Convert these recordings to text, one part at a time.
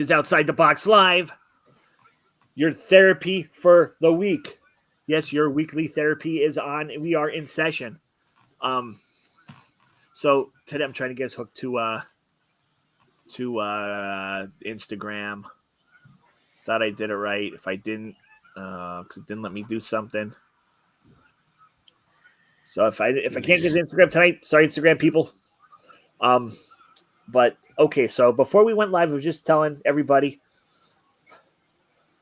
is Outside the Box Live, your therapy for the week. Yes, your weekly therapy is on. We are in session. So today I'm trying to get us hooked to Instagram. Thought I did it right. If I didn't, because it didn't let me do something. So if I can't get to Instagram tonight, sorry, Instagram people. But okay, so before we went live, I was just telling everybody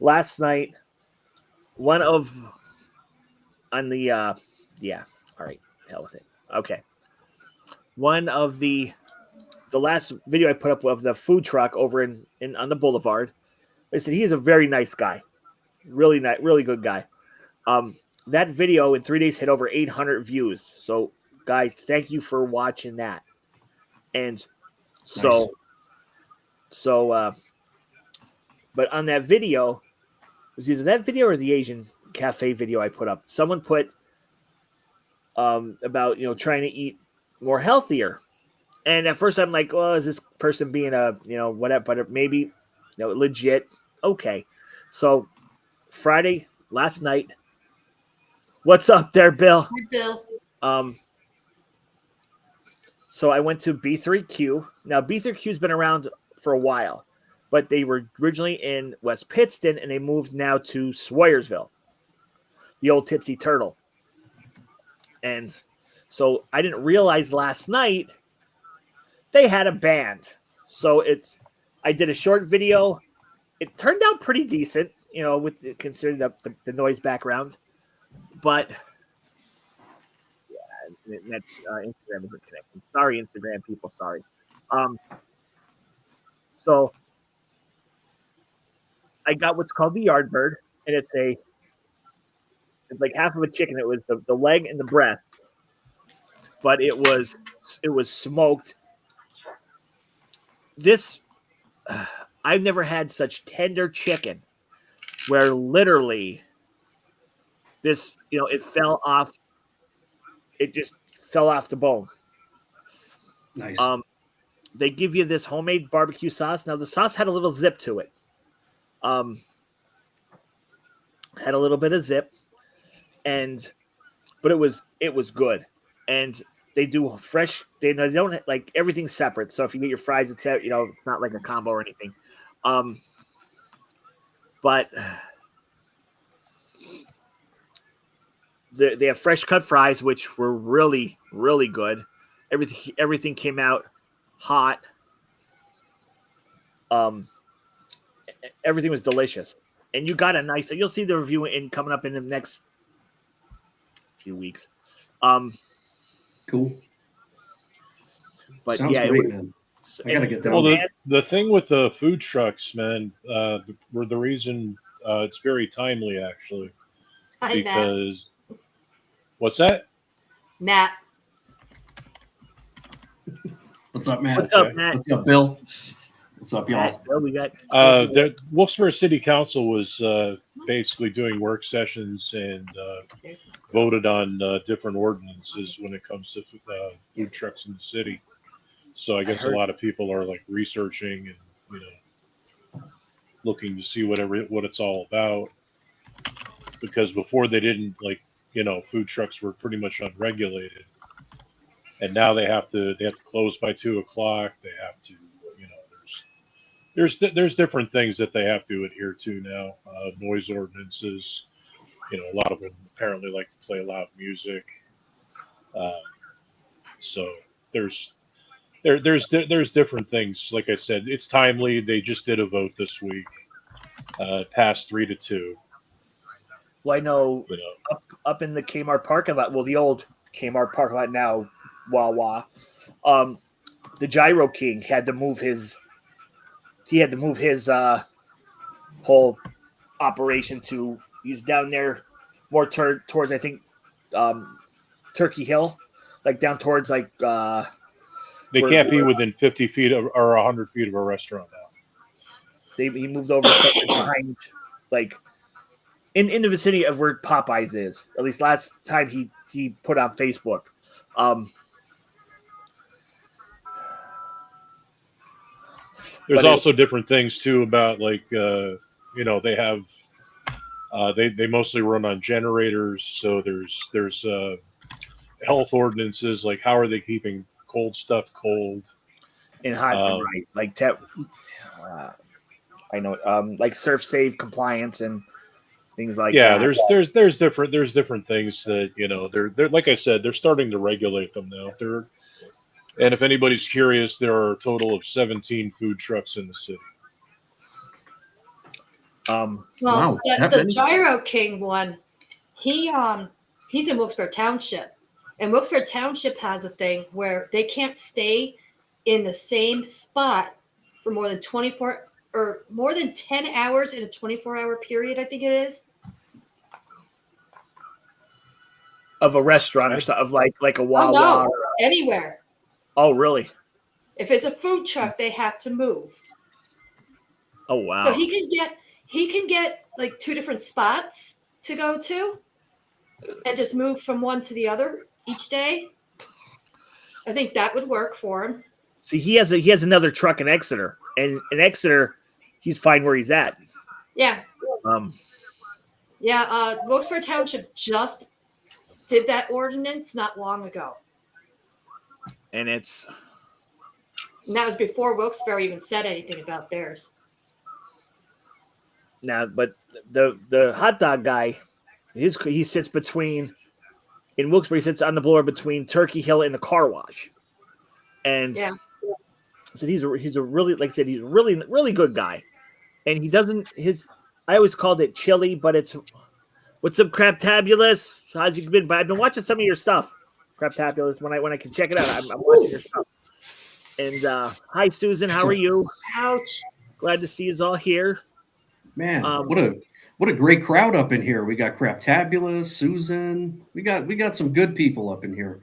last night, one of on the yeah, all right, hell with it. Okay. One of the last video I put up of the food truck over in on the boulevard. I said he's a very nice guy. Really nice, really good guy. That video in 3 days hit over 800 views. So guys, thank you for watching that. And so nice. But on that video, it was either that video or the Asian cafe video I put up. Someone put about trying to eat more healthier, and at first I'm like, well, is this person being a whatever? But maybe legit. Okay, so Friday last night. What's up there, Bill? Hi, Bill. So I went to B3Q. Now B3Q's been around for a while, but they were originally in West Pittston, and they moved now to Swoyersville, the old Tipsy Turtle. And so I didn't realize last night they had a band. So I did a short video. It turned out pretty decent, with considering the noise background. But yeah, that Instagram isn't connecting. Sorry, Instagram people. Sorry. So I got what's called the yard bird, and it's like half of a chicken. It was the leg and the breast, but it was smoked. This I've never had such tender chicken, where literally this it fell off. It just fell off the bone. Nice. They give you this homemade barbecue sauce. Now the sauce had a little zip to it. Had a little bit of zip, but it was good. And they do fresh. They don't like everything's separate. So if you get your fries, it's not like a combo or anything. But they have fresh cut fries, which were really, really good. Everything came out hot. Everything was delicious, and you got a nice. You'll see the review coming up in the next few weeks. Cool. But sounds great, man. I gotta get down. Well, the thing with the food trucks, man, the reason it's very timely actually, Hi, because Matt. What's that? Matt. What's up, Matt? What's up, Matt? What's up, Bill? What's up, y'all? Well, we got the Wilkes-Barre City Council was basically doing work sessions and voted on different ordinances when it comes to food trucks in the city. So I guess a lot of people are like researching and looking to see what it's all about, because before they didn't food trucks were pretty much unregulated, and now they have to close by 2:00. They have to there's different things that they have to adhere to now. Noise ordinances. A lot of them apparently like to play loud music. So there's different things. Like I said, it's timely. They just did a vote this week. Passed 3-2. Well, I know up in the Kmart parking lot. Well, the old Kmart parking lot now, Wawa. The Gyro King had to move his. He had to move his whole operation to. He's down there more towards I think Turkey Hill, like down towards like. They can't be within 50 feet or 100 feet of a restaurant now. He moved over behind, like in the vicinity of where Popeyes is. At least last time he put on Facebook. There's also different things too about like they have they mostly run on generators, so there's health ordinances like how are they keeping cold stuff cold and hot, right? Like I know, like surf safe compliance and things like that. There's different things that they're like I said, they're starting to regulate them now. And if anybody's curious, there are a total of 17 food trucks in the city. Well, the Gyro King one, he's in Wilkes-Barre Township, and Wilkes-Barre Township has a thing where they can't stay in the same spot for more than 24 or more than 10 hours in a 24-hour period. I think it is. Of a restaurant or something, of like a Wawa. Oh, no, anywhere. Oh, really? If it's a food truck, they have to move. Oh, wow. So he can get like 2 different spots to go to and just move from one to the other each day. I think that would work for him. See, he has another truck in Exeter, and in Exeter, he's fine where he's at. Yeah. Wilkes-Barre Township just did that ordinance not long ago. And that was before Wilkes-Barre even said anything about theirs. Now, but the hot dog guy, he sits between in Wilkes-Barre. He sits on the blower between Turkey Hill and the car wash, and so he's a really, like I said, he's a really good guy, and he doesn't I always called it chili, but it's what's up, Craptabulous? How's you been? But I've been watching some of your stuff. Craptabulous, when I can check it out, I'm watching your stuff. And hi, Susan, how are you? Ouch! Glad to see you all here. Man, what a great crowd up in here. We got Craptabulous, Susan. We got some good people up in here.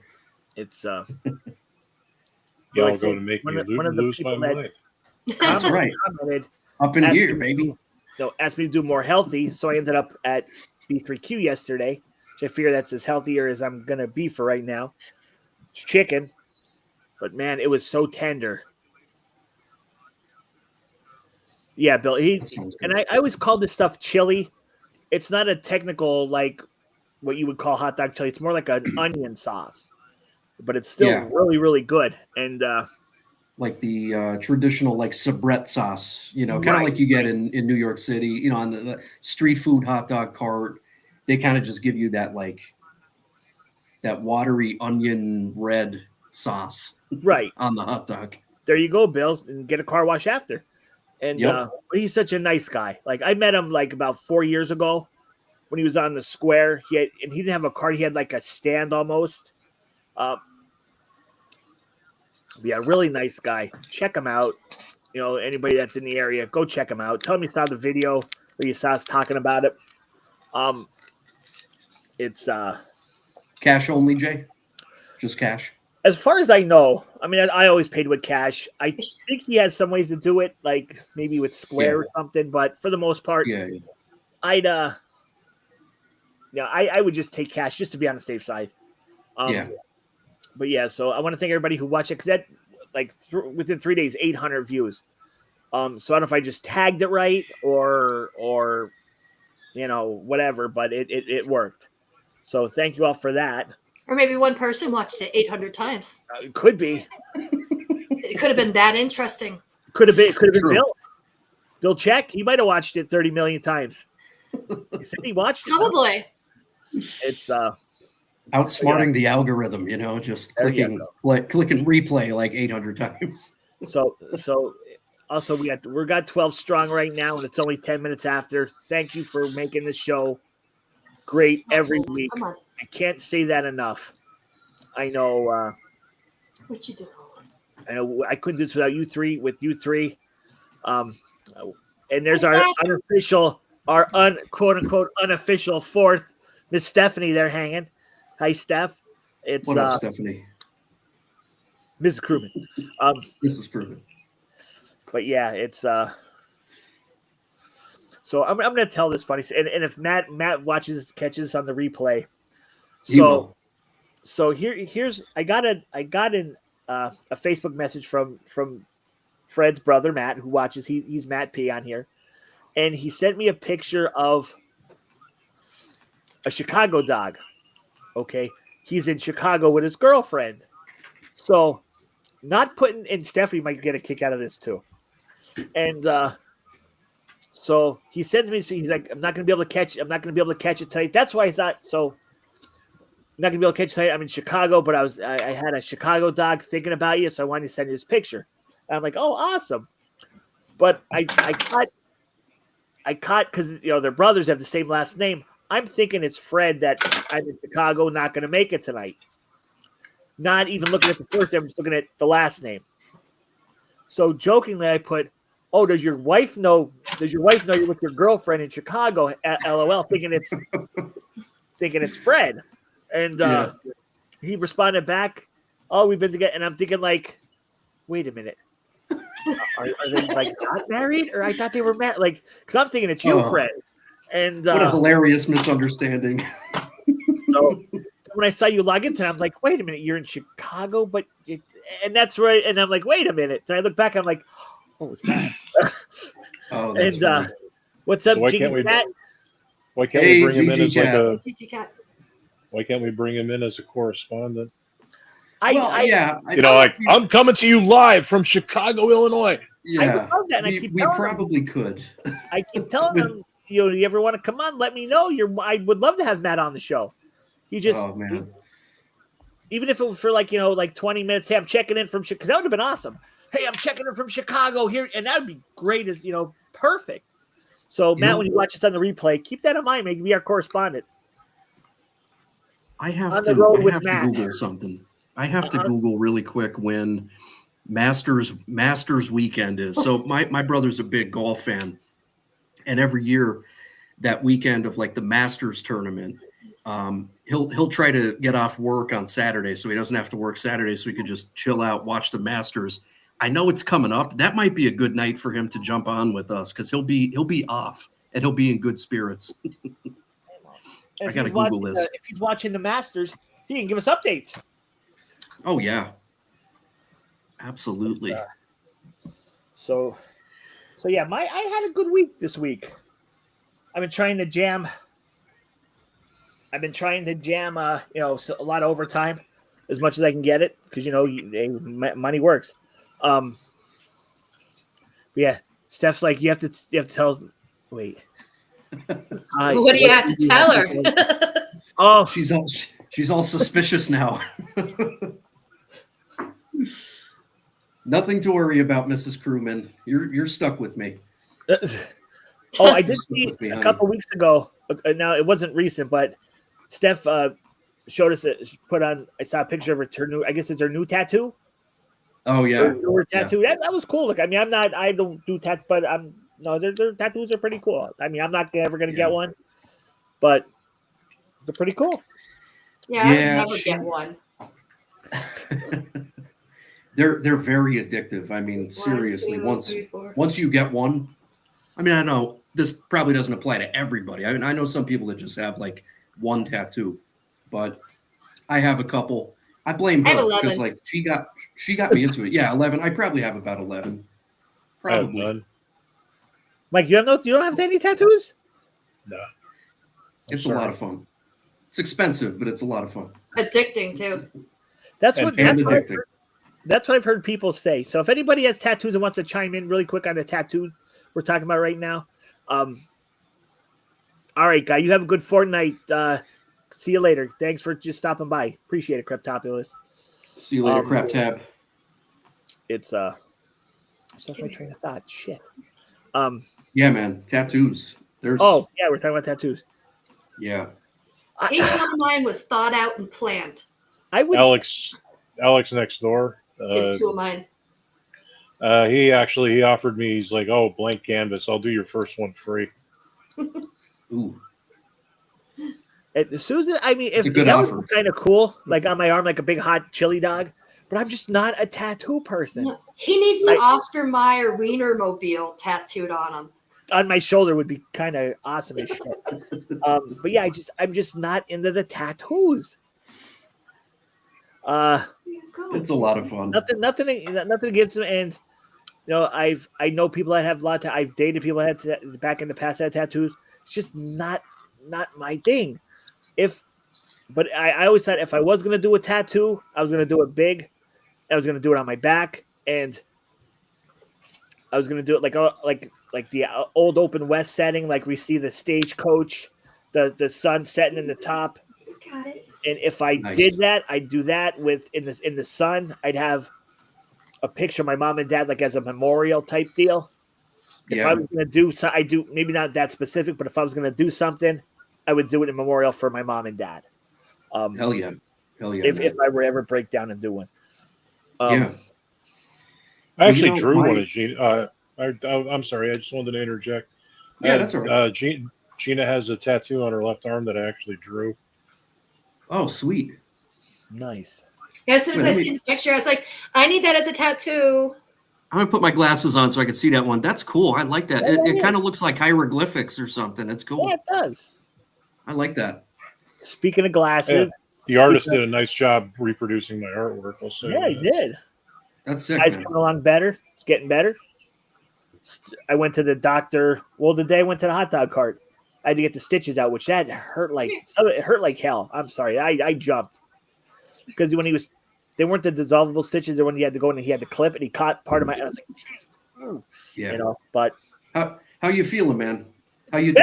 It's y'all going to make me lose my mind. That's right. Up in here, baby. So asked me to do more healthy, so I ended up at B3Q yesterday. Which I figure that's as healthier as I'm gonna be for right now. It's chicken, but man, it was so tender. Yeah, Bill. I always call this stuff chili. It's not a technical like what you would call hot dog chili. It's more like an onion sauce, but it's still really, really good. And like the traditional like soubrette sauce, kind of like you get in New York City, on the street food hot dog cart. They kind of just give you that that watery onion red sauce on the hot dog. There you go, Bill, and get a car wash after. And he's such a nice guy. Like I met him like about 4 years ago when he was on the square. He didn't have a cart. He had like a stand almost. Really nice guy. Check him out. Anybody that's in the area, go check him out. Tell him you saw the video or you saw us talking about it. It's cash only, Jay. Just cash. As far as I know, I mean, I always paid with cash. I think he has some ways to do it, like maybe with Square or something. But for the most part, I'd I would just take cash just to be on the safe side. But yeah, so I want to thank everybody who watched it because that within 3 days, 800 views. So I don't know if I just tagged it right or whatever, but it worked. So thank you all for that. Or maybe one person watched it 800 times. It could be. It could have been that interesting. Could have been Bill. Bill Check. He might have watched it 30 million times. He said he watched it. Probably. It's outsmarting the algorithm, just click and replay like 800 times. So also we got 12 strong right now, and it's only 10 minutes after. Thank you for making the show great every week. I can't say that enough. I know. What you do? I know I couldn't do this without you three. With you three, and there's our unofficial, quote unquote unofficial fourth, Miss Stephanie. There hanging. Hi, Steph. It's what up, Stephanie? Mrs. Crewman. Mrs. Crewman. But yeah, it's So I'm going to tell this funny story. And if Matt catches on the replay. So here's I got a Facebook message from Fred's brother, Matt, who watches. He's Matt P on here. And he sent me a picture of a Chicago dog. Okay. He's in Chicago with his girlfriend. So not putting, and Stephanie might get a kick out of this too. And so he sends me, he's like, I'm not going to be able to catch it tonight. That's why I thought, so I'm not going to be able to catch it tonight. I'm in Chicago, but I had a Chicago dog thinking about you. So I wanted to send you this picture. And I'm like, oh, awesome. But I caught because, their brothers have the same last name. I'm thinking it's Fred that I'm in Chicago, not going to make it tonight. Not even looking at the first name, I'm just looking at the last name. So jokingly, I put, "Oh, does your wife know you're with your girlfriend in Chicago?" LOL, thinking it's Fred. And he responded back, "Oh, we've been together." And I'm thinking, like, wait a minute. Are they like not married? Or I thought they were married. Like, because I'm thinking it's you, Fred. And what a hilarious misunderstanding. So when I saw you log into it, I'm like, wait a minute, you're in Chicago, and that's right. And I'm like, wait a minute. And I look back, I'm like, oh, it's Matt. That's funny. What's up, so Matt? Why can't we bring him in as Why can't we bring him in as a correspondent? I'm coming to you live from Chicago, Illinois. Yeah, I would love that. And we probably could. I keep telling him, you ever want to come on? Let me know. I would love to have Matt on the show. He just, even if it was for 20 minutes. Hey, I'm checking in from Chicago, because that would have been awesome. Hey, I'm checking in from Chicago here, and that would be great. As perfect. So Matt, when you watch this on the replay, keep that in mind. Maybe be our correspondent. I have to Google something. I have to Google really quick when Masters weekend is. So my brother's a big golf fan, and every year that weekend of the Masters tournament, he'll try to get off work on Saturday so he doesn't have to work Saturday, so he could just chill out, watch the Masters. I know it's coming up. That might be a good night for him to jump on with us because he'll be off and he'll be in good spirits. I got to Google this. If he's watching the Masters, he can give us updates. Oh yeah, absolutely. So yeah, I had a good week this week. I've been trying to jam. A lot of overtime as much as I can get it because money works. Yeah, Steph's like you have to tell. Wait. What do you have to tell her? Oh, she's all suspicious now. Nothing to worry about, Mrs. Crewman. You're stuck with me. I did see a couple weeks ago. Now it wasn't recent, but Steph showed us I saw a picture of her new. I guess it's her new tattoo. Oh yeah, her tattoo. Yeah. That was cool. I don't do tat, but their tattoos are pretty cool. I'm not ever gonna get one, but they're pretty cool. Yeah, I would never get one. They're very addictive. I mean, seriously, once you get one, I know this probably doesn't apply to everybody. I know some people that just have one tattoo, but I have a couple. I blame her because she got me into it. Yeah, 11. I probably have about 11. Probably. I have none. Mike, you don't have any tattoos? No. It's a lot of fun. It's expensive, but it's a lot of fun. Addicting too. That's what I've heard people say. So if anybody has tattoos and wants to chime in really quick on the tattoo we're talking about right now. All right, guy, you have a good fortnight. See you later. Thanks for just stopping by. Appreciate it, Creptopulus. See you later, Crap Tab. It's just my train of thought. Shit. Yeah, man. Tattoos. We're talking about tattoos. Yeah. Each one of mine was thought out and planned. Alex next door. Did two of mine. He offered me. He's like, "Oh, blank canvas. I'll do your first one free." Ooh. Susan, if that offer was kind of cool, on my arm, like a big hot chili dog, but I'm just not a tattoo person. No, he needs the Oscar Mayer Wienermobile tattooed on him. On my shoulder would be kind of awesome as shit. But yeah, I'm just not into the tattoos. It's a lot of fun. Nothing against them, and I know people that have a lot. I've dated people that had back in the past that had tattoos. It's just not my thing. But I always said if I was gonna do a tattoo, I was gonna do it big. I was gonna do it on my back, and I was gonna do it like the old Open West setting, like we see the stagecoach, the sun setting in the top. Got it. And if I did that, I'd do that with in the sun. I'd have a picture of my mom and dad, like as a memorial type deal. If I was gonna do so, I do maybe not that specific, but if I was gonna do something, I would do it in memorial for my mom and dad. Hell yeah. If I were ever break down and do one. Yeah. I actually drew one of Gina. I'm sorry. I just wanted to interject. Yeah, that's all right. Gina has a tattoo on her left arm that I actually drew. Oh, sweet. Nice. Yeah, as soon as I see the picture, I was like, I need that as a tattoo. I'm going to put my glasses on so I can see that one. That's cool. I like that. It kind of looks like hieroglyphics or something. It's cool. Yeah, it does. I like that. Speaking of glasses. The artist did a nice job reproducing my artwork. I'll say he did. That's sick. It's coming along better. It's getting better. I went to the doctor. Well, the day I went to the hot dog cart, I had to get the stitches out, which that hurt like hell. I'm sorry. I jumped. Because when they weren't the dissolvable stitches, they're when he had to go in and he had to clip, and he caught part of my. I was like, yeah. But how you feeling, man? How you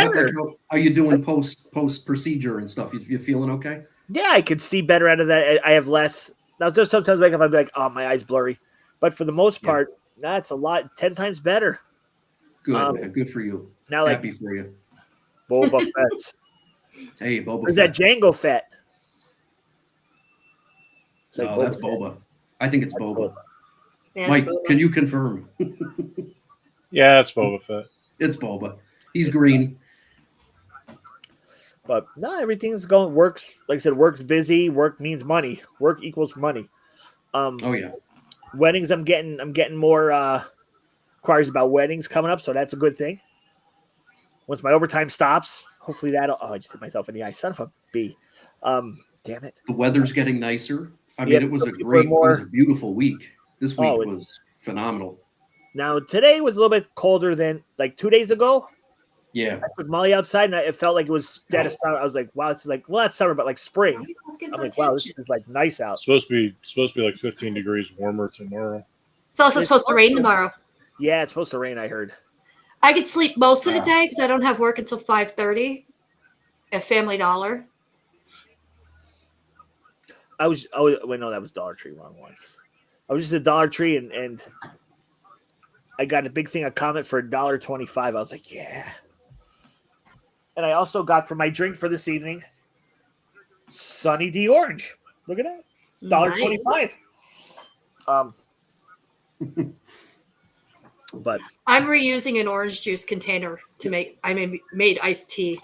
doing post procedure and stuff? You feeling okay? Yeah, I could see better out of that. I have less. Now, just sometimes wake up, I'd be like, oh, my eyes blurry. But for the most part, that's a lot, 10 times better. Good, man. Good for you. Now, happy for you. Boba Fett. Hey, Boba. Or is that Django Fett? No, that's Boba. I think it's Boba. Yeah, Mike, Boba. can you confirm? Yeah, it's Boba Fett. It's Boba. He's green. But no, everything's going works. Like I said, work's busy. Work means money. Work equals money. Oh yeah. Weddings. I'm getting more inquiries about weddings coming up, so that's a good thing. Once my overtime stops, hopefully that'll. Oh, I just hit myself in the eye. Son of a bee. Damn it. The weather's getting nicer. I mean, it was a beautiful week. This week was phenomenal. Now today was a little bit colder than like 2 days ago. Yeah. I put Molly outside and it felt like it was dead of summer. I was like, wow, it's like, well, that's summer, but like spring. I'm like, wow, this is like nice out. It's supposed to be like 15 degrees warmer tomorrow. It's also supposed to rain tomorrow. Yeah, it's supposed to rain, I heard. I could sleep most of the day because I don't have work until 5:30 at Family Dollar. Wait, no, that was Dollar Tree, wrong one. I was just at Dollar Tree and I got a big thing of Comet for $1.25. I was like, yeah. And I also got for my drink for this evening, Sunny D Orange. Look at that. $1.25. But I'm reusing an orange juice container to made iced tea.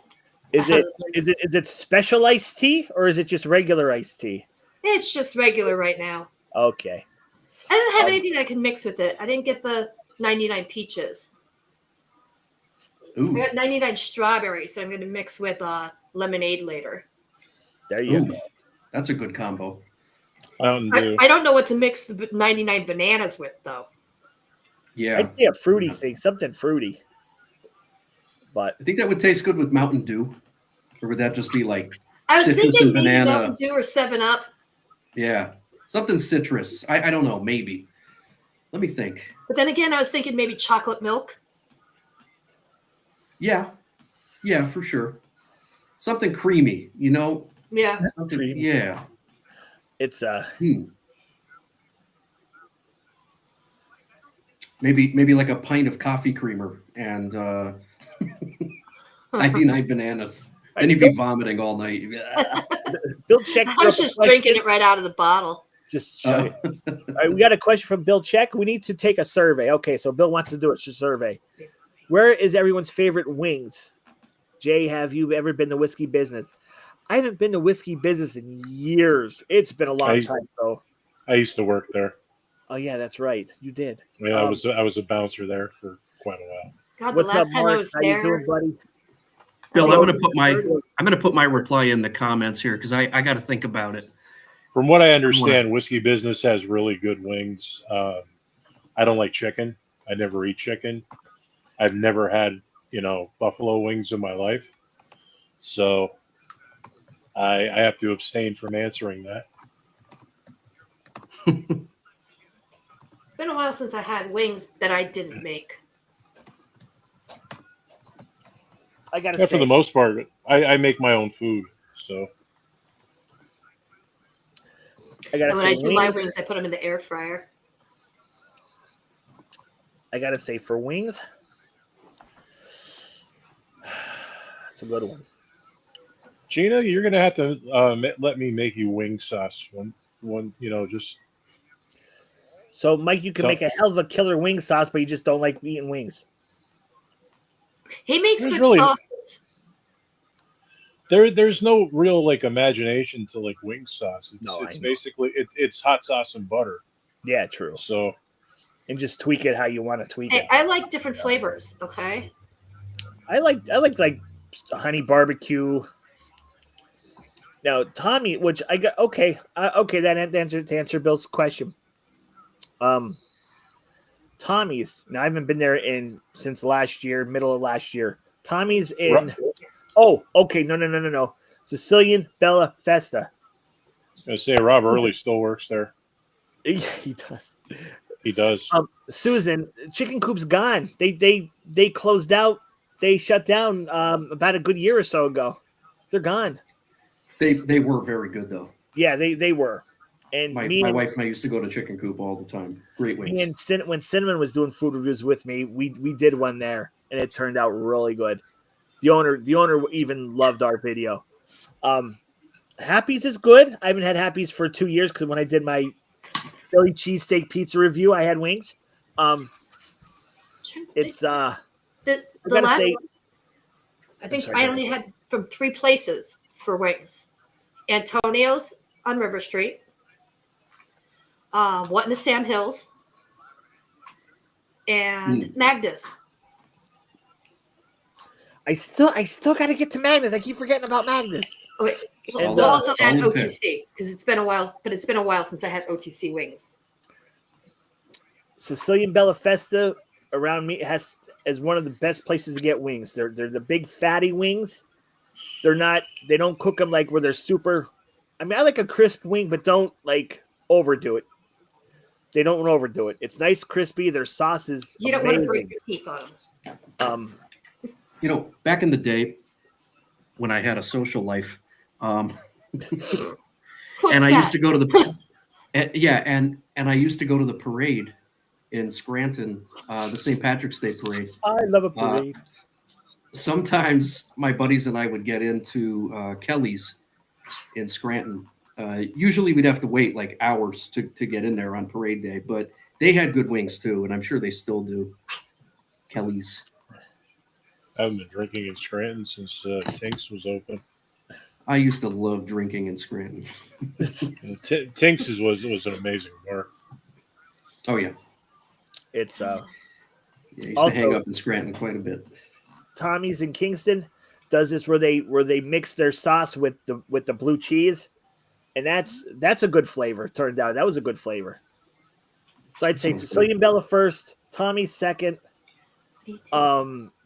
Is it special iced tea or is it just regular iced tea? It's just regular right now. Okay. I don't have anything that I can mix with it. I didn't get the 99 peaches. Ooh. I got 99 strawberries, so I'm going to mix with lemonade later. There you go. That's a good combo. I don't know what to mix the 99 bananas with, though. Yeah. I'd say a fruity thing, something fruity. But I think that would taste good with Mountain Dew. Or would that just be like I was citrus thinking and banana? Mountain Dew or 7-Up. Yeah. Something citrus. I don't know. Maybe. Let me think. But then again, I was thinking maybe chocolate milk. Yeah. Yeah, for sure. Something creamy, you know? Yeah. Creamy. Yeah. It's Maybe like a pint of coffee creamer and 99 bananas. Then you'd be vomiting all night. Bill Check. I was just drinking it right out of the bottle. Just show it. All right, we got a question from Bill Check. We need to take a survey. Okay, so Bill wants to do it. Survey. Where is everyone's favorite wings? Jay, have you ever been to whiskey business? I haven't been to whiskey business in years. It's been a long time, though. I used to work there. Oh yeah, that's right. You did. Yeah, I was a bouncer there for quite a while. God, What's the last up, time Mark? I was How there, you doing, buddy? Bill, I'm gonna put my reply in the comments here because I got to think about it. From what I understand, whiskey business has really good wings. I don't like chicken. I never eat chicken. I've never had, buffalo wings in my life. So I have to abstain from answering that. It's been a while since I had wings that I didn't make. I gotta say, for the most part, I make my own food. So And when I do my wings, I put them in the air fryer. I gotta say, for wings, it's a good one. Gina, you're gonna have to let me make you wing sauce one. Just so Mike, you can make a hell of a killer wing sauce, but you just don't like eating wings. He makes good sauces. There's no real like imagination to like wing sauce. It's basically it's hot sauce and butter. Yeah, true. So, and just tweak it how you want to tweak it. I like different flavors. Okay. I like honey barbecue. Now, Tommy, which I got okay, that answer Bill's question. Tommy's. Now I haven't been there since last year, middle of last year. Tommy's in. Oh, okay. No. Sicilian Bella Festa. I was gonna say Rob Early still works there. Yeah, he does. He does. Susan, Chicken Coop's gone. They closed out. They shut down about a good year or so ago. They're gone. They were very good though. Yeah, they were. And my wife and I used to go to Chicken Coop all the time. Great wings. And when Cinnamon was doing food reviews with me, we did one there, and it turned out really good. The owner even loved our video. Happy's is good. I haven't had Happy's for 2 years because when I did my Philly cheesesteak pizza review, I had wings. It's the last one, I think I only had from 3 places for wings: Antonio's on River Street, What in the Sam Hills, and Magda's. I still got to get to Magda's. I keep forgetting about Magda's. Okay, so we'll also add OTC because it's been a while. But it's been a while since I had OTC wings. Sicilian Bella Festa around me is one of the best places to get wings. They're the big fatty wings. They don't cook them like where they're super. I mean, I like a crisp wing, but don't like overdo it. They don't overdo it. It's nice, crispy. Their sauce is you don't amazing. want to break your teeth on them. Back in the day when I had a social life, and I used to go to the and I used to go to the parade in Scranton, the St. Patrick's Day parade. I love a parade. Sometimes my buddies and I would get into Kelly's in Scranton. Usually we'd have to wait like hours to get in there on parade day, but they had good wings too, and I'm sure they still do. Kelly's. I haven't been drinking in Scranton since Tinks was open. I used to love drinking in Scranton. Tinks was an amazing bar. Oh yeah, it's I used to hang up in Scranton quite a bit. Tommy's in Kingston does this where they mix their sauce with the blue cheese, and that's a good flavor. Turned out that was a good flavor. So I'd say Sicilian Bella first, Tommy's second,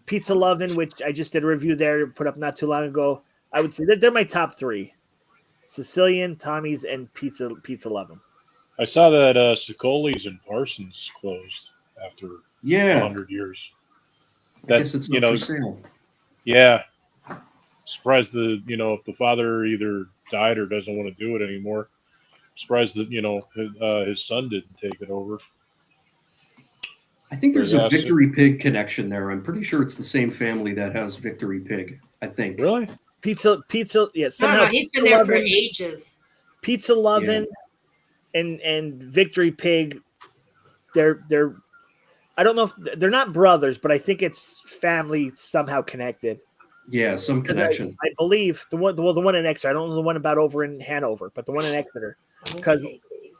Pizza Lovin', which I just did a review there, put up not too long ago. I would say they're my top 3: Sicilian, Tommy's, and Pizza Lovin'. I saw that Sicoli's and Parsons closed after 100 years. I guess it's not for sale. Yeah. Surprised if the father either died or doesn't want to do it anymore. Surprised that his son didn't take it over. I think there's a Victory Pig connection there. I'm pretty sure it's the same family that has Victory Pig. I think. Really? Pizza. Yeah. Somehow he's been there for ages. Pizza Lovin' and Victory Pig. They're. I don't know if they're not brothers, but I think it's family somehow connected. Yeah, some connection. I believe the one in Exeter. I don't know the one about over in Hanover, but the one in Exeter, because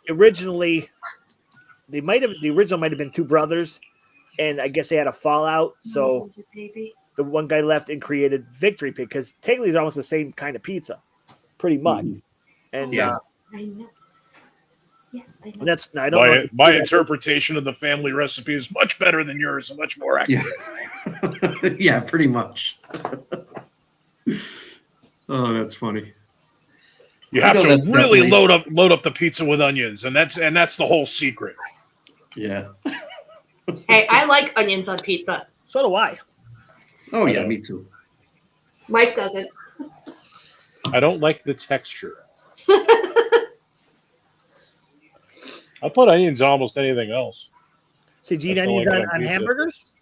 originally the original might have been 2 brothers, and I guess they had a fallout. So the one guy left and created Victory Pig because technically they're almost the same kind of pizza, pretty much. And I know. Yes, I know. And that's I don't know. My interpretation of the family recipe is much better than yours and much more accurate. Yeah, yeah, pretty much. Oh, that's funny. You have to that's really definitely... load up the pizza with onions, and that's the whole secret. Yeah. Hey, I like onions on pizza. So do I. Oh yeah, me too. Mike doesn't. I don't like the texture. I'll put onions on almost anything else. See, do you eat onions on hamburgers?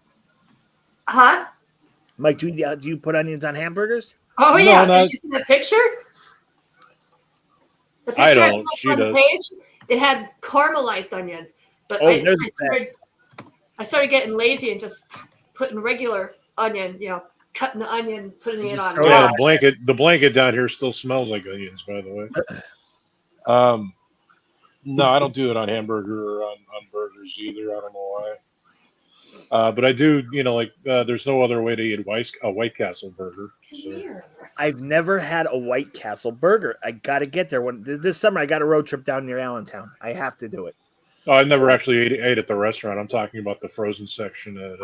Huh? Mike, do you put onions on hamburgers? Oh yeah, did you see the picture? The picture I don't. She on does. the page, it had caramelized onions, but I started getting lazy and just putting regular onion, cutting the onion, putting it on. Yeah, the blanket down here still smells like onions, by the way. No, I don't do it on hamburger or on burgers either. I don't know why. But I do, there's no other way to eat a White Castle burger. So. I've never had a White Castle burger. I got to get there. This summer, I got a road trip down near Allentown. I have to do it. Oh, I never actually ate at the restaurant. I'm talking about the frozen section at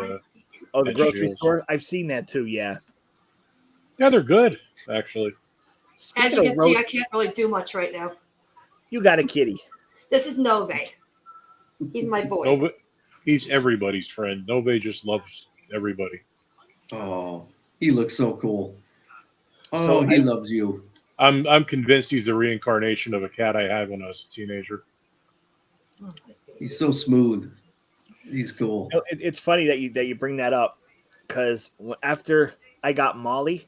the grocery store. I've seen that too. Yeah. Yeah, they're good actually. As you can see, I can't really do much right now. You got a kitty. This is Nove. He's my boy. Nove, he's everybody's friend. Nove just loves everybody. Oh, he looks so cool. Oh, he loves you. I'm convinced he's the reincarnation of a cat I had when I was a teenager. He's so smooth. He's cool. It's funny that you bring that up, because after I got Molly,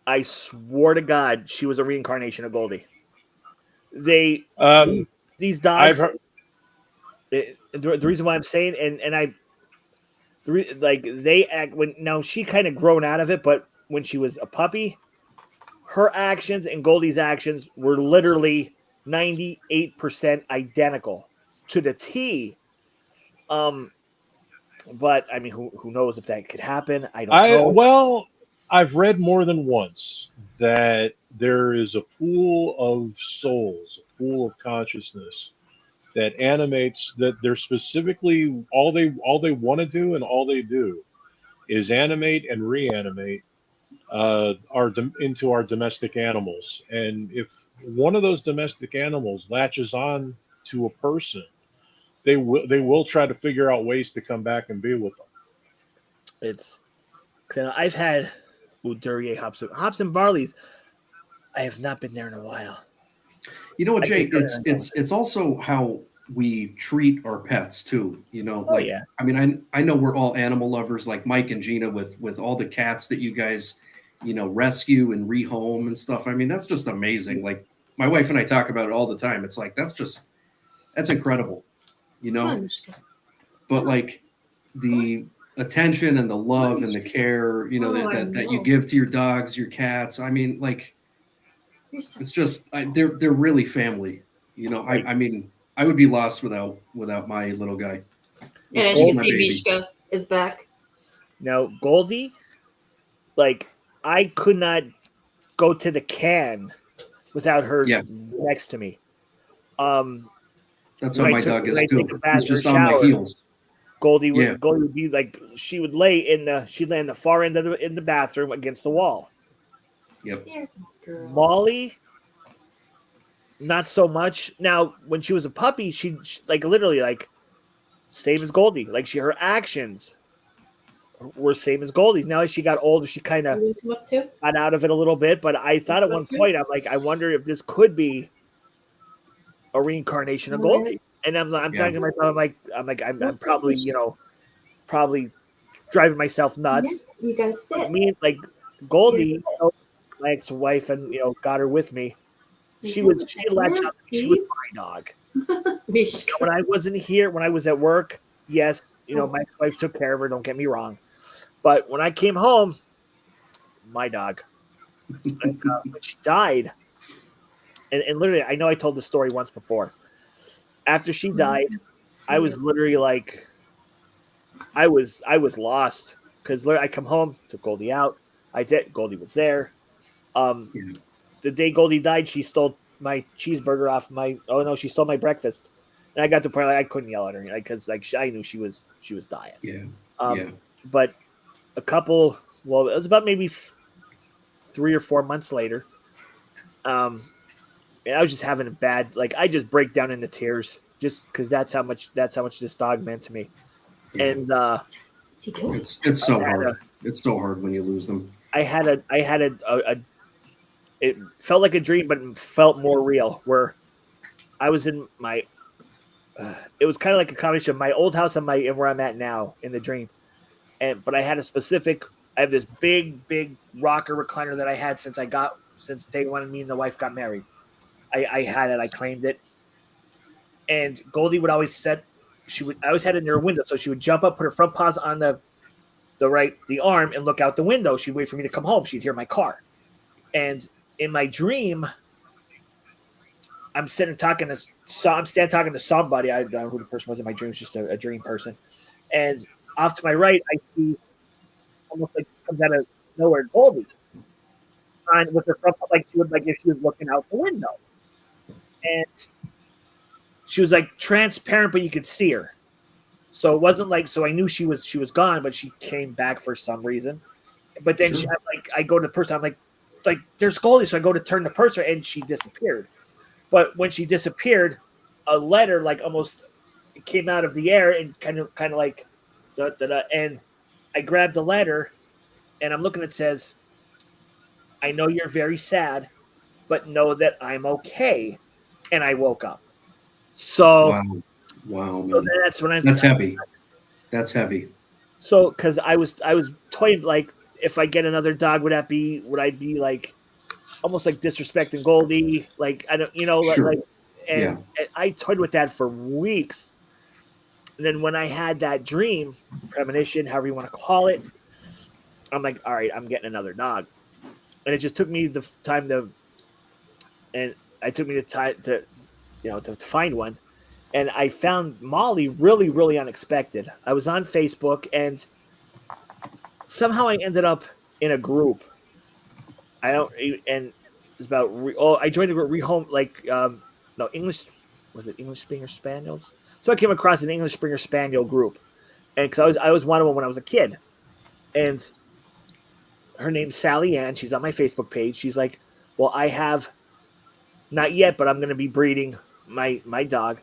I swore to God she was a reincarnation of Goldie. These dogs. The reason why I'm saying they act now she kind of grown out of it, but when she was a puppy, her actions and Goldie's actions were literally 98% identical to the T. But I mean, who knows if that could happen? I don't know. Well, I've read more than once that there is a pool of souls, a pool of consciousness that animates, that they're specifically all they want to do and all they do is animate and reanimate into our domestic animals. And if one of those domestic animals latches on to a person, they will try to figure out ways to come back and be with them. I've had Duryea hops and barleys. I have not been there in a while. You know what, Jay? It's also how we treat our pets too. Yeah. I mean, I know we're all animal lovers, like Mike and Gina, with all the cats that you guys, rescue and rehome and stuff. I mean, that's just amazing. Like my wife and I talk about it all the time. It's like that's incredible, But like the attention and the love and the care, that you give to your dogs, your cats. I mean, like it's just they're really family. I mean, I would be lost without my little guy. And as you can see, Mishka is back. Now, Goldie, like I could not go to the can without her next to me. That's how my dog is too. He's just on my heels. Goldie would be like, she'd lay in the far end in the bathroom against the wall. Yep. Molly, not so much. Now, when she was a puppy, she like literally like same as Goldie. Like her actions were same as Goldie's. Now as she got older, she kind of got out of it a little bit. But I thought at one point, I'm like, I wonder if this could be a reincarnation of Goldie. And I'm talking to myself. I'm probably probably driving myself nuts. You guys sit. Me like Goldie, my ex-wife, and got her with me. She latched up. She was my dog. When I wasn't here, when I was at work, yes, my ex-wife took care of her. Don't get me wrong, but when I came home, my dog. When she died, and literally, I know I told the story once before. After she died, I was literally like, I was lost because I come home, took Goldie out. I did. Goldie was there. The day Goldie died, she stole my cheeseburger off my. Oh no, she stole my breakfast, and I got to the point I couldn't yell at her because I knew she was dying. Yeah. But a couple. Well, it was about maybe 3 or 4 months later. And I was just having a bad. Like I just break down into tears just because that's how much this dog meant to me. Yeah. And it's so hard. It's so hard when you lose them. I had a it felt like a dream, but it felt more real. Where I was in my, it was kind of like a combination of my old house and where I'm at now in the dream, but I had I have this big rocker recliner that I had since day one. Me and the wife got married. I had it. I claimed it, and Goldie would always I always had it near a window, so she would jump up, put her front paws on the arm, and look out the window. She'd wait for me to come home. She'd hear my car, and in my dream, I'm standing talking to somebody. I don't know who the person was in my dream. It's just a dream person. And off to my right, I see almost like comes out of nowhere Goldie, and with her front, like if she was looking out the window, and she was like transparent, but you could see her. So it wasn't like, so I knew she was gone, but she came back for some reason. But then I go to the person, I'm like there's Goldie. So I go to turn the person, and she disappeared. But when she disappeared, a letter almost came out of the air and kind of like, and I grabbed the letter, and I'm looking. It says, "I know you're very sad, but know that I'm okay." And I woke up. So wow, so man. That's heavy. That's heavy. So because I was toying like, if I get another dog, would I be like almost like disrespecting Goldie? Like I don't, Sure. and I toyed with that for weeks. And then when I had that dream, premonition, however you want to call it, I'm like, all right, I'm getting another dog. And it just took me the time to find one. And I found Molly really, really unexpected. I was on Facebook, and somehow I ended up in a group. I joined a group, English, was it English Springer Spaniels? So I came across an English Springer Spaniel group, and because I was one of them when I was a kid, and her name's Sally Ann. She's on my Facebook page. She's like, well, I have not yet, but I'm going to be breeding my dog.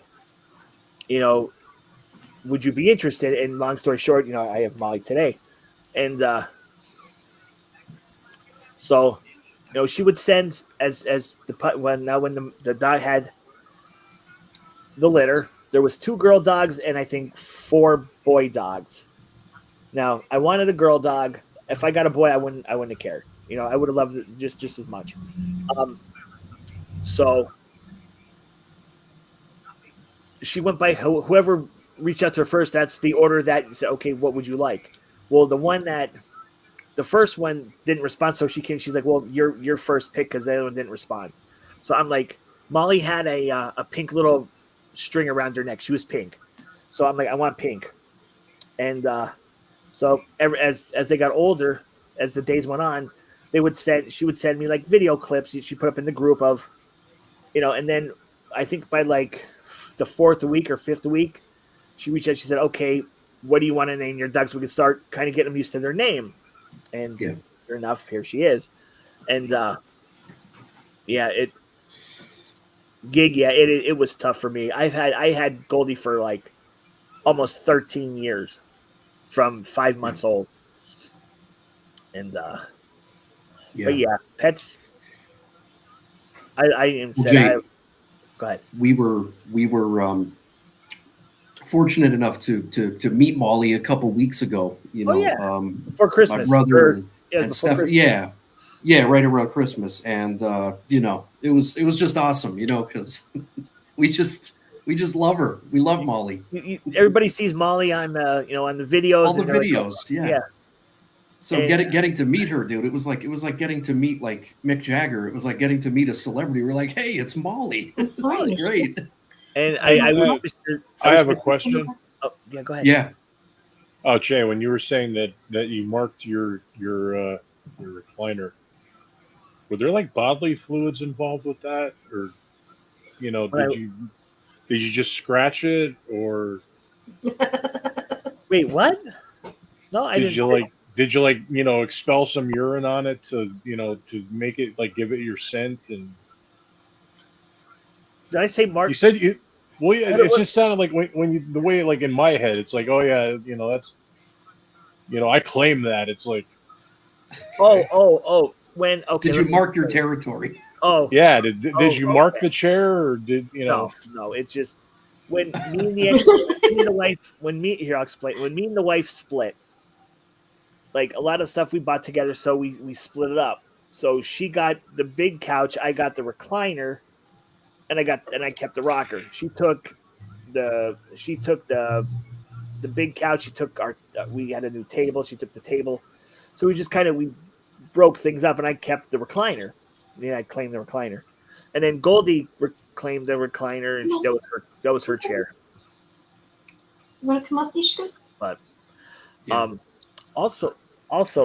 Would you be interested? And long story short, I have Molly today, and so she would send as when the dog had the litter. There was 2 girl dogs and I think 4 boy dogs. Now I wanted a girl dog. If I got a boy, I wouldn't have cared. I would have loved it just as much. So she went by whoever reached out to her first. That's the order that said, okay, what would you like? Well, the first one didn't respond, so she came. She's like, well, your first pick because the other one didn't respond. So I'm like, Molly had a pink little string around her neck. She was pink. So I'm like, I want pink. And so as they got older, as the days went on, she would send me like video clips she put up in the group of, and then I think by like the 4th week or 5th week, she reached out. She said, okay, what do you want to name your dogs? We can start kind of getting them used to their name. And sure enough, here she is. And it was tough for me. I had Goldie for like almost 13 years, from 5 months old. And but pets. I am said. Jay, go ahead. We were fortunate enough to meet Molly a couple weeks ago. For Christmas. My brother and Steph. Christmas. Yeah, right around Christmas, and it was just awesome. Because we just love her. We love Molly. Everybody sees Molly on on the videos. All the videos, like, yeah. So getting to meet her, dude, it was like getting to meet like Mick Jagger. It was like getting to meet a celebrity. We're like, hey, it's Molly. This is great. And I have a question. Oh, yeah, go ahead. Yeah. Oh, Jay, when you were saying that you marked your recliner, were there like bodily fluids involved with that, or did you just scratch it, or Wait, what? No, I did didn't. you expel some urine on it to make it give it your scent? And Did I say Mark? you said you. Well, yeah, it just sounded like when you the way in my head, it's like, oh yeah, that's I claim that. It's like, oh. When Did you mark your territory? Oh yeah. Did you mark the chair, or did No. It's just when me and the wife. I'll explain. When me and the wife split, like a lot of stuff we bought together, so we split it up. So she got the big couch, I got the recliner, and I kept the rocker. She took the big couch. She took we had a new table. She took the table. So we just we broke things up, and I kept the recliner. Yeah, I claimed the recliner, and then Goldie claimed the recliner, and that was her chair. You want to come up, Ishka? But Yeah. also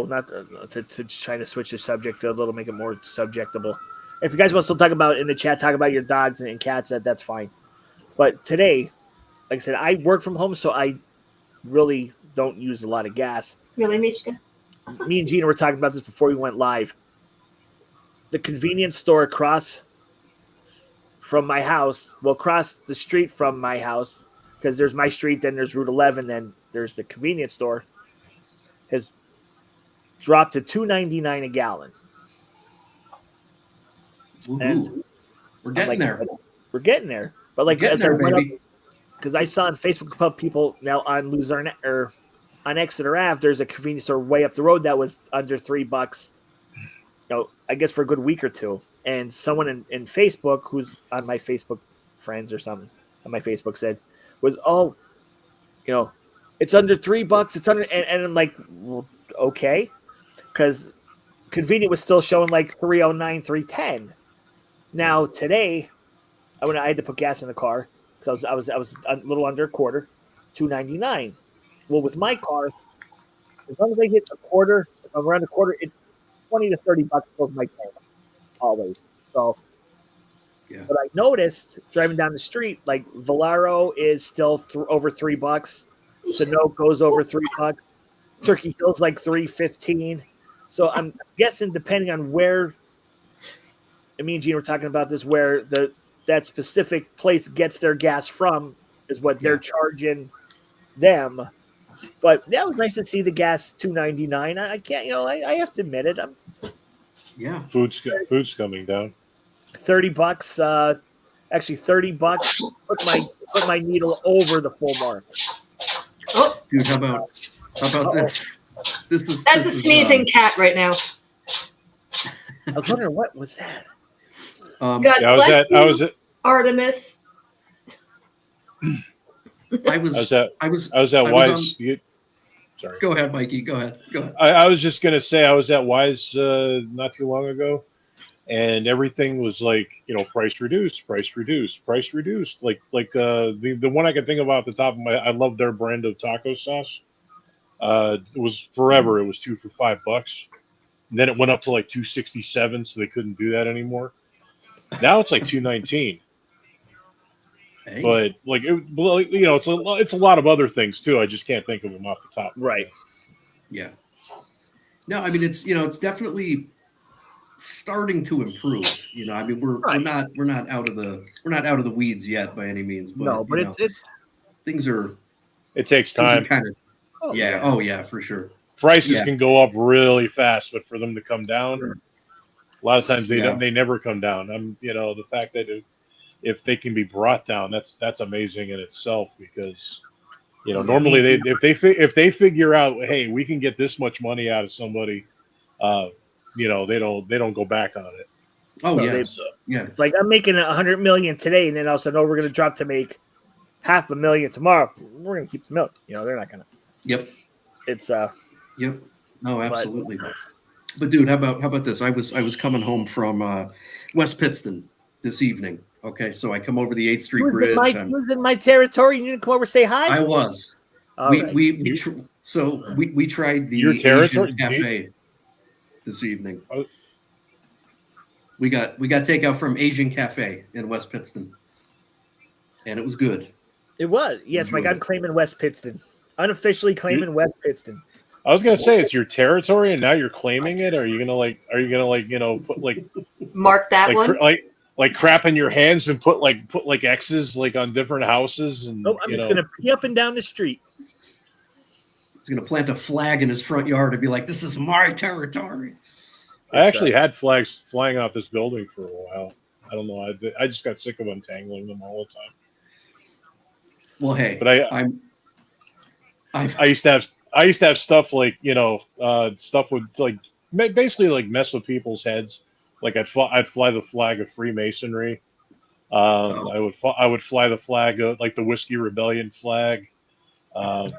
not to try to switch the subject a little, make it more subjectable. If you guys want to still talk about in the chat, talk about your dogs and cats, that's fine. But today, like I said, I work from home, so I really don't use a lot of gas. Really, Mishka? Me and Gina were talking about this before we went live. The convenience store across from my house, across the street from my house, because there's my street, then there's Route 11, then there's the convenience store, has dropped to $2.99 a gallon. And we're getting there. We're getting there. But baby. Because I saw on Facebook people now on Luzerne or on Exeter Ave, there's a convenience store way up the road that was under $3. I guess for a good week or two. And someone in Facebook, who's on my Facebook friends or something on my Facebook, said was, it's under $3. It's under, and I'm like, well, okay, because convenient was still showing like $3.09, $3.10. Now today, I had to put gas in the car because I was a little under a quarter, $2.99. Well, with my car, as long as I hit a quarter, if I'm around a quarter, it's $20 to $30 for my tank always. So, yeah. But I noticed driving down the street, like Valero is still over $3. Sunoco's over $3. Turkey Hill's like $3.15. So I'm guessing depending on where, and me and Gene were talking about this, where that specific place gets their gas from is what they're charging them. But that was nice to see the gas $2.99. I can't, I have to admit it. Food's coming down. $30. Actually, $30. Put my needle over the full mark. Oh, dude, how about this? That's a sneezing cat right now. I was wondering what was that. God bless you, Artemis. I was at Wise. Sorry. Go ahead, Mikey. Go ahead. I was just gonna say I was at Wise not too long ago, and everything was like price reduced. Like the one I can think about at the top of my. I love their brand of taco sauce. It was forever. It was 2 for $5. And then it went up to like $2.67, so they couldn't do that anymore. Now it's like $2.19. Hey. But it's a lot of other things too. I just can't think of them off the top. Right. Yeah. No, I mean it's it's starting to improve. I mean we're not out of the weeds yet by any means. But, no, but it's things are. It takes time. Kind of. Yeah. Oh yeah, for sure. Prices can go up really fast, but for them to come down, a lot of times they never come down. The fact that if they can be brought down, that's amazing in itself, because normally if they figure out, hey, we can get this much money out of somebody, they don't go back on it. Oh so it's like I'm making $100 million today, and then all of a sudden, we're going to drop to make $500,000 tomorrow. We're going to keep the milk. They're not going to. Yep. It's Yep. No, absolutely. But dude, how about this? I was coming home from West Pittston this evening. Okay, so I come over the 8th Street Bridge. Was in my territory. You didn't come over and say hi. I was. We tried the Asian cafe this evening. We got takeout from Asian Cafe in West Pittston. and it was good. It was. Yes, Mike, I'm claiming West Pittston. Unofficially claiming West Pittston. I was gonna say it's your territory, and now you're claiming it. Are you gonna put mark that one? Like crap in your hands and put X's on different houses and I'm just gonna pee up and down the street. He's gonna plant a flag in his front yard and be like, "This is my territory." I actually had flags flying off this building for a while. I don't know. I just got sick of untangling them all the time. Well, hey, but I used to have stuff stuff would basically mess with people's heads. Like I'd fly the flag of Freemasonry. I would fly the flag of the Whiskey Rebellion flag. I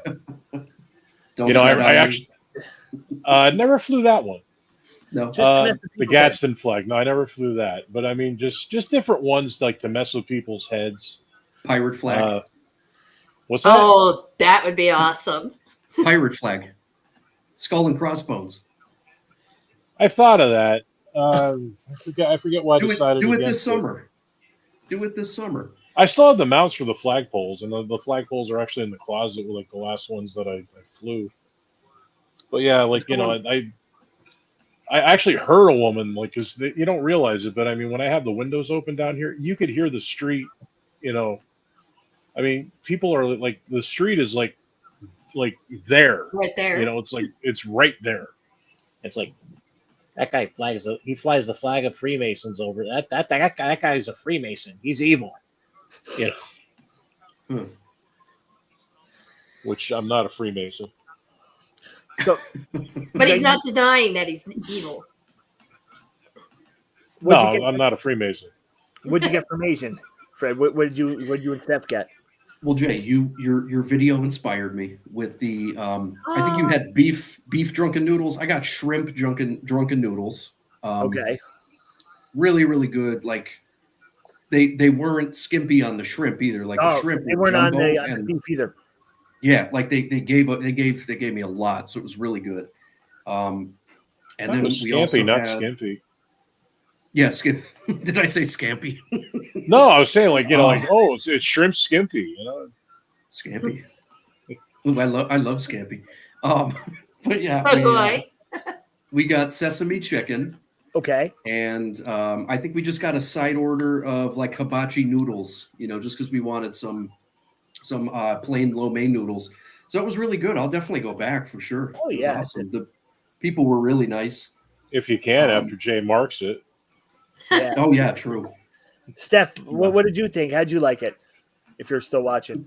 actually never flew that one. No, the Gadsden flag. No, I never flew that. But I mean, just different ones to mess with people's heads. Pirate flag. What's that? Oh, that would be awesome. Pirate flag. Skull and crossbones. I thought of that. I forget why I decided do it against this summer. Do it this summer. I still have the mounts for the flagpoles, and the flagpoles are actually in the closet with the last ones that I flew. But yeah, I actually heard a woman because you don't realize it, but I mean when I have the windows open down here, you could hear the street. I mean people are the street is there, right there. It's right there. It's like that guy flies the flag of Freemasons over. That guy's a Freemason. He's evil. Which I'm not a Freemason. So, but he's not denying that he's evil. No, I'm not a Freemason. What'd you get from Asian, Fred? What did you and Steph get? Well, Jay, your video inspired me with the. I think you had beef drunken noodles. I got shrimp drunken noodles. Okay. Really, really good. They weren't skimpy on the shrimp either. The shrimp they weren't on the beef either. Yeah, they gave me a lot, so it was really good. And then we also not had, skimpy. Yeah, did I say scampy? No, I was saying it's shrimp skimpy, Scampi. Ooh, I love scampi. But yeah, we got sesame chicken. Okay. And I think we just got a side order of hibachi noodles, just because we wanted some plain lo mein noodles. So it was really good. I'll definitely go back for sure. Oh, it was yeah. awesome. The people were really nice. If you can, after Jay marks it. Yeah. Oh, yeah, true. Steph, what did you think? How'd you like it? If you're still watching.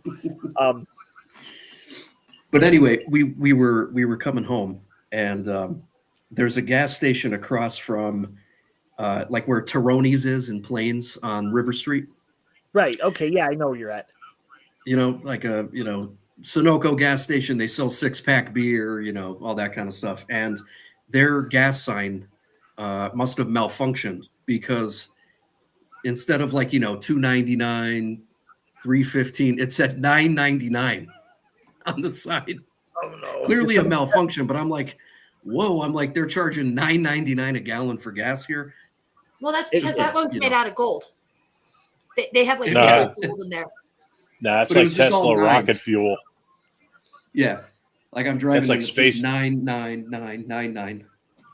But anyway, we were coming home, and there's a gas station across from where Taroni's is in Plains on River Street. Right. Okay. Yeah, I know where you're at. Sunoco gas station. They sell 6-pack beer, all that kind of stuff. And their gas sign must have malfunctioned because instead of $2.99, $3.15, it said $9.99 on the side. Oh no! Clearly a malfunction, but I'm like, whoa! I'm like, they're charging $9.99 a gallon for gas here. Well, that's because that one's made out of gold. They have gold in there. Nah, it's like Tesla rocket fuel. Yeah, I'm driving. That's space 99999.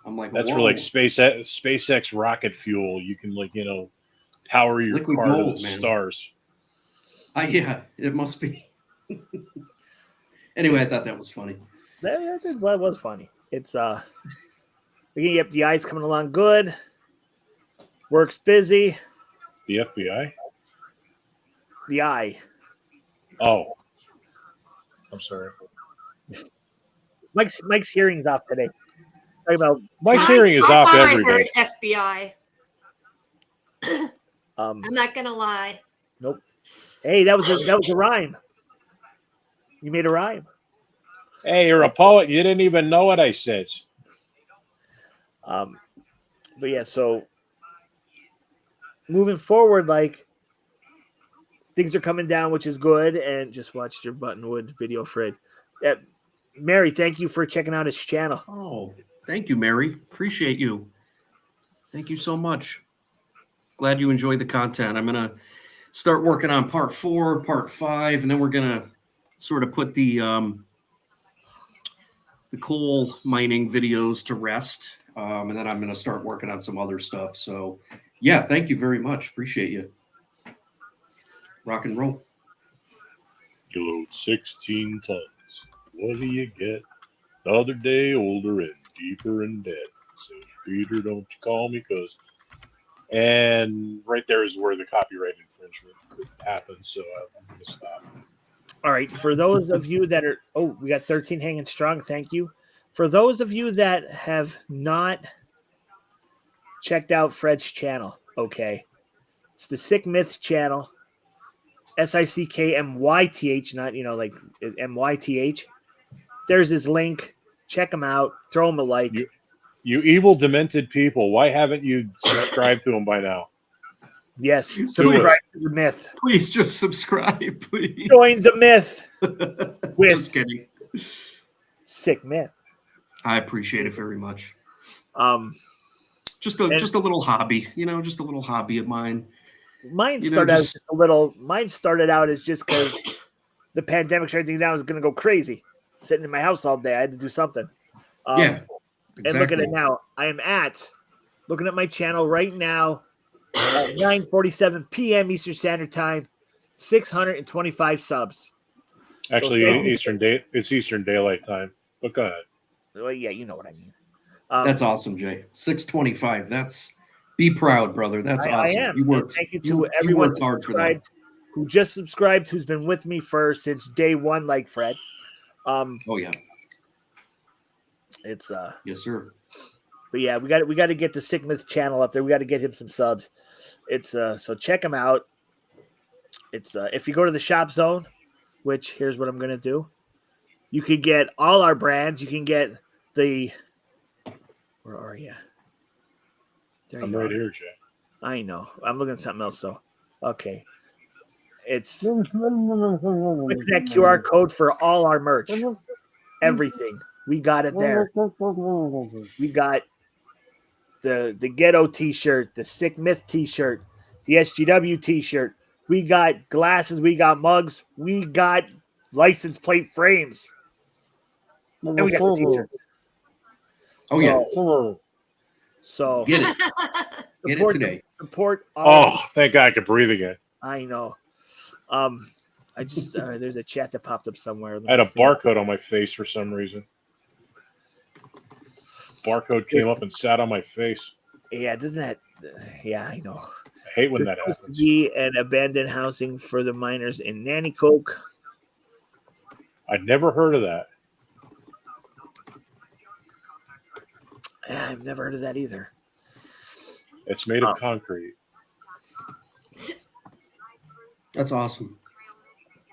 I'm like, that's whoa. for SpaceX rocket fuel. You can power your liquid car gold, to the man. stars. Yeah, it must be. Anyway, I thought that was funny. That was funny. It's the eye's coming along good. Work's busy. The FBI? The eye. Oh. I'm sorry. Mike's hearing's off today. Talking about Mike's hearing is off every day. I heard FBI. I'm not gonna lie. Nope. Hey, that was a rhyme. You made a rhyme. Hey, you're a poet. You didn't even know what I said. But yeah, so moving forward, things are coming down, which is good. And just watched your Buttonwood video, Fred. Mary, thank you for checking out his channel. Oh, thank you, Mary. Appreciate you. Thank you so much. Glad you enjoyed the content. I'm gonna start working on part 4, part 5, and then we're gonna sort of put the coal mining videos to rest, and then I'm gonna start working on some other stuff. So, yeah, thank you very much. Appreciate you. Rock and roll. You load 16 tons. What do you get? Another day older and deeper in debt. Says Peter, don't you call me, cause. And right there is where the copyright infringement could happen. So I'm gonna stop. All right. For those of you that are, we got 13 hanging strong. Thank you. For those of you that have not checked out Fred's channel, okay, it's the Sick Myths channel. SICKMYTH, not like MYTH. There's his link. Check him out. Throw him a like. You evil, demented people! Why haven't you subscribed to him by now? Yes, subscribe to the myth. Please just subscribe, please. Join the myth. Just kidding. Sick Myth. I appreciate it very much. Just a little hobby, just a little hobby of mine. Mine started out as just because the pandemic shut everything down, I was going to go crazy. Sitting in my house all day, I had to do something. Exactly. And look at it now. I am looking at my channel right now at 9:47 p.m. Eastern Standard Time, 625 subs. Actually, it's Eastern Daylight Time. But go ahead. Well, yeah, you know what I mean. That's awesome, Jay. 625. Be proud, brother. That's awesome. I am. You worked. Thank you to everyone worked hard for that. who just subscribed, who's been with me since day one, like Fred. Oh yeah. It's yes, sir. But yeah, we got to get the Sick Myth channel up there. We got to get him some subs. It's so check him out. It's if you go to the shop zone, which here's what I'm gonna do. You can get all our brands. You can get where are you? I'm right here, Jay. I know. I'm looking at something else though. Okay. It's click that QR code for all our merch. Everything. We got it there. We got the Ghetto t-shirt, the Sick Myth t-shirt, the SGW t-shirt. We got glasses, we got mugs, we got license plate frames. And we got the t-shirts. Oh yeah. So get it. Get it today. Support all thank God I can breathe again. I know. I just there's a chat that popped up somewhere. I had a barcode on my face for some reason. Barcode came up and sat on my face. Yeah, doesn't that? Yeah, I know. I hate when that happens. To be an abandoned housing for the miners in Nanticoke. I'd never heard of that. Yeah, I've never heard of that either. It's made of concrete. That's awesome.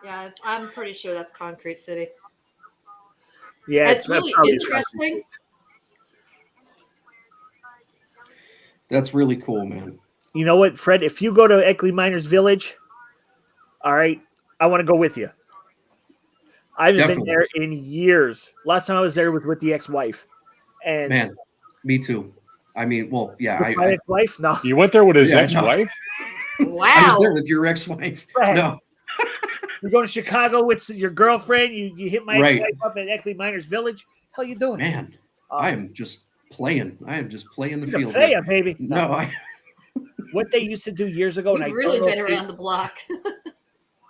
Yeah, I'm pretty sure that's Concrete City. Yeah, it's really interesting. That's really cool, man. You know what, Fred? If you go to Eckley Miners Village, all right, I want to go with you. I haven't been there in years. Last time I was there was with the ex-wife. And man, me too. I mean, well, yeah. My ex-wife? No. You went there with his ex-wife? No. Wow. I was there with your ex-wife. Fred, no. You go to Chicago with your girlfriend, you hit my ex-wife up at Eckley Miners Village. Hell you doing? Man, I am just playing. I am just playing the field. Play it, baby. No, what they used to do years ago, You've really been around the block.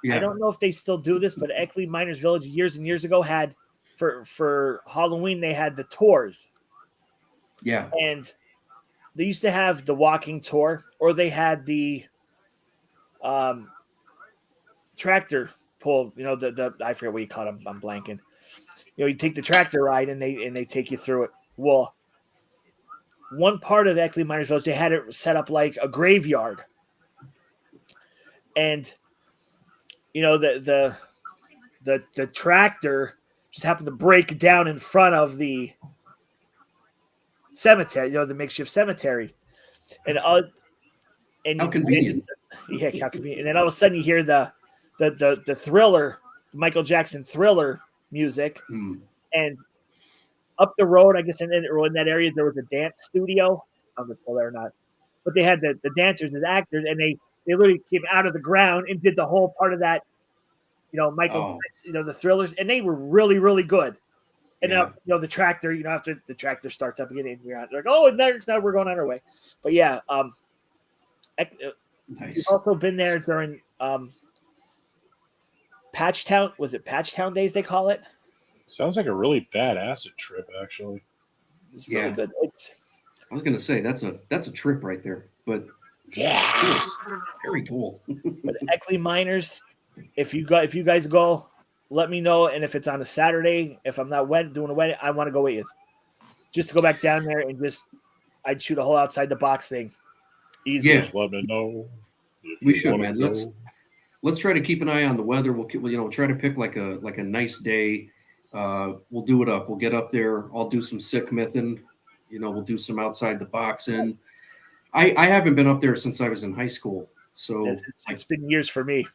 Yeah. I don't know if they still do this, but Eckley Miners Village years and years ago had for Halloween they had the tours. Yeah. And they used to have the walking tour, or they had the tractor pull, the I forget what you call them. I'm blanking. You take the tractor ride and they take you through it. Well, one part of the Eckley Miners Village, they had it set up like a graveyard. And the tractor just happened to break down in front of the cemetery, the makeshift cemetery. And how convenient. Yeah, how convenient. And then all of a sudden you hear the Thriller, Michael Jackson Thriller music. And up the road, I guess in that area, there was a dance studio. I don't know if it's still there or not. But they had the dancers and the actors, and They literally came out of the ground and did the whole part of that, Michael, the thrillers, and they were really, really good. And now, the tractor, after the tractor starts up again, we're like, oh, and now we're going on our way. But yeah, nice. We've also been there during Patchtown. Was it Patchtown days they call it? Sounds like a really bad acid trip, actually. It's really good. I was going to say that's a trip right there, but yeah, cool. Very cool. But Eckley Miners, if you guys go, let me know. And if it's on a Saturday, if I'm not doing a wedding, I want to go with you. Just to go back down there and I'd shoot a whole outside the box thing. Easy. Yeah, let me know. We should, man. Let's try to keep an eye on the weather. We'll try to pick like a nice day. We'll do it up. We'll get up there. I'll do some sick mything. We'll do some outside the box in. I haven't been up there since I was in high school. So it's been years for me.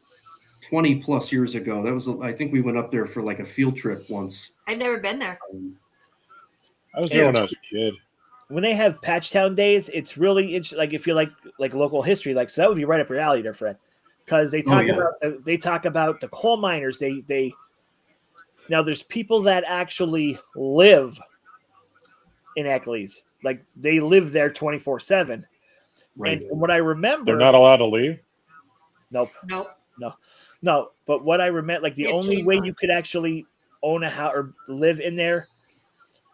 20 plus years ago. I think we went up there for like a field trip once. I've never been there. I was there when I was a kid. When they have Patchtown days, it's really like if you like local history, so that would be right up your alley, there, Fred, because they talk about the coal miners. They now there's people that actually live in Eckley's, like they live there 24/7. Right. And from what I remember, they're not allowed to leave. Nope. No. But what I remember, like the only way you could actually own a house or live in there,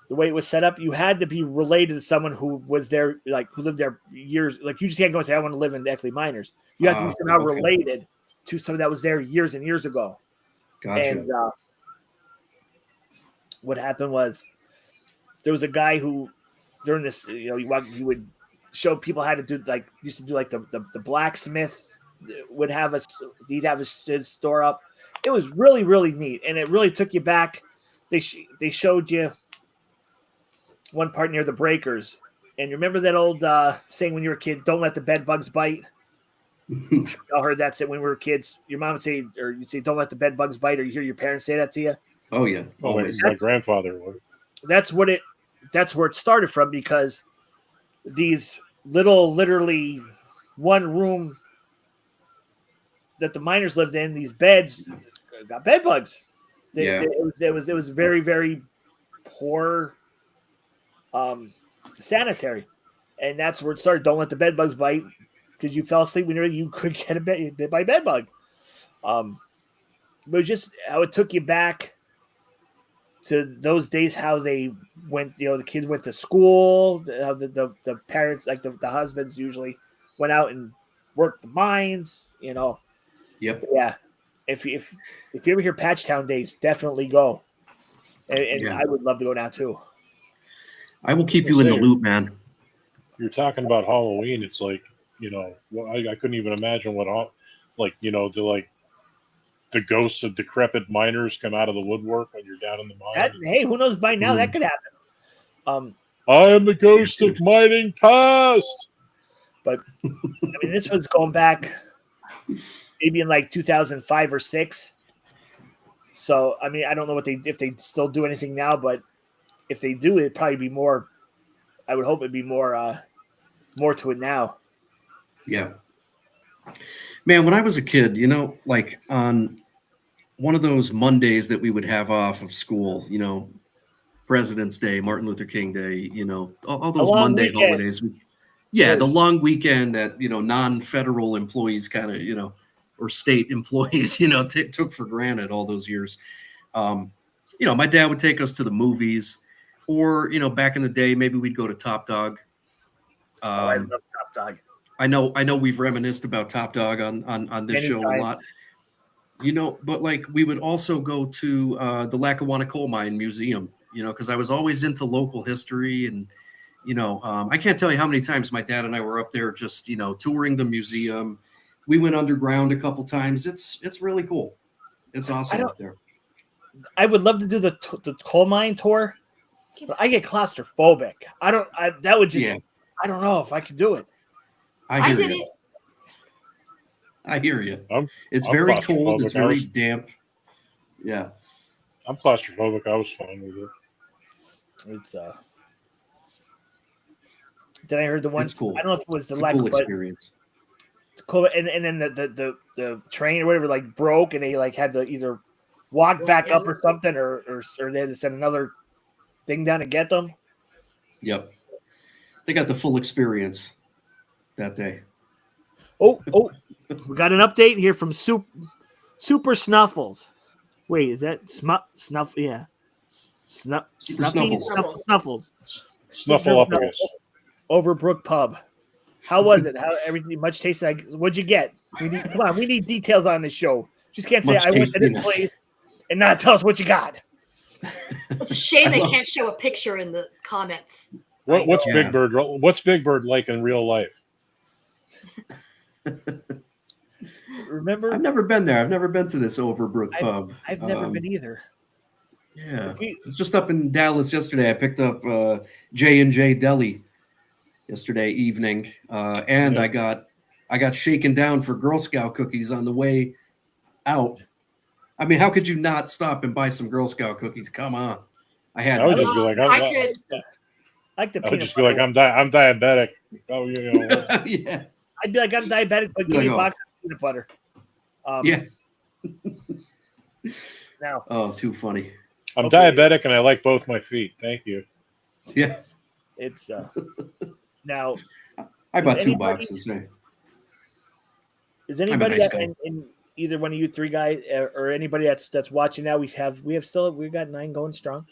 the way it was set up, you had to be related to someone who was there, who lived there years. Like you just can't go and say, I want to live in Eckley Miners. You have to be somehow related to someone that was there years and years ago. Gotcha. And what happened was there was a guy who during this, you would show people how to do used to do the blacksmith would have he'd have his store up. It was really, really neat. And it really took you back. They showed you one part near the breakers. And you remember that old saying when you were a kid, don't let the bed bugs bite? Y'all heard that say when we were kids. Your mom would say, or you'd say, don't let the bed bugs bite, or you hear your parents say that to you. Oh, yeah. Always. My grandfather would. That's where it started from, because these literally one room that the miners lived in, these beds got bed bugs. It was very, very poor sanitary, and that's where it started. Don't let the bed bugs bite, because you fell asleep when you could get bit by a bed bug. But it was just how it took you back to those days, how they went, the kids went to school, the parents, like the husbands usually went out and worked the mines, Yep. Yeah. If you ever hear Patchtown days, definitely go. And I would love to go now too. I will keep you in the loop, man. You're talking about Halloween. It's like, I couldn't even imagine what, the ghosts of decrepit miners come out of the woodwork when you're down in the mine. Hey, who knows? By now that could happen. I am the ghost of mining past. But this was going back maybe in 2005 or 6. So I don't know if they still do anything now, but if they do, it'd probably be more. I would hope it'd be more to it now. Yeah. Man, when I was a kid, on one of those Mondays that we would have off of school, President's Day, Martin Luther King Day, all those Monday holidays. The long weekend that, non-federal employees kind of, or state employees, took for granted all those years. My dad would take us to the movies, or, back in the day, maybe we'd go to Top Dog. I love Top Dog. I know we've reminisced about Top Dog on this show a lot. But we would also go to the Lackawanna Coal Mine Museum, because I was always into local history. And, I can't tell you how many times my dad and I were up there just, touring the museum. We went underground a couple times. It's really cool. It's awesome up there. I would love to do the coal mine tour, but I get claustrophobic. I don't know if I could do it. I did it. I hear you. It's very cold. It's very damp. Yeah. I'm claustrophobic. I was fine with it. It's Then I heard the one. It's cool. I don't know if it was the cool experience. COVID, and then the train or whatever like broke, and they like had to either walk back up or something, or they had to send another thing down to get them. Yep. They got the full experience that day. Oh, we got an update here from Super Snuffles. Wait, is that Snuff? Yeah. Snuffles. Snuffleupagus. Overbrook Pub. How was it? How everything much tasty? Like, what'd you get? We need details on this show. Just can't say I went to this place and not tell us what you got. It's a shame they can't show a picture in the comments. What's Big Bird? What's Big Bird like in real life? Remember? I've never been there. I've never been to this Overbrook Pub. I've never been either. Yeah, I was just up in Dallas yesterday. I picked up J&J Deli yesterday evening, and I got shaken down for Girl Scout cookies on the way out. I mean, how could you not stop and buy some Girl Scout cookies? Come on, I would just be like, I'm diabetic. Oh, you know. Yeah. I'd be like, I'm diabetic, but give me a box of peanut butter. Yeah. Now. Oh, too funny. I'm diabetic and I like both my feet. Thank you. Yeah. It's now. I bought 2 boxes. Is anybody in either one of you 3 guys or anybody that's watching now? We've got 9 going strong.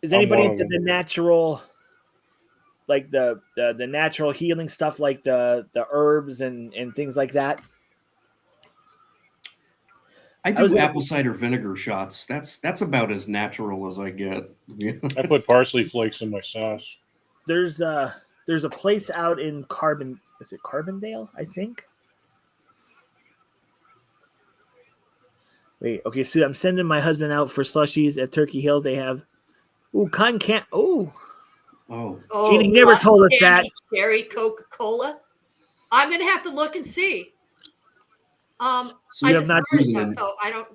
Is anybody into the natural, like the natural healing stuff, like the herbs and things like that? I do apple cider vinegar shots. That's about as natural as I get. I put parsley flakes in my sauce. There's a place out in Carbondale, I think. Wait, okay, so I'm sending my husband out for slushies at Turkey Hill. They have cotton candy. Jeannie never told us that. Cherry Coca-Cola. I'm gonna have to look and see. So I just heard stuff, so I don't.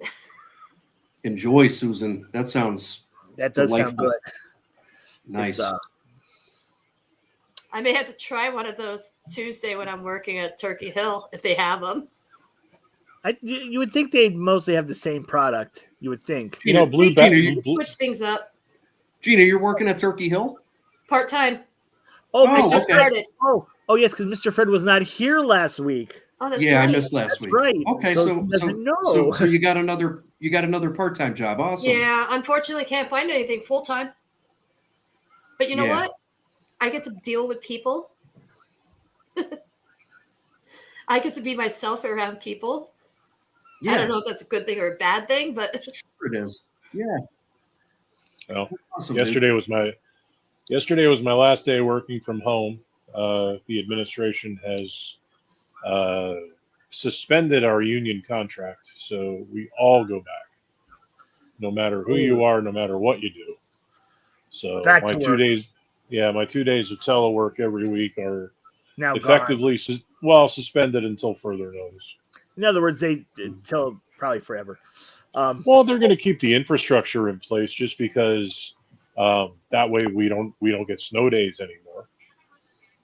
Enjoy, Susan. That sounds. That does delightful. sound good. Nice. I may have to try one of those Tuesday when I'm working at Turkey Hill if they have them. You would think they'd mostly have the same product. You would think. You know, switch things up. Gina, you're working at Turkey Hill? Part-time. I just started. Oh, yes, because Mr. Fred was not here last week. Oh, that's right. I missed last week. Right. Okay, so you got another part-time job. Awesome. Yeah, unfortunately, can't find anything full-time. But you know what? I get to deal with people. I get to be myself around people. Yeah. I don't know if that's a good thing or a bad thing, but sure it is. Yeah. Well, yesterday was my last day working from home. The administration has suspended our union contract, so we all go back, no matter who you are, no matter what you do. So my 2 days, my 2 days of telework every week are now effectively suspended until further notice. In other words, until probably forever. Well, they're going to keep the infrastructure in place just because that way we don't get snow days anymore.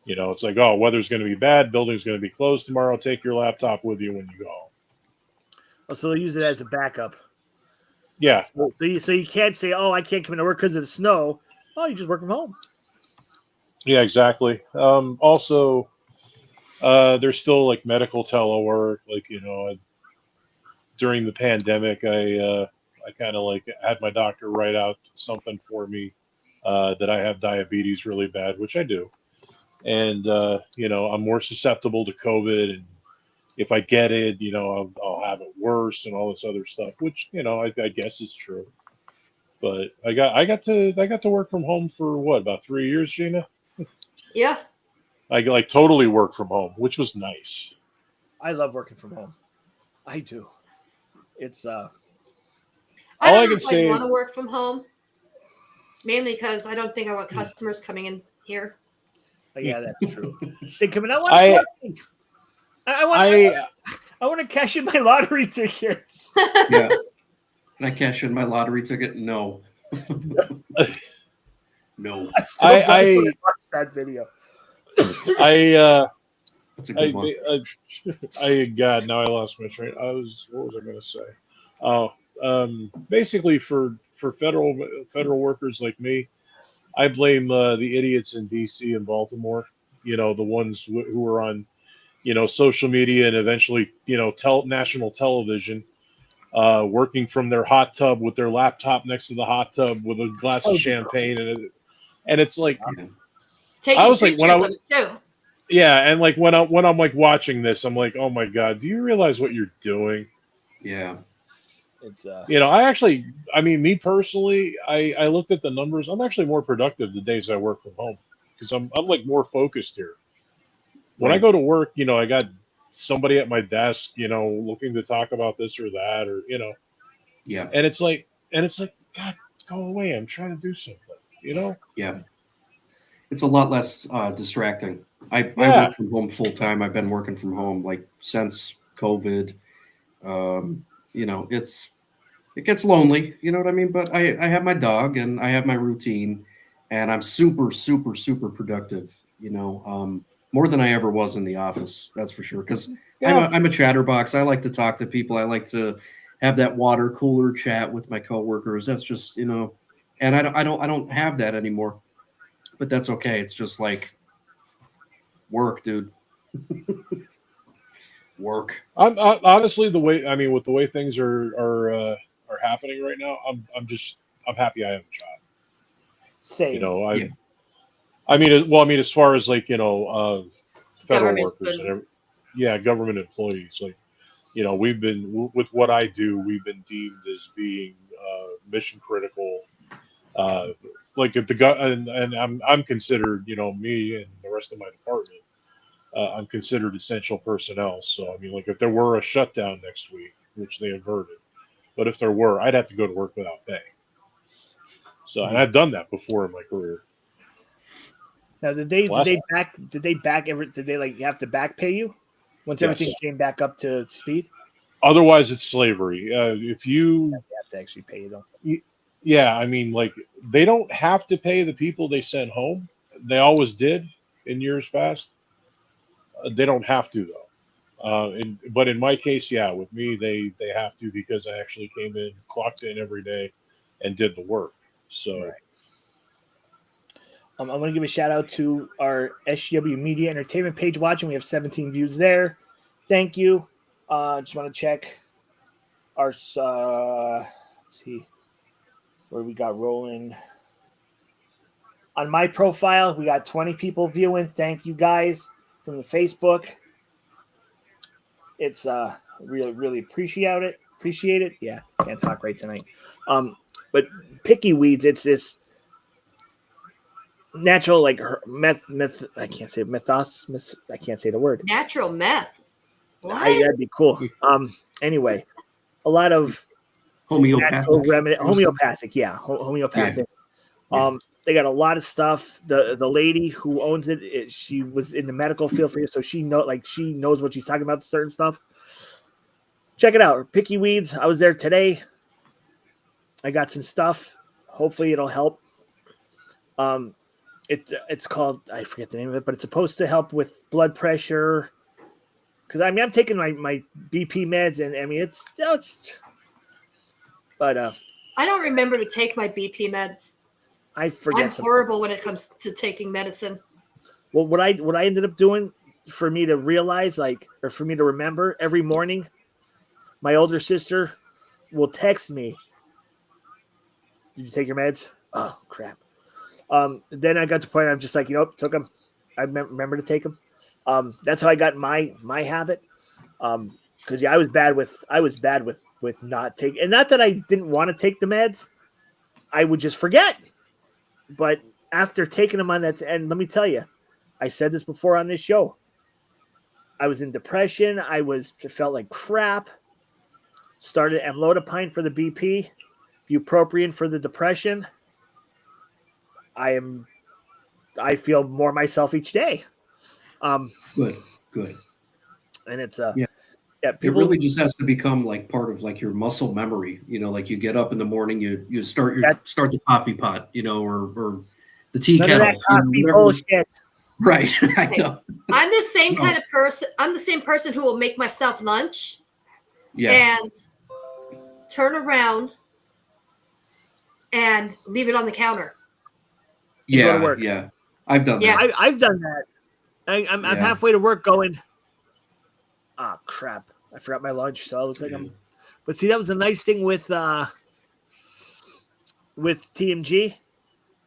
You know, it's like, weather's going to be bad, building's going to be closed tomorrow. Take your laptop with you when you go. Oh, so they'll use it as a backup. Yeah. So you can't say, I can't come into work because of the snow. Oh, you just work from home. Yeah, exactly. Also, there's still like medical telework. Like, during the pandemic, I kind of like had my doctor write out something for me that I have diabetes really bad, which I do. And, I'm more susceptible to COVID. And if I get it, I'll have it worse and all this other stuff, which, I guess is true. But I got to work from home for about 3 years, Gina? Yeah. I like totally work from home, which was nice. I love working from home. I do. It's I want to work from home, mainly because I don't think I want customers coming in here. Yeah, that's true. They come in. I want to cash in my lottery tickets. Yeah. Can I cash in my lottery ticket? No. No. I watched that video. That's a good one. God, now I lost my train. What was I going to say? Basically for federal workers like me, I blame the idiots in D.C. and Baltimore. You know, the ones who are on, social media and eventually, national television, working from their hot tub with their laptop next to the hot tub with a glass of champagne, and it's like, taking I was like, pictures of it too. Yeah, and like when I'm like watching this, I'm like, oh my God, do you realize what you're doing? Yeah. It's me personally, I looked at the numbers. I'm actually more productive the days I work from home because I'm like more focused here. When I go to work, I got somebody at my desk, looking to talk about this or that, or Yeah. and it's like, God, go away! I'm trying to do something, Yeah. It's a lot less distracting. I work from home full time. I've been working from home like since COVID. It gets lonely, you know what I mean? But I have my dog and I have my routine, and I'm super, super, super productive, more than I ever was in the office. That's for sure. Because I'm a chatterbox. I like to talk to people. I like to have that water cooler chat with my coworkers. That's just, and I don't have that anymore. But that's okay. It's just like work, dude. Work. I'm honestly with the way things are happening right now. I'm happy I have a job. same. As far as like federal Government's workers and government employees, like we've been with what I do, we've been deemed as being mission critical. Like at and I'm considered, me and the rest of my department. I'm considered essential personnel. So, like if there were a shutdown next week, which they averted, but if there were, I'd have to go to work without pay. So, and I've done that before in my career. Now, did they like have to back pay you once everything came back up to speed? Otherwise, it's slavery. If you have to actually pay them. Yeah, like they don't have to pay the people they sent home. They always did in years past. They don't have to though. But in my case, with me, they have to because I actually came in, clocked in every day, and did the work. So, right. I'm going to give a shout out to our SGW Media Entertainment page watching. We have 17 views there. Thank you. Just want to check our let's see where we got rolling. On my profile, we got 20 people viewing. Thank you guys from the Facebook. It's really appreciate it. Yeah, can't talk right tonight. But picky weeds, it's this natural like meth. I can't say I can't say the word. Natural meth. What? That'd be cool. Anyway, a lot of homeopathic. Yeah, homeopathic. Yeah. They got a lot of stuff. The lady who owns it, she was in the medical field for you, so she knows what she's talking about. Certain stuff. Check it out. Picky Weeds. I was there today. I got some stuff. Hopefully, it'll help. It's called, I forget the name of it, but it's supposed to help with blood pressure. Because I'm taking my BP meds, and it's. But I don't remember to take my BP meds. I forget. I'm horrible when it comes to taking medicine. Well, what I ended up doing for me to realize, or for me to remember, every morning, my older sister will text me. Did you take your meds? Oh crap! Then I got to the point I'm just like, took them. I remember to take them. That's how I got my habit. Because I was bad with not taking, and not that I didn't want to take the meds, I would just forget. But after taking them on that, and let me tell you, I said this before on this show. I was in depression. I felt like crap. Started amlodipine for the BP, bupropion for the depression. I feel more myself each day. Good. And it's it really just has to become like part of like your muscle memory. Like you get up in the morning, you start the coffee pot, or the tea none kettle. Of that coffee bullshit. Right. I know. I'm the same kind of person. I'm the same person who will make myself lunch and turn around and leave it on the counter. Yeah. Go to work. Yeah. I've done that. I've done that. I'm halfway to work going, oh, crap. I forgot my lunch. So it looks like I'm. But see, that was a nice thing with TMG.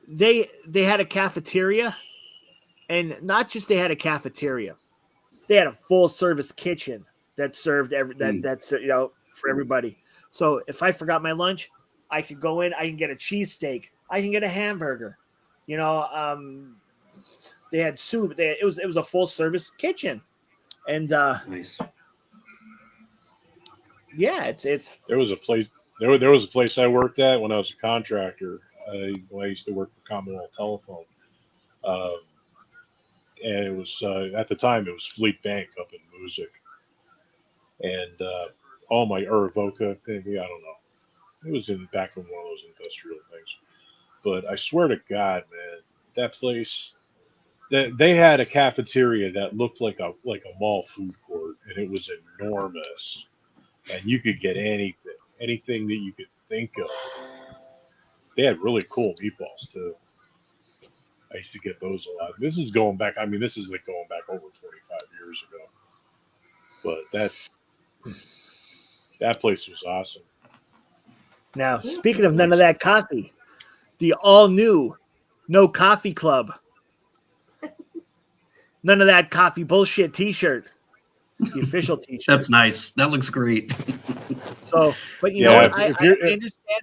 They had a cafeteria. And not just they had a cafeteria, they had a full service kitchen that served that's for everybody. So if I forgot my lunch, I could go in, I can get a cheesesteak, I can get a hamburger. They had soup. It was a full service kitchen, and nice. Yeah, it's. There was a place. There was a place I worked at when I was a contractor. When I used to work for Commonwealth Telephone. And it was at the time it was Fleet Bank up in Music, and Avoca. Maybe, I don't know. It was back in one of those industrial things. But I swear to God, man, that place, they had a cafeteria that looked like a mall food court, and it was enormous, and you could get anything that you could think of. They had really cool meatballs too. I used to get those a lot. This is going back. I mean, this is going back over 25 years ago. But that place was awesome. Now, speaking of none of that coffee, the all new No Coffee Club. None of that coffee bullshit T-shirt. The official T-shirt. That's nice. That looks great. So, but you know what? I understand.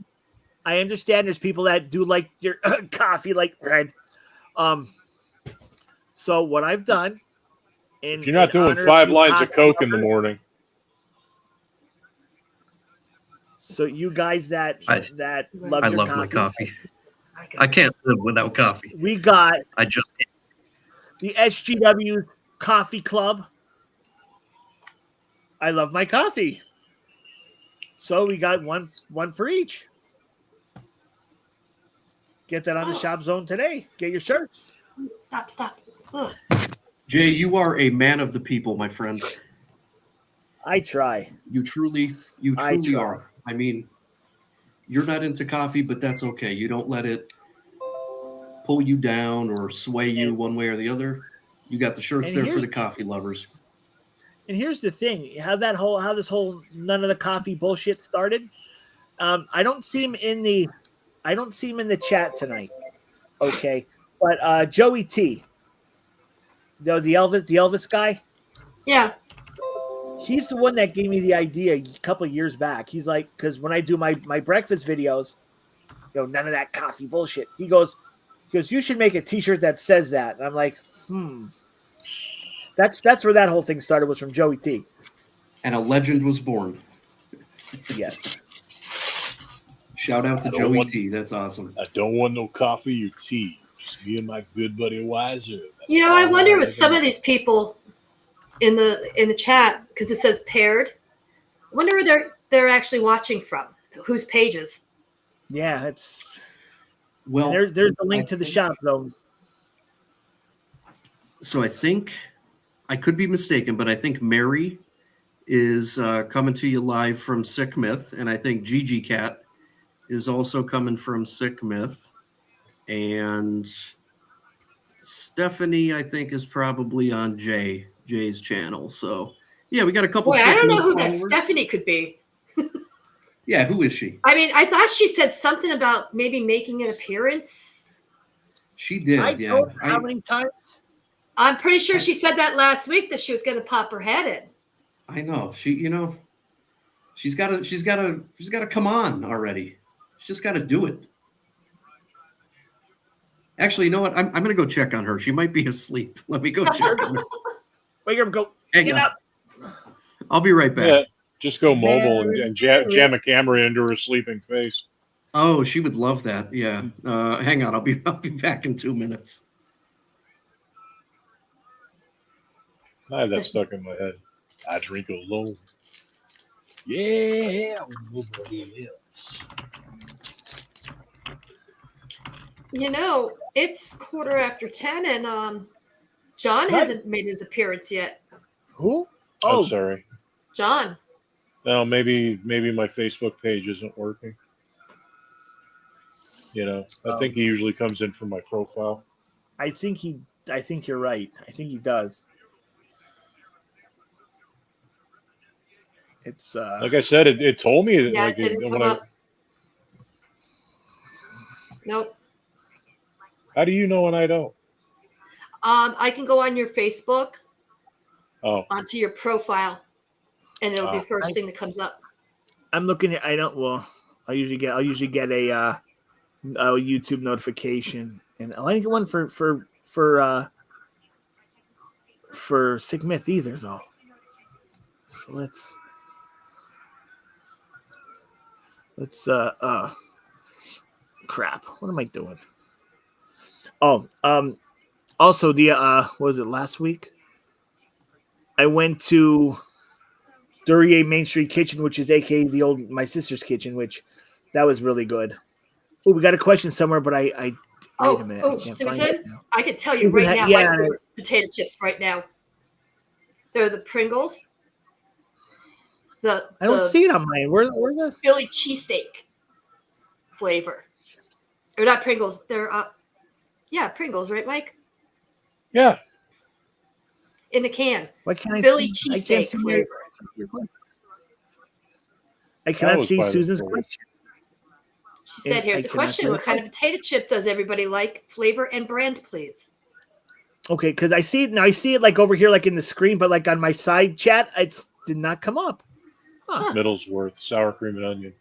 I understand there's people that do like your coffee like red. So what I've done, if you're not doing 5 lines of Coke in the morning. So you guys that love I your love coffee, my coffee. I can't live without coffee. We got I just can't. The SGW Coffee Club. I love my coffee. So we got one for each. Get that on the Shop Zone today. Get your shirts. Stop. Ugh. Jay, you are a man of the people, my friend. I try. You truly are. I mean, you're not into coffee, but that's okay. You don't let it pull you down or sway you one way or the other. You got the shirts there for the coffee lovers. And here's the thing: how this whole none of the coffee bullshit started. I don't see him in the chat tonight. Okay, but Joey T, the Elvis guy. Yeah. He's the one that gave me the idea a couple of years back. He's like, because when I do my breakfast videos, none of that coffee bullshit. He goes, you should make a T-shirt that says that. And I'm like, That's where that whole thing started, was from Joey T. And a legend was born. Yes. Shout out to Joey T. That's awesome. I don't want no coffee or tea. Just me and my good buddy Wiser. I wonder with some of these people in the chat, because it says paired. I wonder where they're actually watching from. Whose pages? Yeah, it's there's a link to the Shop Zone. So I think, I could be mistaken, but I think Mary is coming to you live from Sick Myth, and I think Gigi Cat is also coming from Sick Myth, and Stephanie, I think, is probably on Jay's channel. So yeah, we got a couple. Boy, I don't know who that Stephanie could be. Yeah, who is she? I mean, I thought she said something about maybe making an appearance. She did. How many times? I'm pretty sure she said that last week that she was going to pop her head in. I know. She's got to come on already. She's just got to do it. Actually, you know what? I'm going to go check on her. She might be asleep. Let me go check on her. Wake her up, go. Get up. I'll be right back. Yeah, just go mobile and jam a camera into her sleeping face. Oh, she would love that. Yeah. Hang on. I'll be back in 2 minutes. I have that stuck in my head. I drink alone. Yeah, nobody else. It's 10:15, and John hasn't made his appearance yet. Who? I'm sorry. John. No, maybe my Facebook page isn't working. I think he usually comes in from my profile. I think you're right. I think he does. It's like I said, it told me yeah, it didn't come up. Nope. How do you know and I don't? I can go on your Facebook. Oh. Onto your profile, and it'll be the first thing that comes up. I'm looking at. I don't. Well, I usually get a YouTube notification, and I didn't get one for Sick Myth either, though. So let's crap. What am I doing? Oh, also the what was it last week? I went to Duryea Main Street Kitchen, which is aka the old my sister's kitchen, which that was really good. Oh, we got a question somewhere, but I wait a minute. Oh, Susan, I can tell you right now my favorite potato chips right now. They're the Pringles. I don't see it on mine. Where the Philly cheesesteak flavor? Or not Pringles. They're Pringles, right, Mike? Yeah. In the can. What can Philly cheesesteak flavor. I cannot see Susan's question. She said, here's a question. What kind of potato chip does everybody like? Flavor and brand, please. Okay, because I see it now. I see it like over here, like in the screen, but like on my side chat, it did not come up. Huh. Middlesworth, sour cream and onion.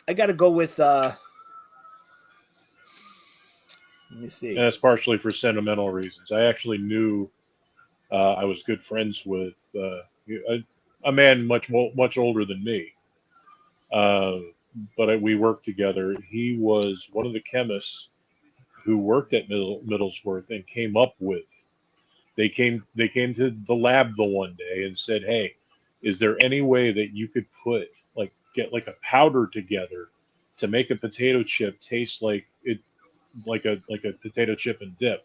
I got to go with let me see. And that's partially for sentimental reasons. I actually knew I was good friends with a man much older than me. But we worked together. He was one of the chemists who worked at Middlesworth and came up with. They came to the lab the one day and said, "Hey, is there any way that you could get like a powder together to make a potato chip taste like a potato chip and dip?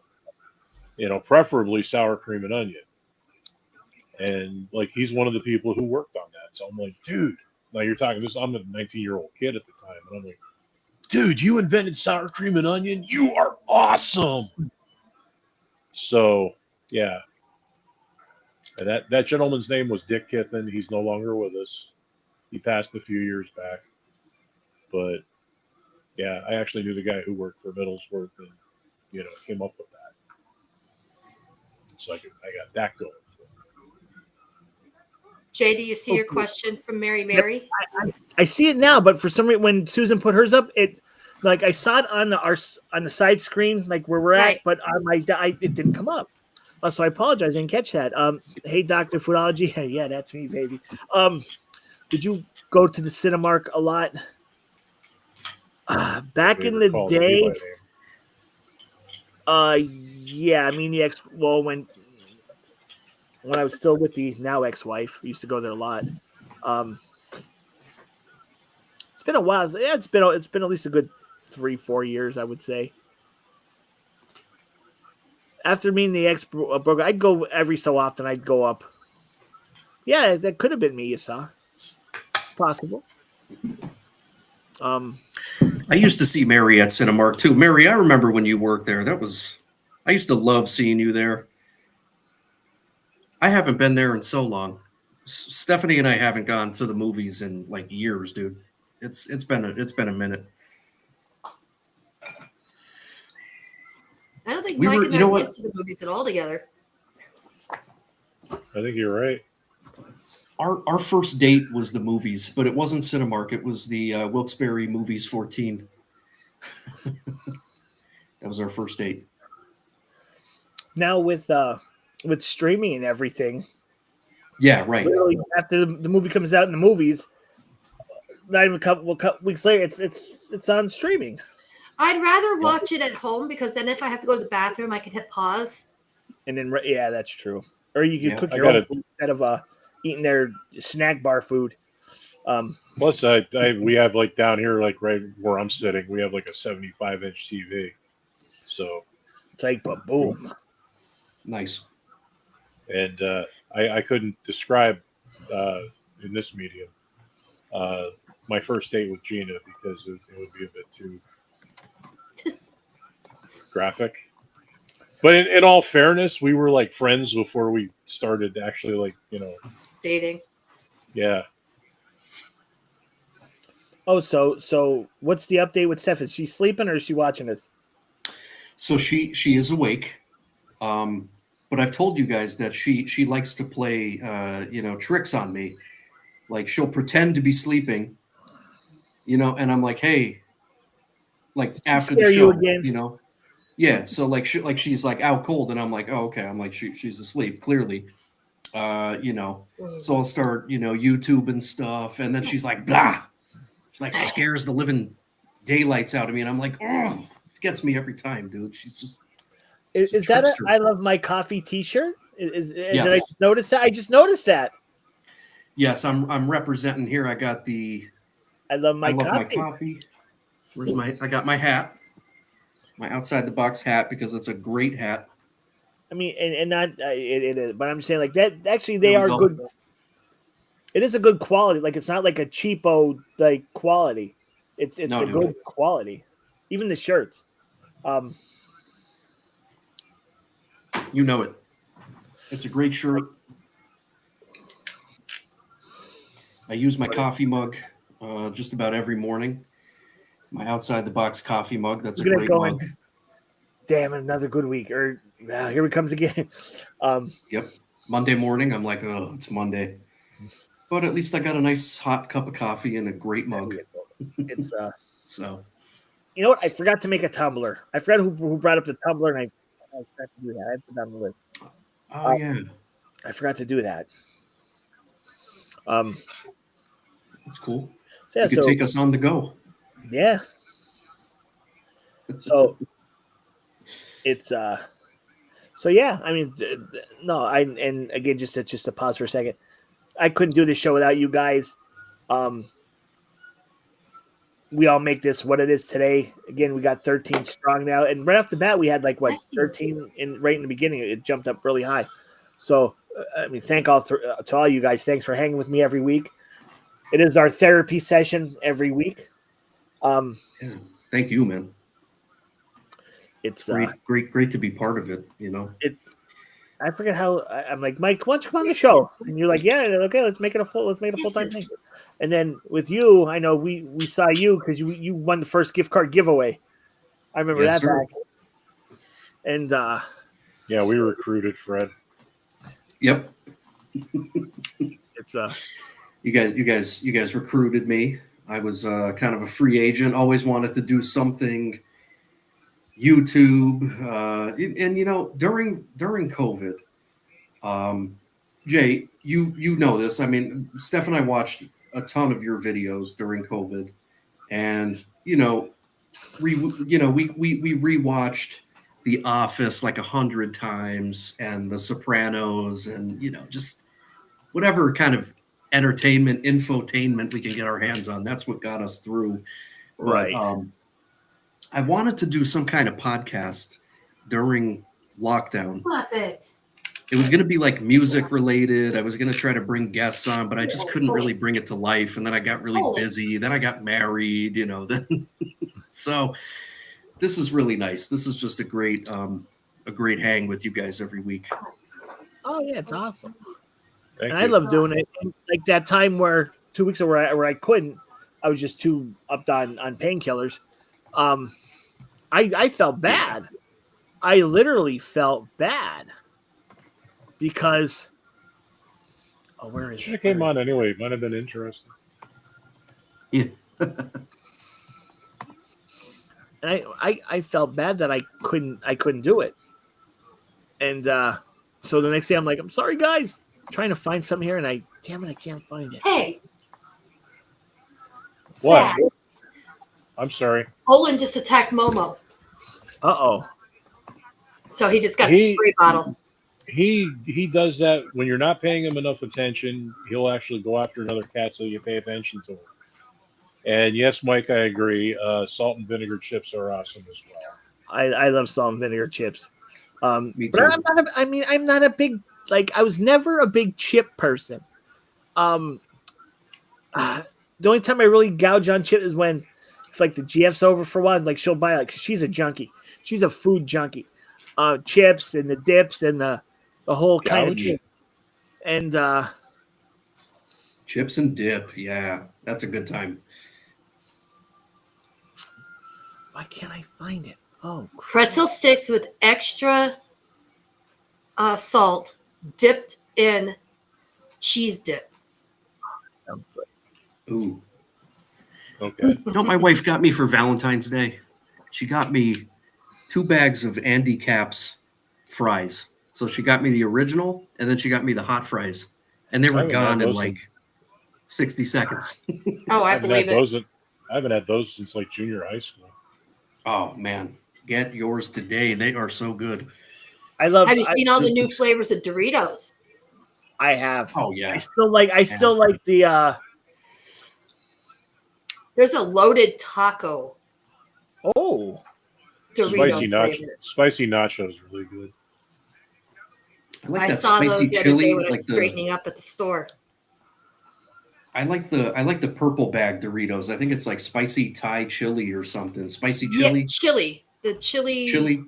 Preferably sour cream and onion." And he's one of the people who worked on that. So I'm like, dude. Now you're talking this. I'm a 19-year-old kid at the time, and I'm like, dude, you invented sour cream and onion. You are awesome. So yeah, and that gentleman's name was Dick Kiffin. He's no longer with us. He passed a few years back. But yeah, I actually knew the guy who worked for Middlesworth, and came up with that. So I got that going. Jay, do you see your question from Mary? I see it now, but for some reason, when Susan put hers up, it I saw it on the side screen, like where we're at, but on my it didn't come up. So I apologize, I didn't catch that. Hey, Dr. Foodology, yeah, that's me, baby. Did you go to the Cinemark a lot? Back in the day. Yeah, I mean when I was still with the now ex-wife, we used to go there a lot. It's been a while. Yeah, it's been at least a good 3-4 years, I would say. After meeting the ex broker, I'd go every so often. I'd go up. Yeah, that could have been me. You saw, possible. I used to see Mary at Cinemark too. Mary, I remember when you worked there. I used to love seeing you there. I haven't been there in so long. Stephanie and I haven't gone to the movies in years, dude. It's been a minute. I don't think Mike and I went to the movies at all together. I think you're right. Our first date was the movies, but it wasn't Cinemark. It was the Wilkes-Barre Movies 14. That was our first date. Now with streaming and everything. Yeah, right. Literally after the movie comes out in the movies, not even a couple weeks later, it's on streaming. I'd rather watch it at home because then if I have to go to the bathroom, I can hit pause. And then yeah, that's true. Or you can cook your own food instead of eating their snack bar food. Plus, we have down here, right where I'm sitting, we have a 75-inch TV. So it's boom. Nice. And I couldn't describe in this medium my first date with Gina because it would be a bit too graphic. But in all fairness, we were like friends before we started actually, like, dating. Yeah. Oh, so what's the update with Steph? Is she sleeping or is she watching this? So she is awake, but I've told you guys that she likes to play tricks on me. Like she'll pretend to be sleeping, and I'm like, hey, like after the Scare you show, again? Yeah. So like she's like out cold, and I'm like, oh okay, I'm like she's asleep clearly, So I'll start YouTube and stuff, and then she's like blah, she's like scares the living daylights out of me, and I'm like, oh, it gets me every time, dude. She's just. Is that a I love my coffee T-shirt? Yes. Did I notice that? I just noticed that. Yes, I'm representing here. I got the. I love my coffee. Where's my? I got my hat, my outside the box hat, because it's a great hat. I mean, and not it is, but I'm saying like that. Actually, they are good. It is a good quality. Like it's not like a cheapo like quality. It's a good quality. Even the shirts. You know it. It's a great shirt. I use my coffee mug just about every morning. My outside the box coffee mug. That's a great mug. Damn, another good week. Or here it comes again. Yep. Monday morning, I'm like, oh, it's Monday. But at least I got a nice hot cup of coffee and a great mug. It's so. You know what? I forgot to make a tumbler. I forgot who brought up the tumbler, and I forgot to do that. I put that on the list. Oh yeah. I forgot to do that. That's cool. So, yeah, you can take us on the go. Yeah. So it's so yeah, I mean no, and again just to pause for a second. I couldn't do this show without you guys. We all make this what it is today. Again, we got 13 strong now, and right off the bat we had like 13 right in the beginning. It jumped up really high. So I mean, to all you guys. Thanks for hanging with me every week. It is our therapy session every week. Thank you, man. It's great to be part of it. I forget how I'm like, Mike, why don't you come on the show? And you're like, yeah, okay, let's make it a full-time thing. And then with you, I know we saw you because you won the first gift card giveaway. I remember that back. And yeah, we recruited Fred. Yep. It's you guys recruited me. I was kind of a free agent. Always wanted to do something YouTube, and during COVID, Jay, you know this. I mean, Steph and I watched a ton of your videos during COVID, and we rewatched The Office like 100 times, and The Sopranos, and just whatever kind of entertainment, infotainment we can get our hands on. That's what got us through. Right. But, I wanted to do some kind of podcast during lockdown. It was going to be like music related. I was going to try to bring guests on, but I just couldn't really bring it to life. And then I got really busy. Then I got married, So this is really nice. This is just a great hang with you guys every week. Oh yeah, it's awesome. Thank you. I love doing it. And like that time where 2 weeks ago where I couldn't, I was just too upped on painkillers. I felt bad. I literally felt bad because where is it? Came on anyway. Might have been interesting. Yeah. And I felt bad that I couldn't do it. And so the next day I'm like, I'm sorry guys, I'm trying to find something here, and I can't find it. Hey. What? I'm sorry. Olin just attacked Momo. Uh-oh. So he just got the spray bottle. He does that when you're not paying him enough attention. He'll actually go after another cat so you pay attention to him. And yes, Mike, I agree. Salt and vinegar chips are awesome as well. I love salt and vinegar chips. Me But too. I'm not a big, like, I was never a big chip person. The only time I really gouge on chip is when, if like the GF's over for one, like she'll buy, like, she's a junkie. She's a food junkie. Chips and the dips and the whole kind of Gouge? thing. And Chips and dip. Yeah, that's a good time. why can't I find it? Oh, crap. Pretzel sticks with extra salt dipped in cheese dip. Ooh. Okay. You know what my wife got me for Valentine's Day? She got me 2 bags of Andy Capp's fries. So she got me the original, and then she got me the hot fries. And they I were haven't had gone in those like 60 seconds. Oh, I haven't believe had it. those. I haven't had those since like junior high school. Oh, man. Get yours today. They are so good. I love. Have you seen all the just new ex- flavors of Doritos? I have. Oh, yeah. I still like the. There's a loaded taco Oh, Dorito flavor. Spicy nachos really good. I like I that saw spicy those the other day chili. when I Like was straightening up at the store. I like the purple bag Doritos. I think it's like spicy Thai chili or something. Spicy chili. Yeah, chili. The chili. Chili.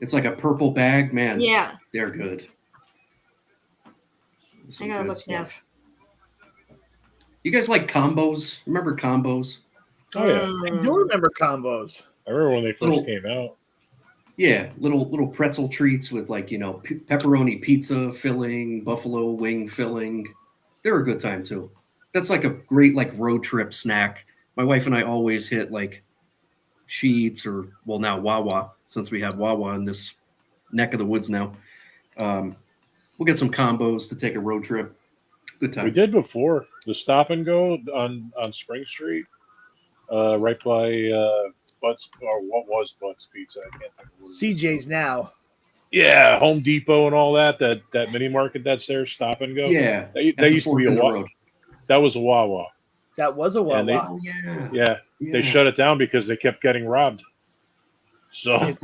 It's like a purple bag, man. Yeah. They're good. I gotta look now. You guys like combos? Remember combos? Oh yeah, I do remember combos. I remember when they first Little- came out. Yeah, little pretzel treats with like pepperoni pizza filling, buffalo wing filling. They're a good time too. That's like a great like road trip snack. My wife and I always hit like Sheetz or now Wawa, since we have Wawa in this neck of the woods now. We'll get some combos to take a road trip. Good time. We did before the Stop and Go on Spring Street, right by Butts, or what was Butts Pizza? I can't think of what it is. CJ's now. Yeah, Home Depot and all that mini market that's there, Stop and Go. Yeah, that used to be a Wawa. That was a Wawa. That was a Wawa. And they- Oh yeah. Yeah, they shut it down because they kept getting robbed. So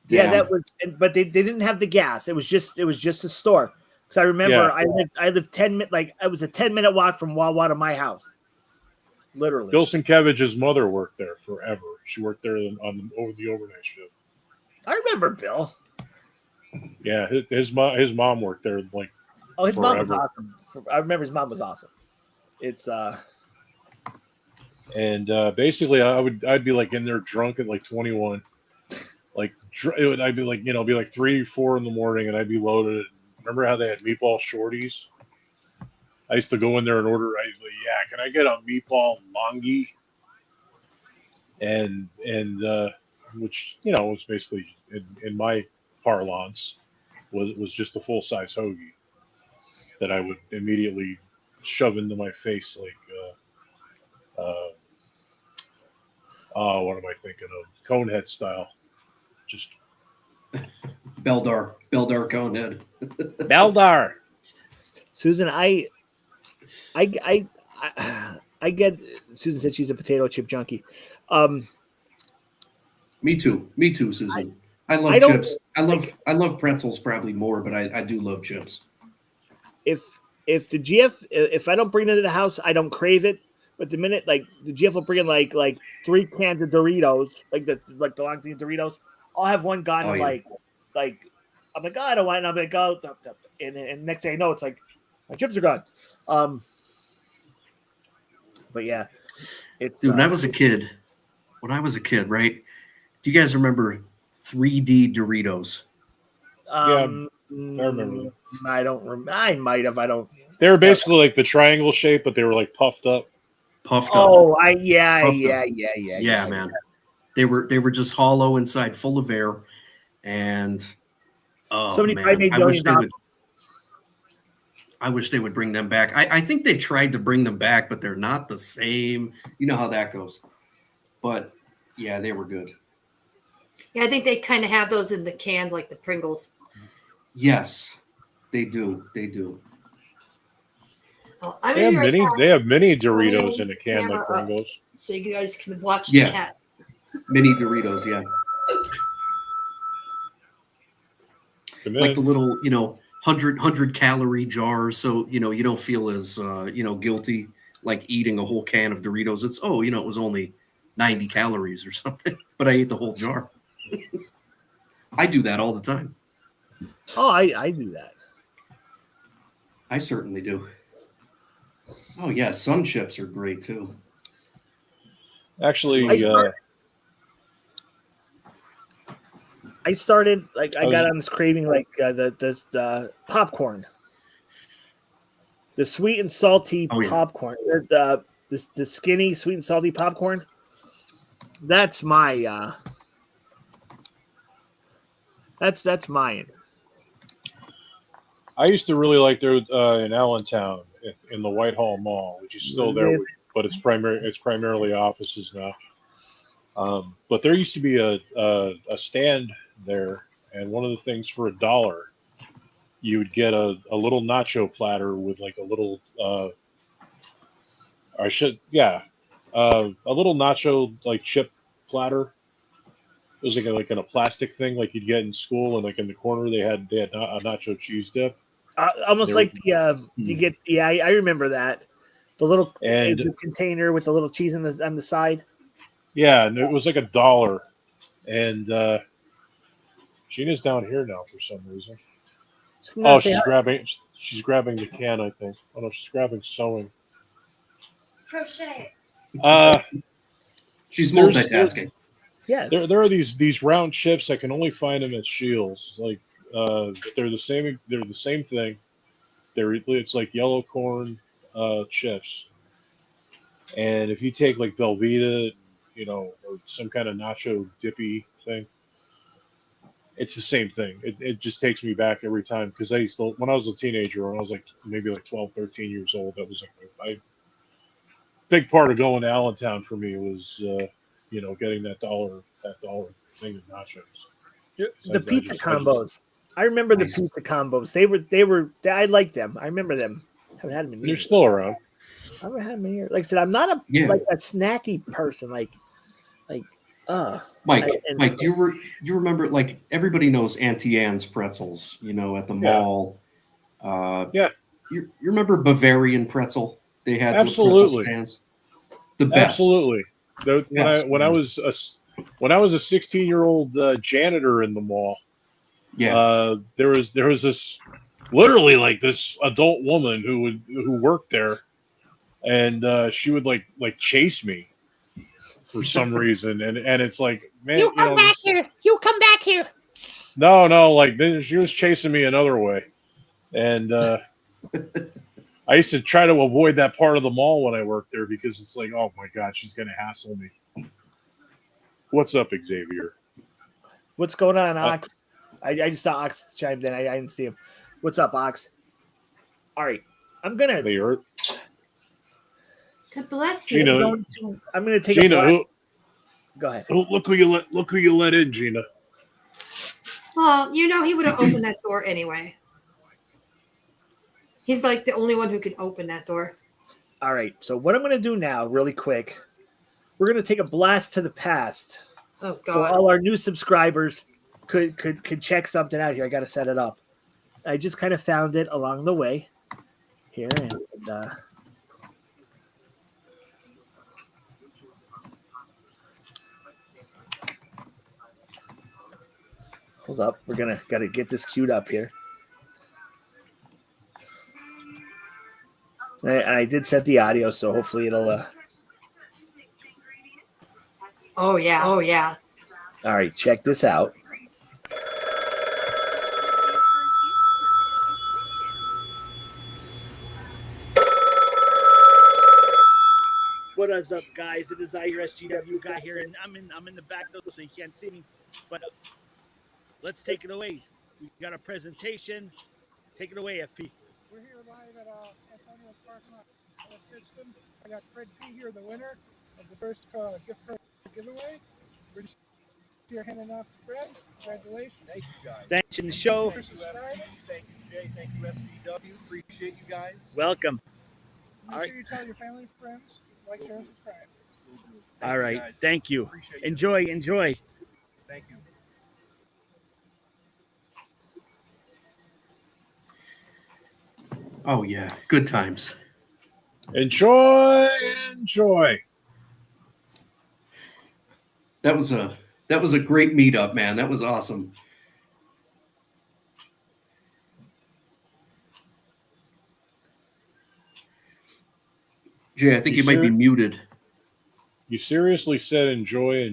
Yeah, that was. But they didn't have the gas. It was just a store. Because I remember I lived 10 like I was a 10-minute walk from Wawa to my house. Literally. Bill Sienkiewicz's mother worked there forever. She worked there over the overnight shift. I remember Bill. Yeah, his mom worked there like. Oh, his mom was forever. awesome. I remember his mom was awesome. It's And basically, I'd be like in there drunk at like 21, like I'd be like be like 3-4 in the morning, and I'd be loaded. Remember how they had meatball shorties? I used to go in there and order. I was like, yeah, can I get a meatball longi? And which was basically in my parlance was just a full size hoagie that I would immediately shove into my face like. What am I thinking of? Conehead style. Just Beldar Conehead. Beldar. Susan, I get. Susan said she's a potato chip junkie. Me too, Susan. I love chips. I love pretzels probably more, but I do love chips. If the GF, if I don't bring it to the house, I don't crave it. But the minute like the GF will bring in like 3 cans of Doritos, like the long thing of Doritos, I'll have one gone in like I'm like, oh, I don't want it. And I'm like, oh, and next thing I know, it's like my chips are gone. But yeah, it's Dude, when I was a kid, right? Do you guys remember 3D Doritos? I remember. I don't remember. I might have. I don't. They were basically like the triangle shape, but they were like puffed up. Oh, Yeah, man. They were just hollow inside, full of air, and somebody probably made I wish they would bring them back. I think they tried to bring them back, but they're not the same. You know how that goes. But yeah, they were good. Yeah, I think they kind of have those in the cans like the Pringles. Yes, they do. They do. Oh, They have mini Doritos in a can like Pringles. So you guys can watch the cat. Mini Doritos, yeah. like the little, 100 calorie jars. So, you don't feel as, guilty like eating a whole can of Doritos. It's, it was only 90 calories or something, but I ate the whole jar. I do that all the time. Oh, I do that. I certainly do. Oh, yeah. Sun chips are great, too. Actually, I started, like, I got on this craving, like, the popcorn. The sweet and salty popcorn. The skinny, sweet and salty popcorn. That's my, that's mine. I used to really like there in Allentown in the Whitehall Mall, which is still there, but it's primarily offices now. But there used to be a stand there, and one of the things for $1, you would get a little nacho platter with like a little a little nacho like chip platter. It was like in a plastic thing like you'd get in school, and like in the corner they had a nacho cheese dip. Almost like you get. Yeah, I remember that. The little container with the little cheese on the side. Yeah, and it was like $1, and Gina's down here now for some reason. Oh, she's grabbing the can, I think. Oh no, she's grabbing sewing. Crochet. She's multitasking. Yes. There are these round chips. I can only find them at Shields. Like they're the same. They're the same thing. It's like yellow corn chips. And if you take like Velveeta, or some kind of nacho dippy thing, it's the same thing. It just takes me back every time because when I was a teenager, when I was like maybe like 12, 13 years old, that was like a big part of going to Allentown for me was getting that dollar thing of nachos. The pizza combos. I remember the pizza combos. They were. I like them. I remember them. I haven't had them in years. They're still around. I haven't had them in years. Like I said, I'm not a snacky person. Mike, do you remember, like, everybody knows Auntie Anne's pretzels, at the mall? Yeah. You remember Bavarian pretzel? They had absolutely pretzel stands. The best. Absolutely. When I was a 16-year-old janitor in the mall, there was this literally like this adult woman who worked there, and she would like chase me for some reason, and it's like, man, you come back here. You come back here. No, like she was chasing me another way, and I used to try to avoid that part of the mall when I worked there because it's like, oh my god, she's gonna hassle me. What's up, Xavier? What's going on, Ox? I just saw Ox chimed in. I didn't see him. What's up, Ox? All right, I'm gonna. God bless you. Gina, I'm gonna take Gina. Go ahead. Look who you let in, Gina. Well, he would have opened that door anyway. He's like the only one who can open that door. All right. So what I'm going to do now, really quick, we're going to take a blast to the past. Oh God! So all our new subscribers could check something out here. I got to set it up. I just kind of found it along the way here, and hold up. We're got to get this queued up here. I did set the audio, so hopefully it'll. Oh yeah! All right, check this out. What is up, guys? It is your SGW guy here, and I'm in the back though, so you can't see me. But let's take it away. We got a presentation. Take it away, FP. We're here live at Antonio's parking lot in West Pittston. I got Fred P here, the winner of the first gift card giveaway. We're just here handing off to Fred. Congratulations. Thank you, guys. Thanks in the show. Thank you, Jay. Thank you, SGW. Appreciate you guys. Welcome. Make sure you tell your family and friends, like, share, and subscribe. All right. Guys. Thank you. Appreciate Enjoy. Thank you. Oh yeah, good times. Enjoy. That was a great meetup, man. That was awesome. Jay, I think you might be muted. You seriously said enjoy.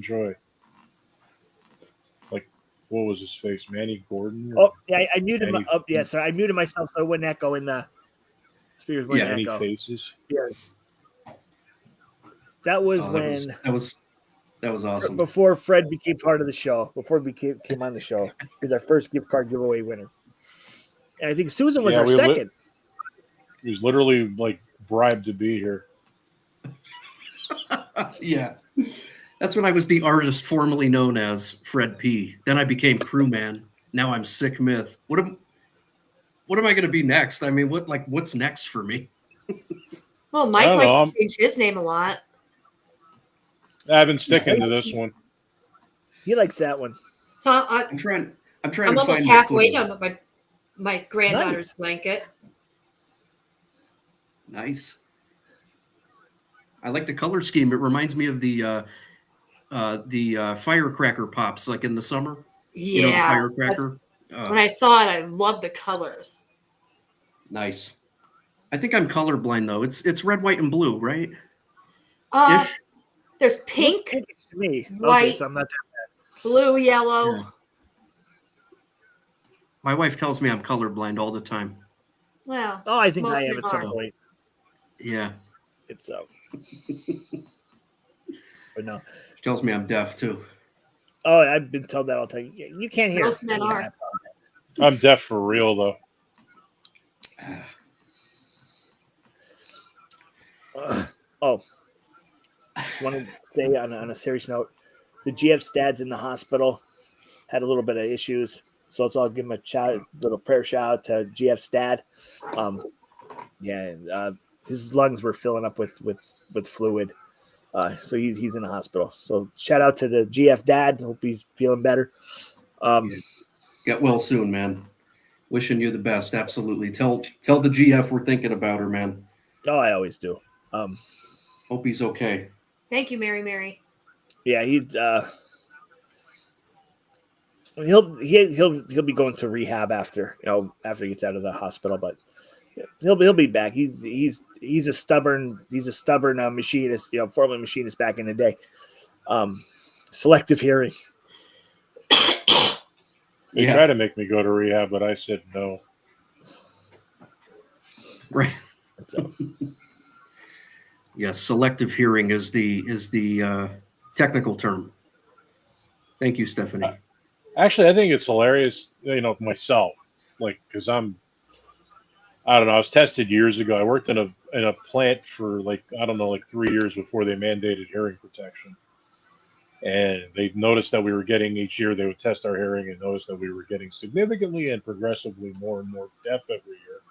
Like, what was his face? Manny Gordon? Oh, yeah, I muted I muted myself so I wouldn't echo in the speakers. Wouldn't Manny echo. Faces. Yeah. That was that was awesome. Before Fred became part of the show. Before he came on the show, he was our first gift card giveaway winner. And I think Susan was our second. He was literally like bribed to be here. Yeah. That's when I was the artist formerly known as Fred P. Then I became crewman. Now I'm Sick Myth. What am I going to be next? I mean, what's next for me? Well, Mike likes to change his name a lot. I've been sticking to this one. He likes that one. So I'm trying to find almost halfway done with my granddaughter's blanket. Nice. I like the color scheme. It reminds me of the firecracker pops, like in the summer. Yeah, the firecracker. When I saw it, I loved the colors. Nice. I think I'm colorblind though. It's red, white, and blue, right? Ish. There's pink, to me. white, okay, so I'm not that bad. Blue, yellow. Yeah. My wife tells me I'm colorblind all the time. Well, I think I am at some point. Yeah. It's so. But no. She tells me I'm deaf too. Oh, I've been told that all the time. You can't hear. Most men are. I'm deaf for real though. Want to say on a serious note, the GF's dad's in the hospital, had a little bit of issues, so let's all give him a little prayer shout out to GF's dad. His lungs were filling up with fluid, so he's in the hospital. So shout out to the GF dad. Hope he's feeling better. Get well soon, man. Wishing you the best. Absolutely. Tell the GF we're thinking about her, man. Oh, I always do. Hope he's okay. Thank you, Mary. Yeah, he's he'll be going to rehab after he gets out of the hospital, but he'll be back. He's a stubborn machinist, formerly machinist back in the day. Selective hearing. They tried to make me go to rehab, but I said no. Right. So. Yes, selective hearing is the technical term. Thank you, Stephanie. Actually, I think it's hilarious, myself, because I don't know. I was tested years ago. I worked in a plant for 3 years before they mandated hearing protection, and they noticed that we were getting each year. They would test our hearing and notice that we were getting significantly and progressively more and more deaf every year.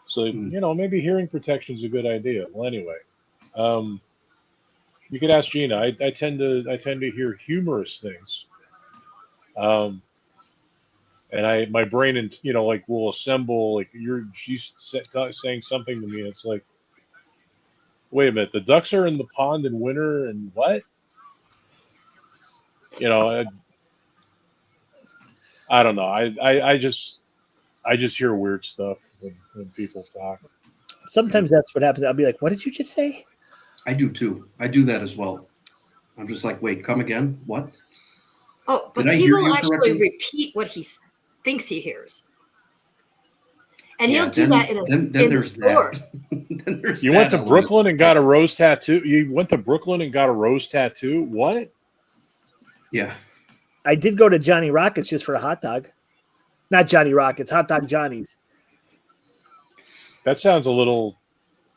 So maybe hearing protection is a good idea. Well, anyway, you could ask Gina. I tend to hear humorous things. And my brain will assemble she's saying something to me and it's like, wait a minute, the ducks are in the pond in winter and what? I don't know. I just hear weird stuff when people talk. Sometimes that's what happens. I'll be like, what did you just say? I do too. I do that as well. I'm just like, wait, come again? What? Oh, but he will actually repeat what he thinks he hears. And he'll do that in the store. You went to Brooklyn and got a rose tattoo? You went to Brooklyn and got a rose tattoo? What? Yeah. I did go to Johnny Rockets just for a hot dog. Not Johnny Rockets, Hot Dog Johnny's. That sounds a little.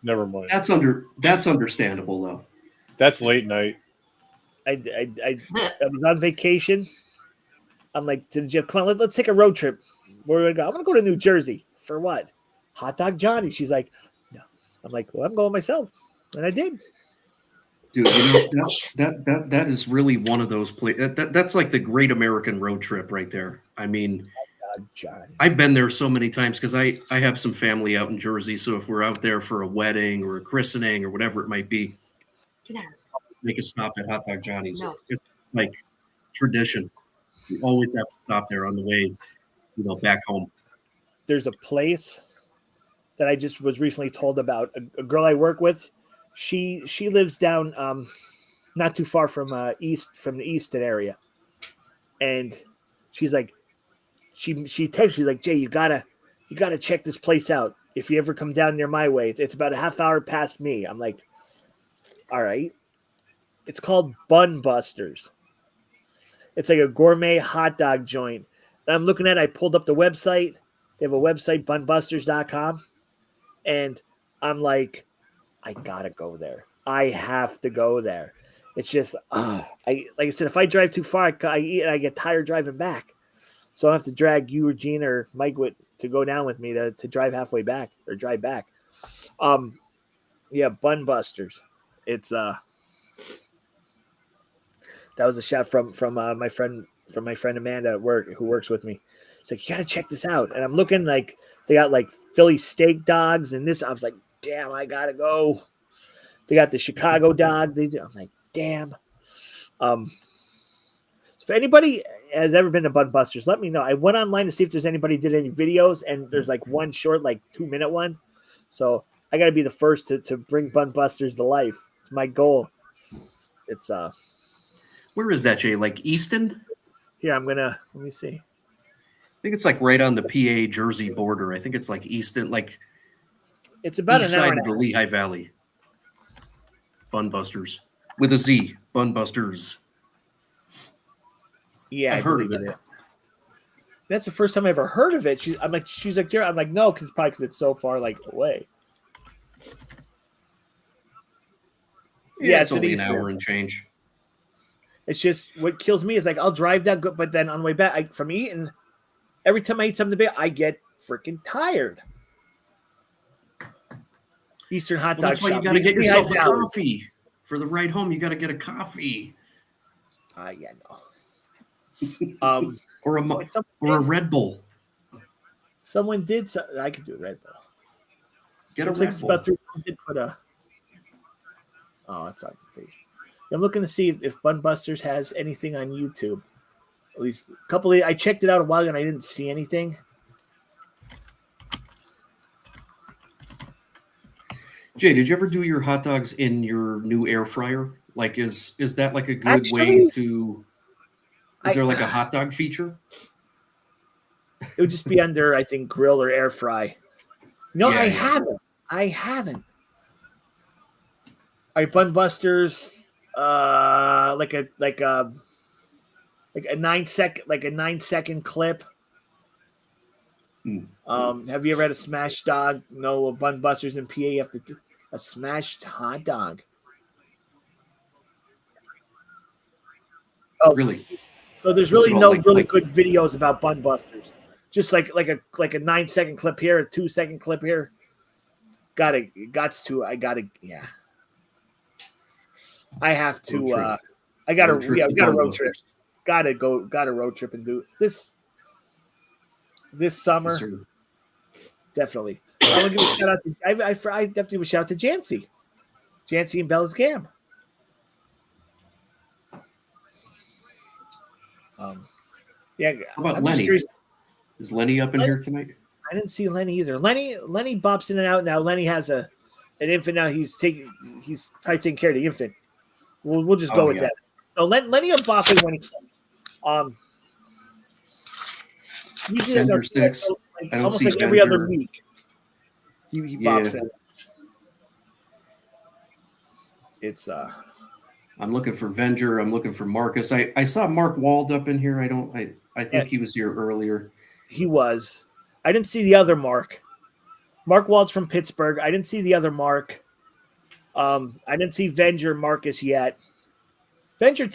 Never mind. That's understandable though. That's late night. I was on vacation. I'm like to the gym. Come on, let's take a road trip. Where are we gonna go? I'm gonna go to New Jersey. For what? Hot Dog Johnny. She's like, no. I'm like, well, I'm going myself, and I did. Dude, that is really one of those places. That's like the great American road trip right there. I mean, dog Johnny. I've been there so many times because I have some family out in Jersey. So if we're out there for a wedding or a christening or whatever it might be, make a stop at Hot Dog Johnny's. No. It's like tradition. You always have to stop there on the way, back home. There's a place that I just was recently told about. A girl I work with, she lives down not too far from the Easton area, and she's like, she texts, she's like, Jay, you gotta check this place out. If you ever come down near my way, it's about a half hour past me. I'm like, all right. It's called Bun Busters. It's like a gourmet hot dog joint. And I'm looking at it, I pulled up the website. They have a website, bunbusters.com. And I'm like, I gotta go there. I have to go there. It's just, like I said, if I drive too far, I eat and I get tired driving back. So I have to drag you, Regina, or Mike to go down with me to drive halfway back or drive back. Yeah, Bun Busters. It's that was a shot from my friend Amanda at work who works with me. It's like, you gotta check this out. And I'm looking, like they got like Philly steak dogs and this. I was like, damn, I gotta go. They got the Chicago dog. I'm like, damn. So if anybody has ever been to Bun Busters, let me know. I went online to see if there's anybody did any videos, and there's like one short, like 2-minute one. So I got to be the first to bring Bun Busters to life. It's my goal. It's Where is that, Jay? Like Easton? Here, let me see. I think it's like right on the PA Jersey border. I think it's like Easton, like it's about east an hour side of the Lehigh Valley. Bun Busters with a Z. Bun Busters. Yeah, I've heard of it. That's the first time I ever heard of it. She's like, Jared. I'm like, no, because it's so far like away. Yeah, it's only an hour and change. It's just what kills me is like I'll drive down, but then on the way back from eating, every time I eat something big, I get freaking tired. Eastern hot dog That's why you got to get yourself a coffee for the ride home. You got to get a coffee. Yeah, no. Or a Red Bull. Someone did. I could do a Red Bull. Get a Red Bull. Did put a. Oh, it's on Facebook. I'm looking to see if Bun Busters has anything on YouTube. At least a couple. I checked it out a while ago and I didn't see anything. Jay, did you ever do your hot dogs in your new air fryer? Like, is that like a good way to? Is there like a hot dog feature? It would just be under, I think, grill or air fry. No, Yeah, I haven't. All right, Bun Busters, like a 9-second clip. Have you ever had a smashed dog? No, a Bun Busters in PA. You have to do a smashed hot dog. Oh, really? So there's really no really good videos about Bun Busters. Just like a 9-second clip here, a 2-second clip here. I have to. I got a road trip. Got a road trip and do this summer. Yes, definitely. I want to give a shout out to. I have to give a shout out to Jancy and Bella's Gam. Yeah. How about Lenny? Is Lenny up in here tonight? I didn't see Lenny either. Lenny bops in and out now. Lenny has an infant now. He's probably taking care of the infant. We'll just go with that. No, Lenny will bop in when he comes. Usually Venger 6. Almost like every other week. He bops in. It's I'm looking for Venger. I'm looking for Marcus. I saw Mark Wald up in here. I think he was here earlier. He was. I didn't see the other Mark. Mark Wald's from Pittsburgh. I didn't see the other Mark. I didn't see Venger Marcus yet. Venger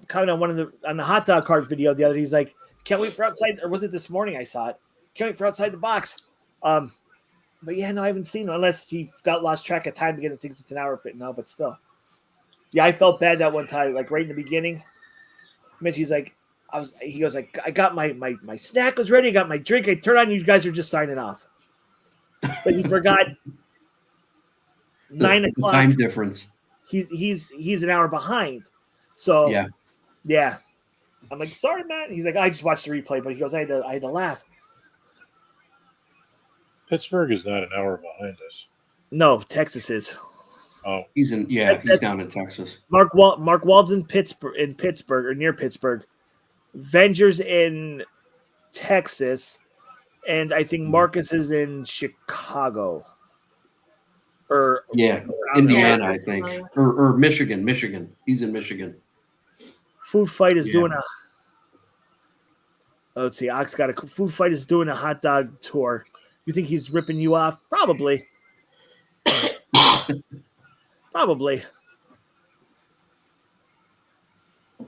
commented on the hot dog cart video the other day. He's like, can't wait for outside, or was it this morning I saw it? Can't wait for outside the box. But yeah, no, I haven't seen him unless he lost track of time to get it. Thinks it's an hour, but still. Yeah, I felt bad that one time, like right in the beginning. Mitchie's like, He goes like, I got my snack was ready. I got my drink. I turned on. You guys are just signing off. But he forgot 9 the o'clock. time difference. He's an hour behind. So yeah. I'm like, sorry, man. He's like, I just watched the replay, but he goes, I had to laugh. Pittsburgh is not an hour behind us. No, Texas is. Oh, he's down in Texas. Mark Wald's in Pittsburgh or near Pittsburgh. Venger's in Texas, and I think Marcus is in Chicago. Or Indiana, I think, or Michigan. He's in Michigan. Food Fight is doing a. Let's see, Ox got a Food Fight is doing a hot dog tour. You think he's ripping you off? Probably. Probably.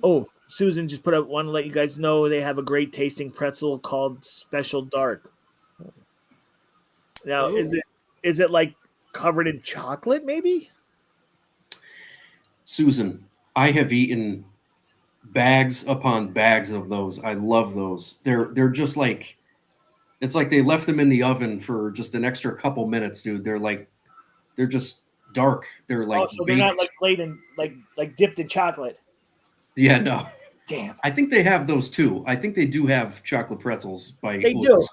Oh, Susan just put up one to let you guys know they have a great tasting pretzel called Special Dark. Now, is it like covered in chocolate, maybe? Susan, I have eaten bags upon bags of those. I love those. They're just like, it's like they left them in the oven for just an extra couple minutes, dude. They're just dark. They're like so they're not like laid in like dipped in chocolate. Yeah, no. Damn. I think they have those too. I think they do have chocolate pretzels by They do.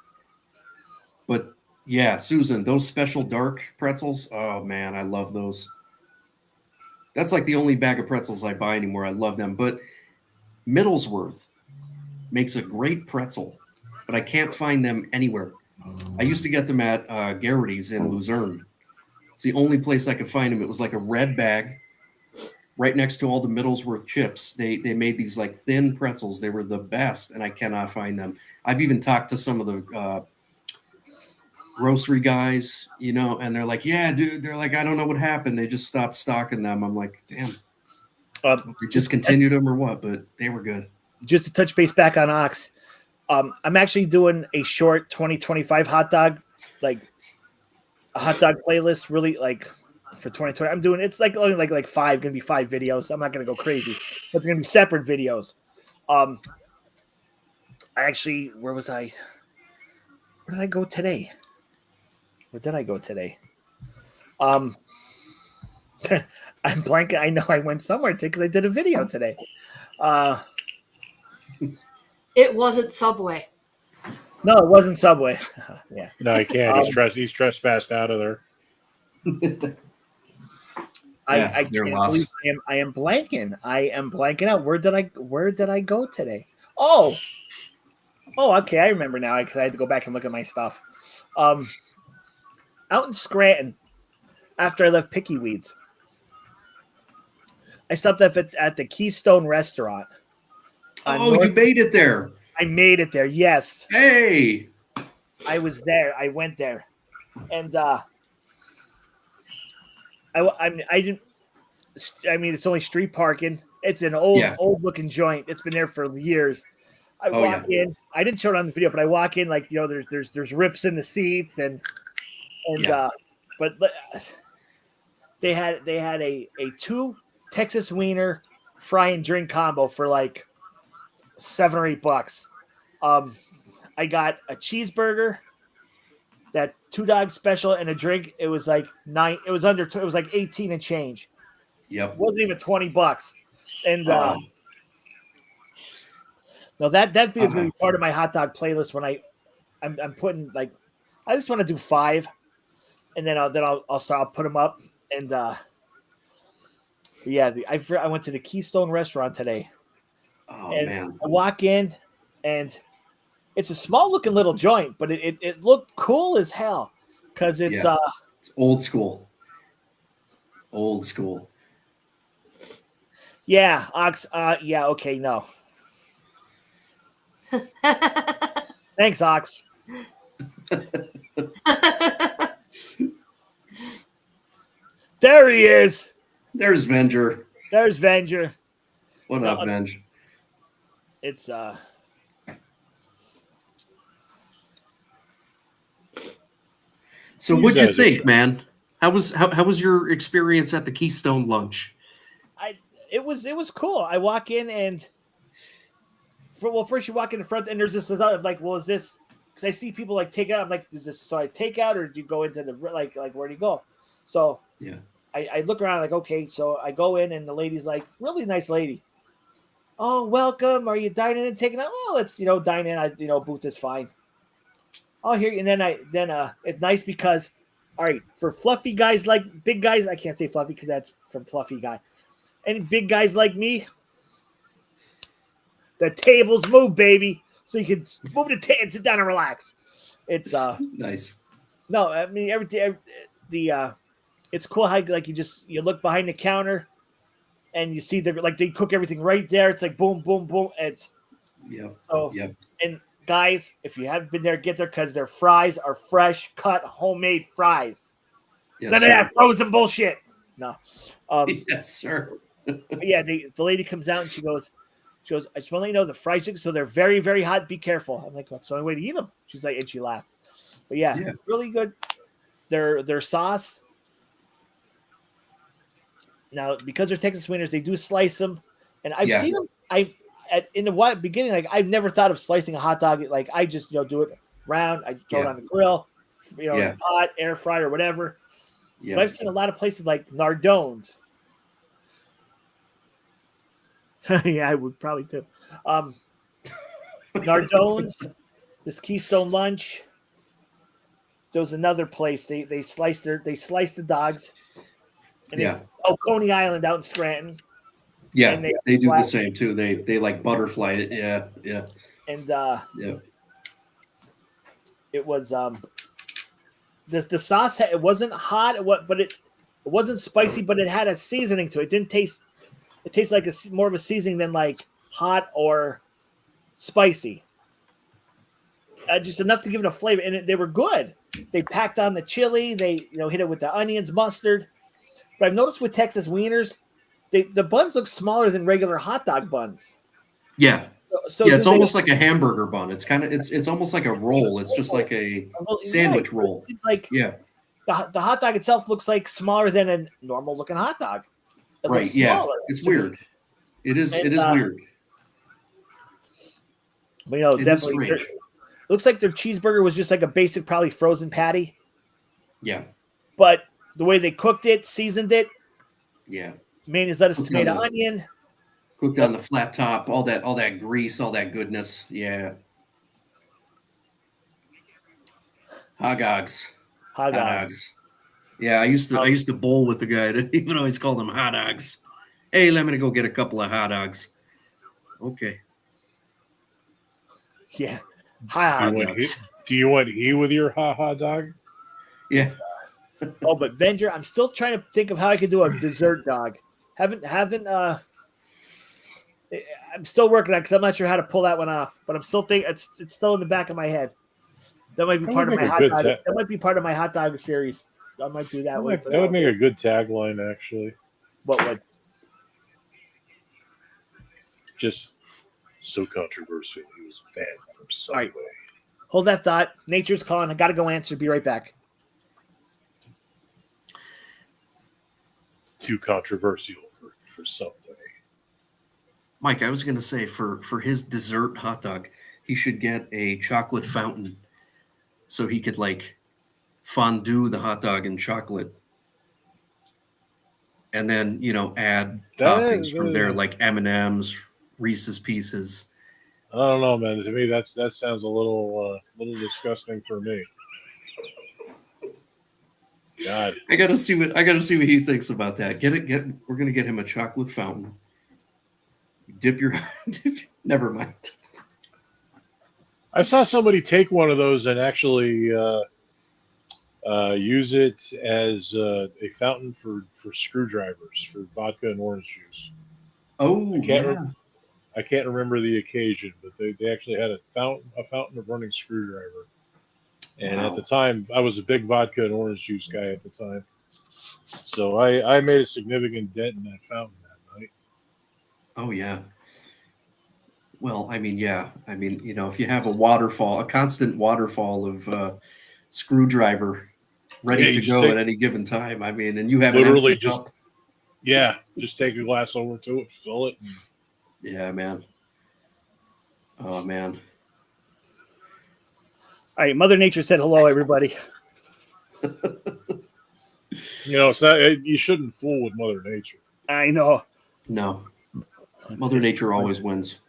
But yeah, Susan, those Special Dark pretzels, oh man, I love those. That's like the only bag of pretzels I buy anymore. I love them. But Middlesworth makes a great pretzel, but I can't find them anywhere. I used to get them at Garrity's in Luzerne. It's the only place I could find them. It was like a red bag right next to all the Middlesworth chips. They made these like thin pretzels. They were the best, and I cannot find them. I've even talked to some of the grocery guys, and they're like, yeah, dude, they're like, I don't know what happened. They just stopped stocking them. I'm like, damn. They discontinued them or what, but they were good. Just to touch base back on Ox, I'm actually doing a short 2025 hot dog, like a hot dog playlist, really like for 2020. I'm doing it's like only like five, gonna be 5 videos. I'm not gonna go crazy, but they're gonna be separate videos. I actually, where did I go today? I'm blanking. I know I went somewhere because I did a video today. It wasn't Subway. No, it wasn't Subway. Yeah. No, he can't. He's trespassed out of there. I am blanking. I am blanking out. Where did I go today? Oh, okay. I remember now because I had to go back and look at my stuff. Out in Scranton, after I left Picky Weeds, I stopped up at the Keystone Restaurant. Oh, you made it there. I made it there. Yes. Hey. I was there. I went there, and I didn't. I mean, it's only street parking. It's an old looking joint. It's been there for years. I walk in. I didn't show it on the video, but I walk in like there's rips in the seats but they had a 2 Texas wiener fry and drink combo for like $7 or $8. I got a cheeseburger, that 2 dog special, and a drink. It was like 9. It was under. It was like 18 and change. Yep. It wasn't even $20. And now that video is going to be part of my hot dog playlist when I'm putting like I just want to do 5, and then I'll put them up. And I went to the Keystone Restaurant today. Oh and man! I walk in, and it's a small looking little joint, but it looked cool as hell because it's old school. Old school. Yeah, Ox. Yeah, okay, no. Thanks, Ox. There he is. There's Venger. What up, Venge? It's So what'd you think, man? How was your experience at the Keystone lunch? It was cool. I walk in, and first you walk in the front, and there's this other. I'm like, well, is this? Because I see people like take it out. I'm like, is this so I take out, or do you go into the like where do you go? So yeah. I look around like, okay, so I go in, and the lady's like, really nice lady. Oh, welcome. Are you dining in, taking out? Well, let's dine in. Booth is fine. Oh, here, and then it's nice because, all right, for fluffy guys like big guys, I can't say fluffy because that's from fluffy guy. And big guys like me, the tables move, baby, so you can move the table and sit down and relax. It's nice. No, I mean it's cool how like you look behind the counter. And you see they cook everything right there. It's like boom, boom, boom. It's And guys, if you haven't been there, get there because their fries are fresh cut, homemade fries. Yes, None of that frozen bullshit. No. Yes, sir. Yeah, the lady comes out and she goes, I just want to let you know the fries, so they're very, very hot. Be careful. I'm like, what's the only way to eat them? She's like, and she laughed. But yeah. Really good. Their sauce. Now, because they're Texas wieners, they do slice them, and I've seen them. In the beginning, like I've never thought of slicing a hot dog. Like I just do it round. I throw it on the grill, in the pot, air fry or whatever. Yeah. But I've seen a lot of places like Nardone's. Yeah, I would probably too. Nardone's, this Keystone Lunch. There's another place they slice the dogs. And Coney Island out in Scranton. Yeah, they do the same too. They like butterfly it. Yeah. And it was the sauce. It wasn't hot. But it wasn't spicy. But it had a seasoning to it. It didn't taste. It tastes like more of a seasoning than like hot or spicy. Just enough to give it a flavor, and they were good. They packed on the chili. They hit it with the onions, mustard. But I've noticed with Texas wieners, the buns look smaller than regular hot dog buns. Yeah. So it's almost like a hamburger bun. It's it's almost like a roll. It's just like a sandwich roll. It's like the hot dog itself looks like smaller than a normal looking hot dog. Right. Yeah. It's weird. It is weird. But definitely it looks like their cheeseburger was just like a basic, probably frozen patty. Yeah. But the way they cooked it, seasoned it. Yeah. Mayonnaise, lettuce, tomato, onion. Cooked on the flat top, all that grease, all that goodness. Yeah. Hot dogs. Yeah, I used to bowl with the guy that he would always call them hot dogs. Hey, let me go get a couple of hot dogs. Okay. Yeah. Hot dogs. Do you want he with your hot dog? Yeah. But Venger, I'm still trying to think of how I could do a dessert dog. I'm still working on it because I'm not sure how to pull that one off. But I'm still thinking it's still in the back of my head. That might be part of my hot dog. That might be part of my hot dog series. I might do that one. That would make a good tagline, actually. What would? Just so controversial. He was banned from Subway. All right. Hold that thought. Nature's calling. I got to go answer. Be right back. Too controversial for Subway. Mike, I was going to say for his dessert hot dog, he should get a chocolate fountain so he could like fondue the hot dog in chocolate. And then, add toppings from there like M&Ms, Reese's Pieces. I don't know, man. To me, that sounds a little disgusting for me. God, I gotta see what he thinks about that. We're gonna get him a chocolate fountain. Never mind. I saw somebody take one of those and actually use it as a fountain for screwdrivers for vodka and orange juice. Oh, I can't remember the occasion, but they actually had a fountain of running screwdriver. And at the time, I was a big vodka and orange juice guy at the time. So I made a significant dent in that fountain that night. Oh, yeah. Well, I mean, if you have a constant waterfall of screwdriver ready to go at any given time, and you have literally just take a glass over to it, fill it. Yeah, man. Oh man. All right, Mother Nature said hello, everybody. It's not. You shouldn't fool with Mother Nature. I know. No. Mother Nature always wins.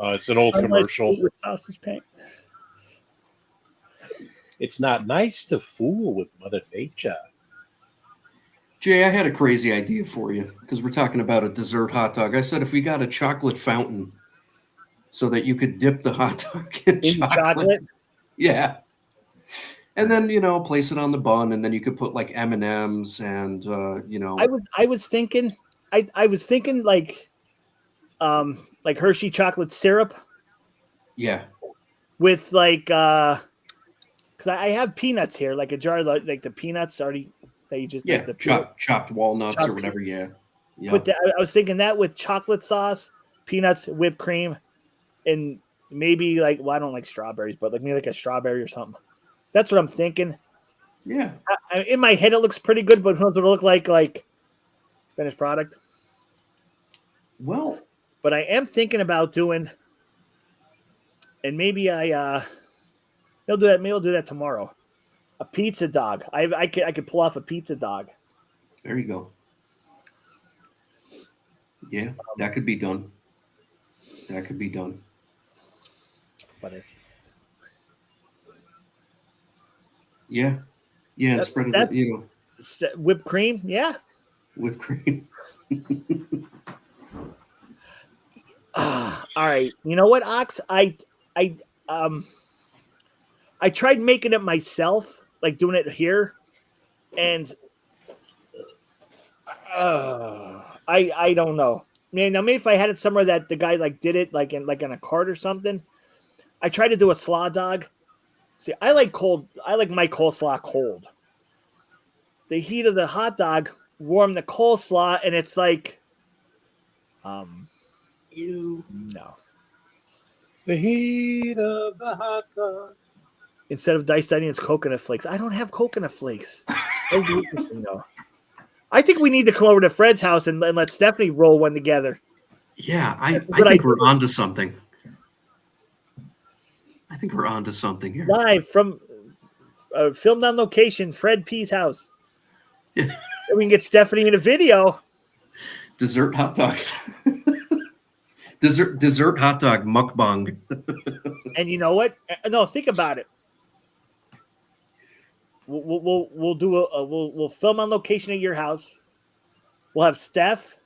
It's an old commercial. With sausage paint. It's not nice to fool with Mother Nature. Jay, I had a crazy idea for you because we're talking about a dessert hot dog. I said if we got a chocolate fountain so that you could dip the hot dog in chocolate. Yeah. And then, place it on the bun, and then you could put like M&Ms and, I was thinking like Hershey chocolate syrup. Yeah. With like, because I have peanuts here, like a jar of like the peanuts already that you just the chopped walnuts or whatever. Yeah. Put that. I was thinking that with chocolate sauce, peanuts, whipped cream, and maybe like, well, I don't like strawberries, but like maybe like a strawberry or something. That's what I'm thinking. Yeah. In my head, it looks pretty good, but who knows what it'll look like finished product. Well, but I am thinking about doing, and maybe I'll do that. Maybe I'll do that tomorrow. A pizza dog. I could pull off a pizza dog. There you go. Yeah, that could be done. That could be done. But yeah, and spread it. Whipped cream. Yeah, whipped cream. All right. You know what, Ox? I tried making it myself, like doing it here, and I don't know. Now maybe if I had it somewhere that the guy like did it like in a cart or something. I tried to do a slaw dog. See, I like my coleslaw cold. The heat of the hot dog warm the coleslaw, and it's like, no. The heat of the hot dog. Instead of diced onions, coconut flakes. I don't have coconut flakes. That would be interesting, though. I think we need to come over to Fred's house and let Stephanie roll one together. Yeah, I think we're onto something. I think we're onto something here. Live from filmed on location, Fred P's house. Yeah. We can get Stephanie in a video. Dessert hot dogs. Dessert hot dog mukbang. And you know what? No, think about it. We'll do we'll film on location at your house. We'll have Steph.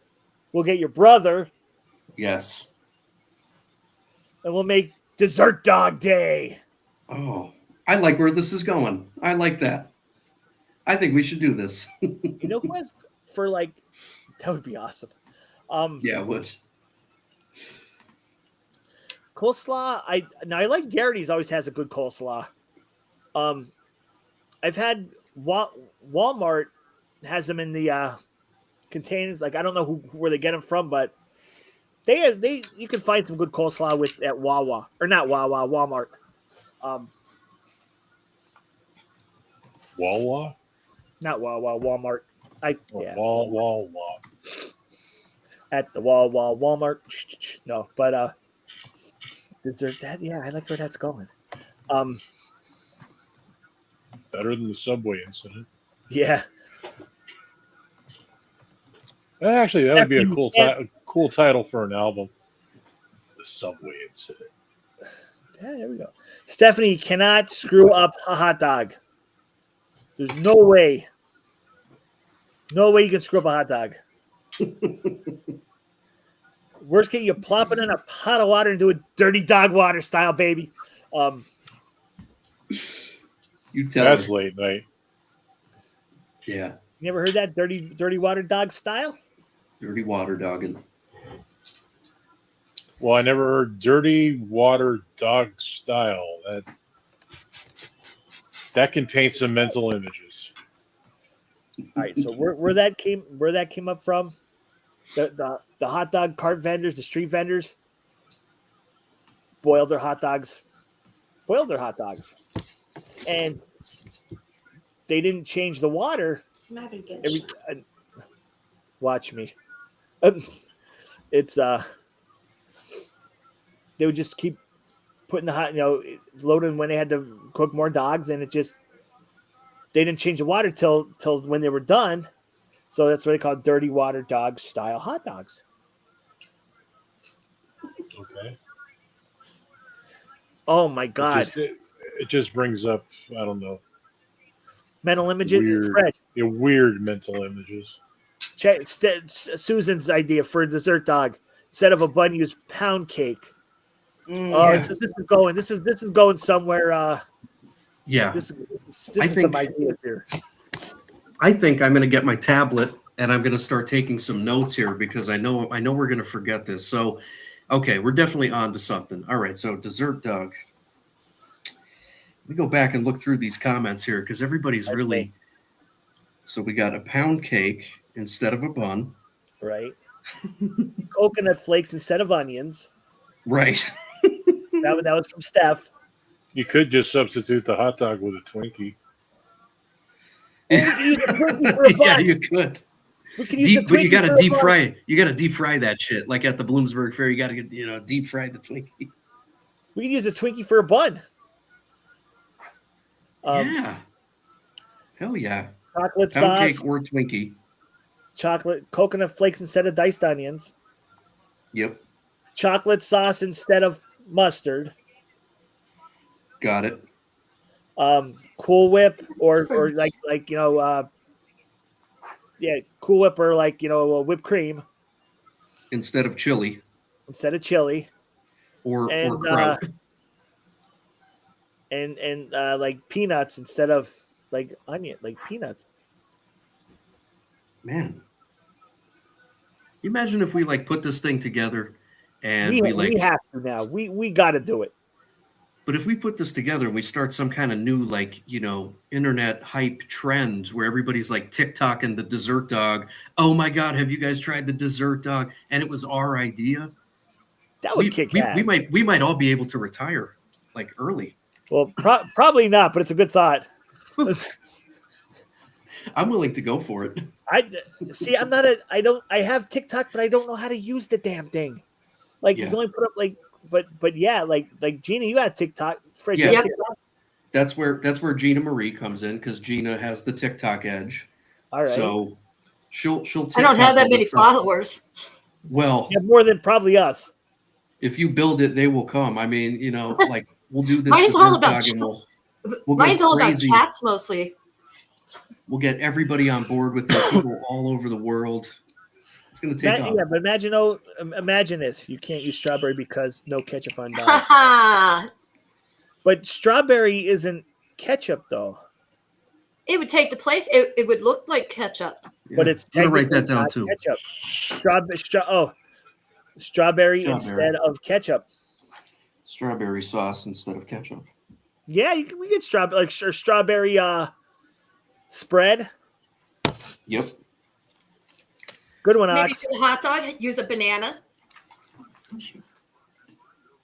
We'll get your brother. Yes. And we'll make dessert dog day. Oh, I like where this is going. I like that. I think we should do this. You know who has for like that would be awesome. Yeah, it would. Coleslaw. I like Garrity's always has a good coleslaw. I've had Walmart has them in the containers. Like I don't know where they get them from, but they you can find some good coleslaw at Wawa or not Wawa, Walmart. Wawa? Not Wawa, Walmart. Wawa. At the Wawa, Walmart. No, but dessert that I like where that's going. Better than the subway incident. Yeah. Actually, that would be a cool title for an album. The subway incident. Yeah, there we go. Stephanie cannot screw up a hot dog. There's no way. No way you can screw up a hot dog. Worst case, you plop it in a pot of water and do it dirty dog water style, baby. You tell That's me. late night. Yeah. You never heard that dirty water dog style? Dirty water dogging. Well, I never heard dirty water dog style. That can paint some mental images. All right, so where that came up from? The hot dog cart vendors, the street vendors, boiled their hot dogs, and they didn't change the water. Watch me. It's they would just keep putting the hot, loading when they had to cook more dogs, and they didn't change the water till when they were done. So that's what they call dirty water dog style hot dogs. Okay. Oh my God! It just brings up, I don't know, Mental images. Fred, weird mental images. Susan's idea for a dessert dog: instead of a bun, use pound cake. This is going somewhere. This is some ideas here. I think I'm going to get my tablet and I'm going to start taking some notes here because I know we're going to forget this. So, okay, we're definitely on to something. All right, so dessert dog. Let me go back and look through these comments here because everybody's really. So we got a pound cake instead of a bun. Right. Coconut flakes instead of onions. Right. That was from Steph. You could just substitute the hot dog with a Twinkie. Yeah, you could. But you got to deep fry. You got to deep fry that shit. Like at the Bloomsburg Fair, you got to get deep fry the Twinkie. We could use a Twinkie for a bun. Yeah. Hell yeah. Chocolate pound sauce, cake or Twinkie. Chocolate coconut flakes instead of diced onions. Yep. Chocolate sauce instead of mustard. Got it. Cool Whip or Cool Whip or whipped cream instead of chili. Or kraut. And like peanuts instead of like onion, like peanuts. Man, you imagine if we put this thing together and we have to now. We got to do it. But if we put this together and we start some kind of new, internet hype trend where everybody's TikTok and the dessert dog. Oh my God, have you guys tried the dessert dog? And it was our idea. That would kick ass. We might all be able to retire early. Well, probably not, but it's a good thought. I'm willing to go for it. I have TikTok, but I don't know how to use the damn thing. You can only put up but yeah, like Gina, you got TikTok. Fred, yeah, TikTok? That's where Gina Marie comes in because Gina has the TikTok edge. All right. So she'll TikTok. I don't have that many followers. Well, you have more than probably us. If you build it, they will come. I mean, we'll do this. Mine's all about mine's all about cats mostly. We'll get everybody on board with it. People all over the world. It's going to take off. Yeah, but imagine this. You can't use strawberry because no ketchup on dogs. But strawberry isn't ketchup, though. It would take the place. It would look like ketchup. Yeah. But it's I'm going to write that down, too. Ketchup. Strawberry instead of ketchup. Strawberry sauce instead of ketchup. Yeah, we get strawberry, strawberry spread. Yep. Good one, Maybe Ox. for the hot dog, use a banana.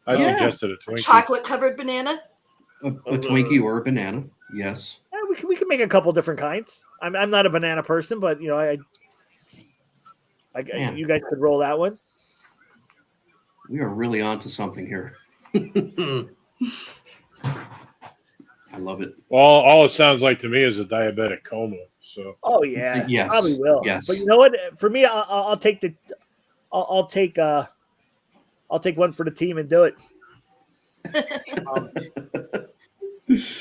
I suggested a Twinkie. Chocolate covered banana. A Twinkie or a banana. Yes. Yeah, we can make a couple different kinds. I'm not a banana person, but you guys could roll that one. We are really onto something here. I love it. Well, all it sounds like to me is a diabetic coma. So. Oh yeah, yes, probably will. Yes, but you know what? For me, I'll take one for the team and do it.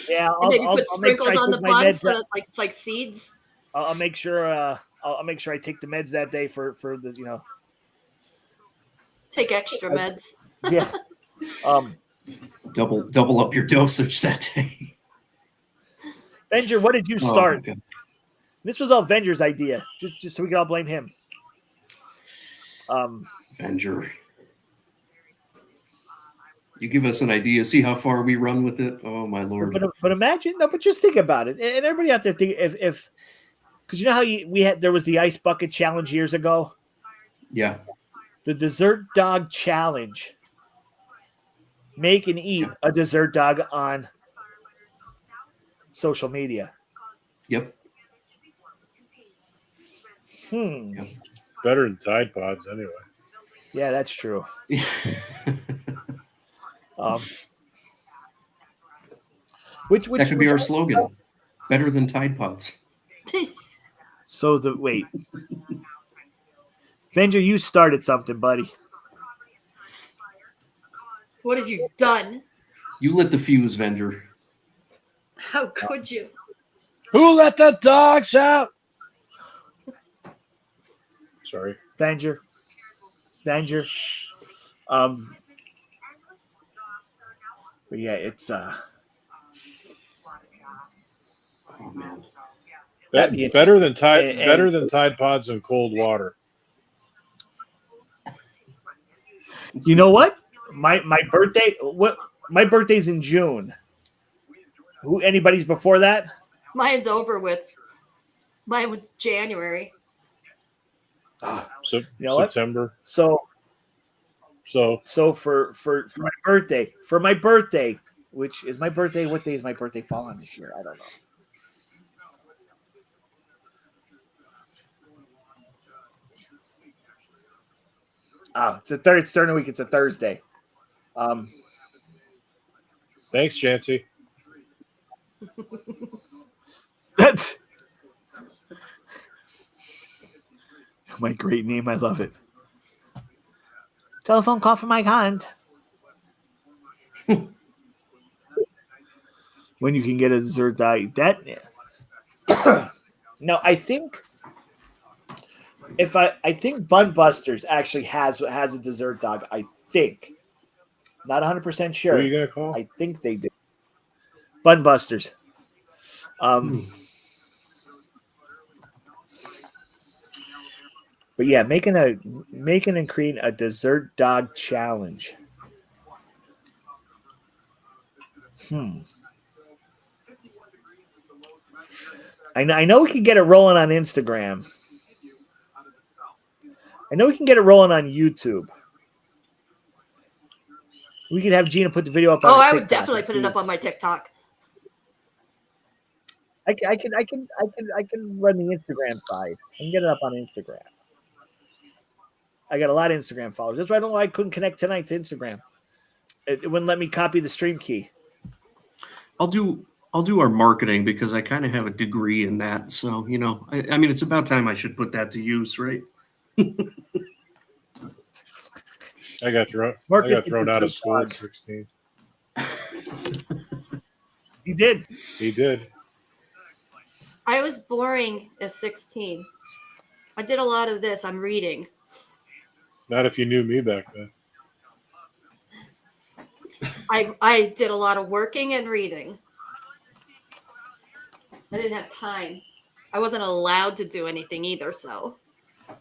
Yeah, I'll put sprinkles on the bun, so it's like seeds. I'll make sure. I'll make sure I take the meds that day for the Take extra meds. Yeah. Double up your dosage that day. Venger, what did you start? Oh, this was all Venger's idea, just so we can all blame him. Venger. You give us an idea, see how far we run with it. Oh my Lord! But imagine, but just think about it, and everybody out there think if because you know how there was the ice bucket challenge years ago. Yeah. The dessert dog challenge. Make and eat a dessert dog on social media. Yep. Yep. Better than Tide Pods anyway. Yeah, that's true. Which that could be our slogan. Better than Tide Pods. So wait. Venger, you started something, buddy. What have you done? You lit the fuse, Venger. How could you? Who let the dogs out? Sorry. Venger. But yeah, it's Oh man. that'd be Better than interesting. Tide Pods and cold water. You know what? My birthday. What? My birthday's in June. Anybody's before that? Mine's over with. Mine was January. So You know September. What? So for my birthday, which is my birthday. What day is my birthday fall on this year? I don't know. It's it's during the week. It's a Thursday. Thanks, Jancy. That's my great name. I love it. Telephone call from Mike Hunt. When you can get a dessert dog. That no, I think I think Bun Busters actually has a dessert dog. I think. Not 100% sure. Who are you gonna call? I think they do. Bun Busters. But yeah, making and creating a dessert dog challenge. I know we can get it rolling on Instagram. I know we can get it rolling on YouTube. We could have Gina put the video up on I TikTok would definitely put it up on my TikTok. I can run the Instagram side. I can get it up on Instagram. I got a lot of Instagram followers. That's why I couldn't connect tonight to Instagram. It wouldn't let me copy the stream key. I'll do our marketing because I kind of have a degree in that. So, you know, I mean, it's about time I should put that to use, right? I got thrown out of school at 16. He did. He did. I was boring at 16. I did a lot of this. I'm reading. Not if you knew me back then. I did a lot of working and reading. I didn't have time. I wasn't allowed to do anything either, so.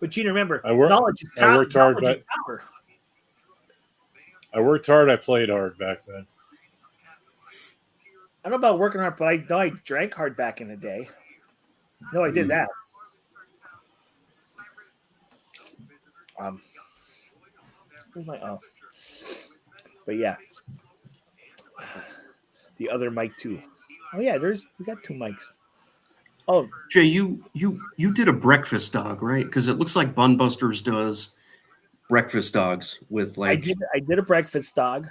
But Gina, remember, knowledge is power. I worked hard, but I worked hard. I played hard back then. I don't know about working hard, but I know I drank hard back in the day. No, I did that. But yeah, the other mic too. Oh yeah, we got two mics. Oh, Jay, you did a breakfast dog, right? Because it looks like Bun Busters does breakfast dogs with like. I did a breakfast dog.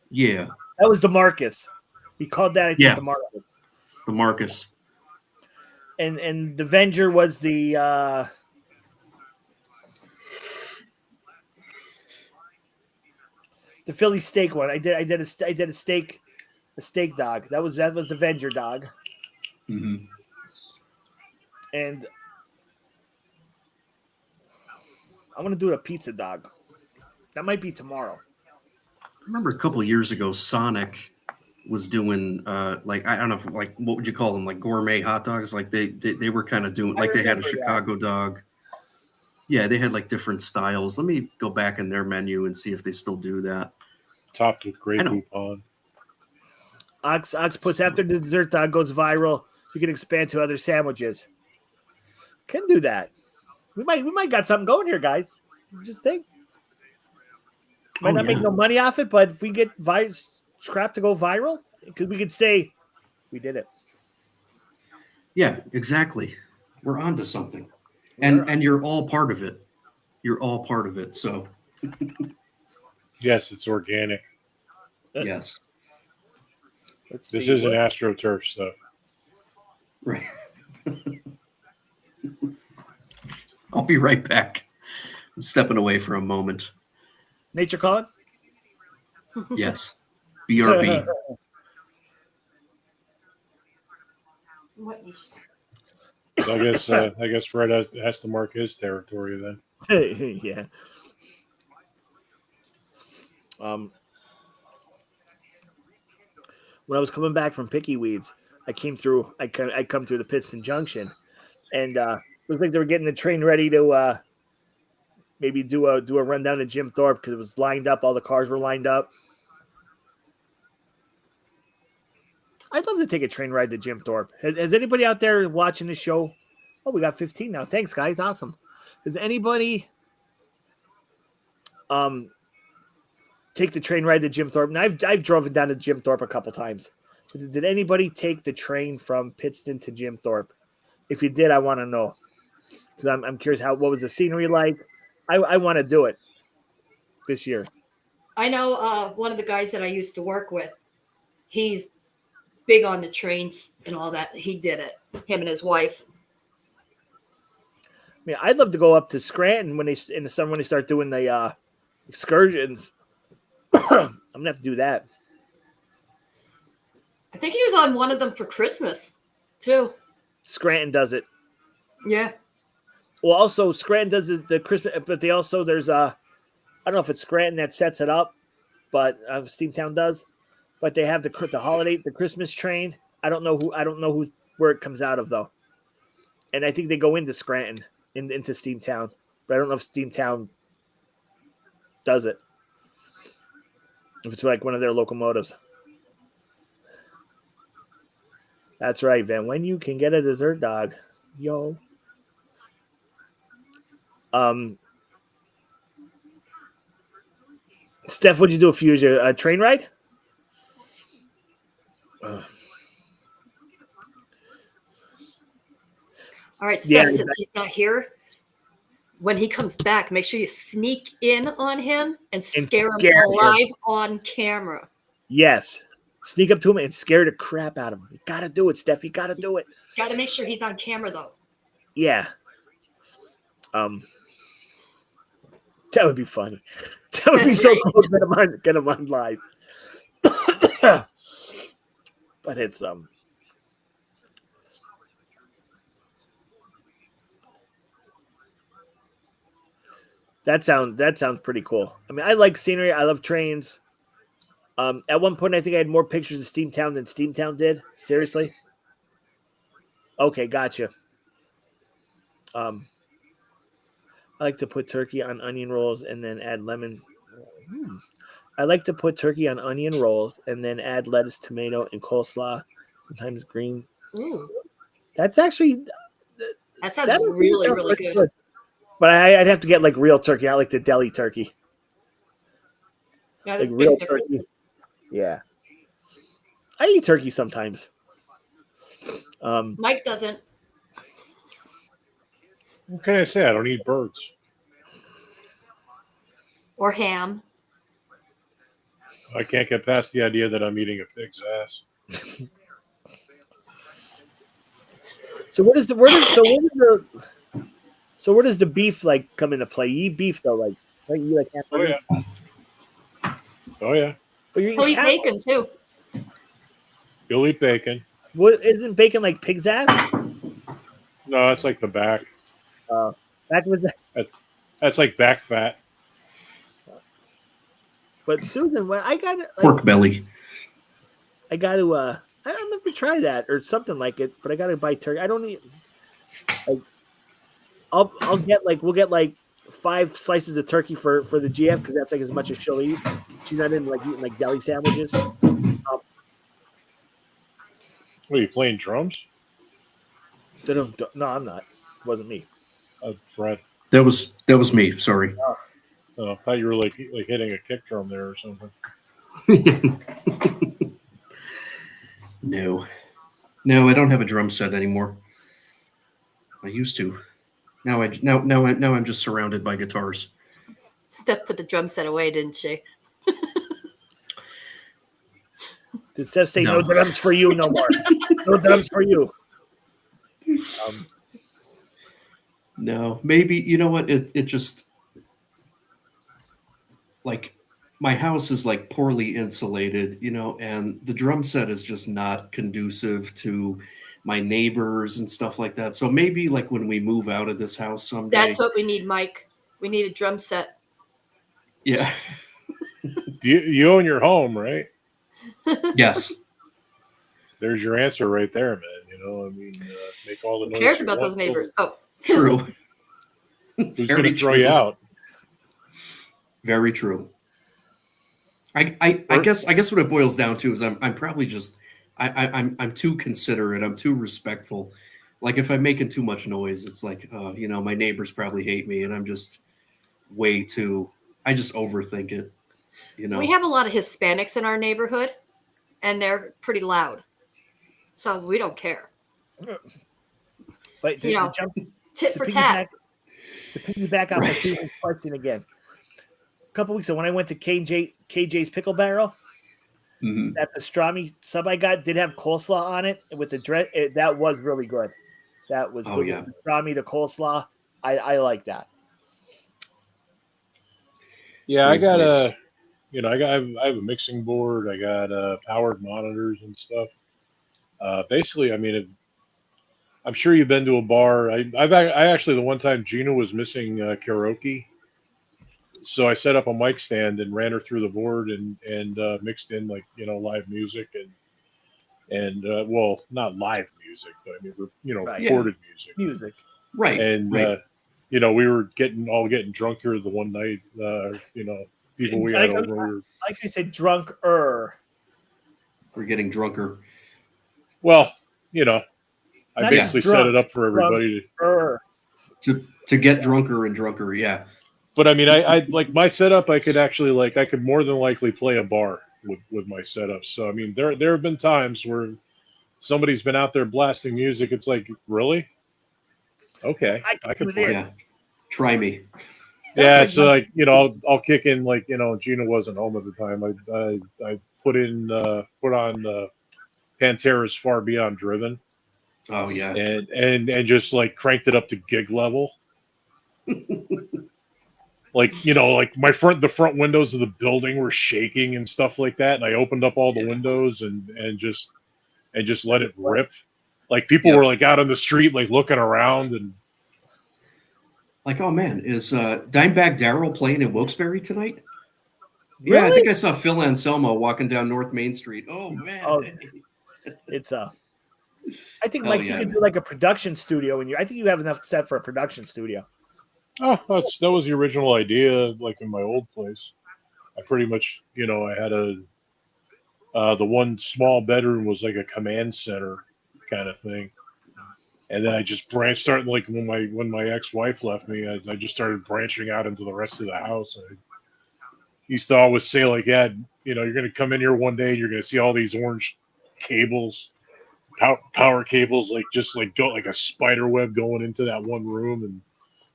Yeah, that was the Marcus. We called that the Marcus. The Marcus. And the Venger was the. The Philly steak one. I did a steak dog. That was the Venger dog. Mm-hmm. And I want to do a pizza dog. That might be tomorrow. I remember a couple of years ago, Sonic was doing like I don't know, like what would you call them, like gourmet hot dogs? Like they were kind of doing like they had a Chicago dog. Yeah, they had like different styles. Let me go back in their menu and see if they still do that. Topped with Grey Poupon. Octopus after the dessert dog goes viral, you can expand to other sandwiches. Can do that. We might got something going here, guys. Just think. Might not make no money off it, but if we get scrap to go viral, because we could say we did it. Yeah, exactly. We're onto something. And you're all part of it. You're all part of it. So yes, it's organic. Yes. This isn't AstroTurf stuff. Right. I'll be right back. I'm stepping away for a moment. Nature calling? Yes. BRB. So I guess Fred has to mark his territory then. Yeah. When I was coming back from Picky Weeds, I come through the Pittston Junction, and looked like they were getting the train ready to maybe do a run down to Jim Thorpe because it was lined up. All the cars were lined up. I'd love to take a train ride to Jim Thorpe. Has anybody out there watching the show? Oh, we got 15 now. Thanks, guys. Awesome. Does anybody take the train ride to Jim Thorpe? And I've driven down to Jim Thorpe a couple times. Did anybody take the train from Pittston to Jim Thorpe? If you did, I want to know because I'm curious what was the scenery like. I want to do it this year. I know one of the guys that I used to work with. He's big on the trains and all that. He did it. Him and his wife. I mean, I'd love to go up to Scranton in the summer when they start doing the excursions. I'm gonna have to do that. I think he was on one of them for Christmas, too. Scranton does it. Yeah. Well, also Scranton does the Christmas, but they also there's I don't know if it's Scranton that sets it up, but Steamtown does. But they have the Christmas train. I don't know where it comes out of though, and I think they go into Scranton into Steamtown, but I don't know if Steamtown does it. If it's like one of their locomotives. That's right, Van. When you can get a dessert dog, yo. Steph, what'd you do a few years ago? A train ride? All right, Steph, since he's not here, when he comes back, make sure you sneak in on him and scare him live on camera. Yes. Sneak up to him and scare the crap out of him. You got to do it, Steph. You got to do it. Got to make sure he's on camera, though. Yeah. That would be funny. That would be so cool to get him on live. But it's that sounds pretty cool. I mean, I like scenery. I love trains. At one point, I think I had more pictures of Steamtown than Steamtown did. Seriously? Okay, gotcha. I like to put turkey on onion rolls and then add lemon. I like to put turkey on onion rolls and then add lettuce, tomato, and coleslaw. Sometimes green. Ooh. That's actually... That sounds really good. But I'd have to get like real turkey, not like the deli turkey. Yeah, that's like real different. turkey. Yeah. I eat turkey sometimes. Mike doesn't. What can I say? I don't eat birds. Or ham. I can't get past the idea that I'm eating a pig's ass. So where does the beef like come into play? You eat beef though, like you like hamburger? Oh yeah. But He'll eat bacon too. You'll eat bacon. What isn't bacon like pig's ass? No, it's like the back. Back with that. That's like back fat. But Susan, when I got pork belly. I got to I don't have to try that or something like it. But I got to buy turkey. I don't eat. I'll get we'll get 5 slices of turkey for the GF because that's like as much as she'll eat. She's not in eating deli sandwiches. What, are you playing drums? No, I'm not. It wasn't me. Fred. That was me. Sorry. I thought you were like hitting a kick drum there or something. No, I don't have a drum set anymore. I used to. Now I'm just surrounded by guitars. Steph put the drum set away, didn't she? Instead of saying no drums for you no more. No drums for you. No, maybe, you know what? It just, like, my house is like poorly insulated, you know, and the drum set is just not conducive to my neighbors and stuff like that. So maybe like when we move out of this house someday. That's what we need, Mike. We need a drum set. Yeah. You own your home, right? Yes. There's your answer right there, man. You know, I mean, make all the Who noise. cares you about want. those neighbors? Oh, True. Who's going to throw you out? Very true. I guess what it boils down to is I'm probably just I'm too considerate. I'm too respectful. Like if I'm making too much noise, it's like you know, my neighbors probably hate me, and I'm just way too. I just overthink it. You know, we have a lot of Hispanics in our neighborhood, and they're pretty loud, so we don't care. But You know, tit for tat. To piggyback off of Susan's question again. A couple weeks ago, when I went to KJ's Pickle Barrel, that pastrami sub I got did have coleslaw on it with the dress. That was really good. That was good. Yeah. The pastrami, the coleslaw. I like that. Yeah, I got I have a mixing board. I got powered monitors and stuff. Basically, I mean, I'm sure you've been to a bar. I actually, the one time Gina was missing karaoke, so I set up a mic stand and ran her through the board and mixed in like, you know, live music and well, not live music, but I mean, recorded music. Right. And you know, we were getting drunker the one night. You know, people we had over. Like I said, drunker. We're getting drunker. Well, you know, I Not basically drunk, set it up for everybody to get drunker and drunker. Yeah. But I mean, I like my setup. I could more than likely play a bar with my setup. So I mean, there have been times where somebody's been out there blasting music. It's like, really? Okay, I can play. Yeah. Try me. Yeah, so like, you know, I'll kick in, like, you know, Gina wasn't home at the time. I put on Pantera's Far Beyond Driven. Oh yeah. And just like cranked it up to gig level. Like, you know, like the front windows of the building were shaking and stuff like that, and I opened up all the windows and just let it rip. Like people were like out on the street, like looking around and like, oh man, is Dimebag Darrell playing in Wilkes-Barre tonight? Really? Yeah, I think I saw Phil Anselmo walking down North Main Street. Oh man. Oh, it's I think Mike, you can do like a production studio in I think you have enough set for a production studio. Oh, that was the original idea. Like in my old place, I pretty much, you know, I had the one small bedroom was like a command center kind of thing, and then I just started like when my ex-wife left me, I just started branching out into the rest of the house. I used to always say like, yeah, you know, you're gonna come in here one day and you're gonna see all these orange cables, power cables, like just like go like a spider web going into that one room, and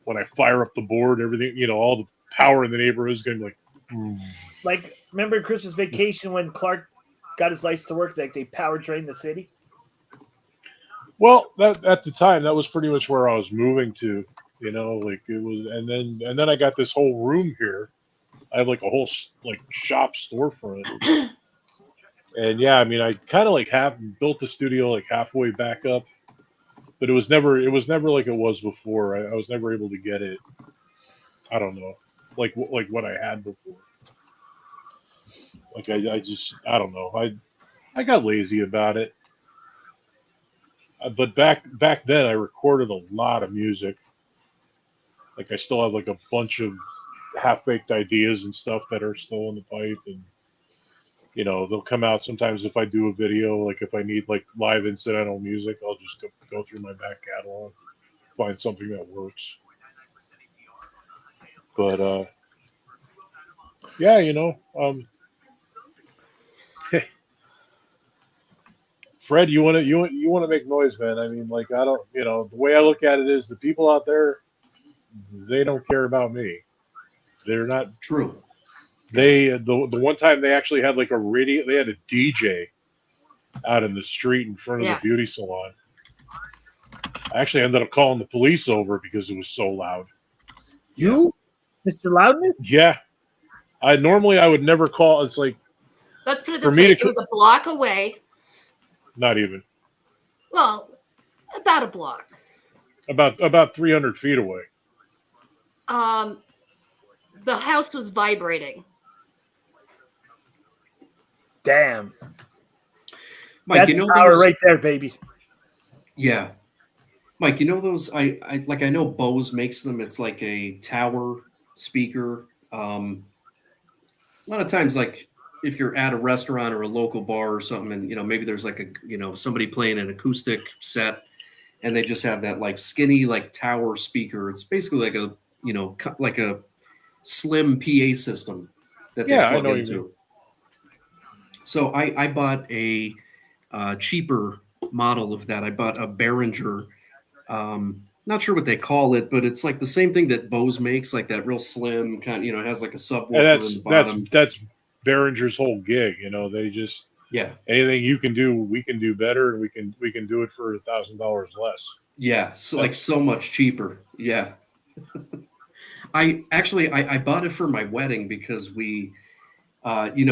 when I fire up the board, everything, you know, all the power in the neighborhood is going to be like, remember Christmas Vacation when Clark got his lights to work, like they power drained the city? Well, that at the time, that was pretty much where I was moving to, you know, like it was, and then I got this whole room here. I have like a whole like shop storefront. And yeah, I mean, I kind of like built the studio like halfway back up. But it was never like it was before. I was never able to get it. I don't know, like what I had before. Like I don't know. I got lazy about it. But back then, I recorded a lot of music. Like I still have like a bunch of half-baked ideas and stuff that are still in the pipe, and you know, they'll come out sometimes if I do a video, like if I need like live incidental music, I'll just go through my back catalog, find something that works. But yeah, you know, Fred, you want to make noise, man. I mean, like I don't, you know, the way I look at it is the people out there, they don't care about me. They're not true. The one time they actually had like a radio, they had a DJ out in the street in front of the beauty salon. I actually ended up calling the police over because it was so loud. You, Mr. Loudness? Yeah. I would never call. It's like, let's put it this way. It was a block away. Not even. Well, about a block. About 300 feet away. The house was vibrating. Damn. Mike, that's power those, right there, baby. Yeah. Mike, you know those I know Bose makes them. It's like a tower speaker. A lot of times, like if you're at a restaurant or a local bar or something, and maybe there's like somebody playing an acoustic set, and they just have that like skinny like tower speaker. It's basically like a like a slim PA system that they plug into. So I bought a cheaper model of that. I bought a Behringer. Not sure what they call it, but it's like the same thing that Bose makes, like that real slim kind. It has like a subwoofer in the bottom. That's Behringer's whole gig. They just anything you can do, we can do better, and we can do it for $1,000 less. Yeah, so like so much cheaper. Yeah. I bought it for my wedding because we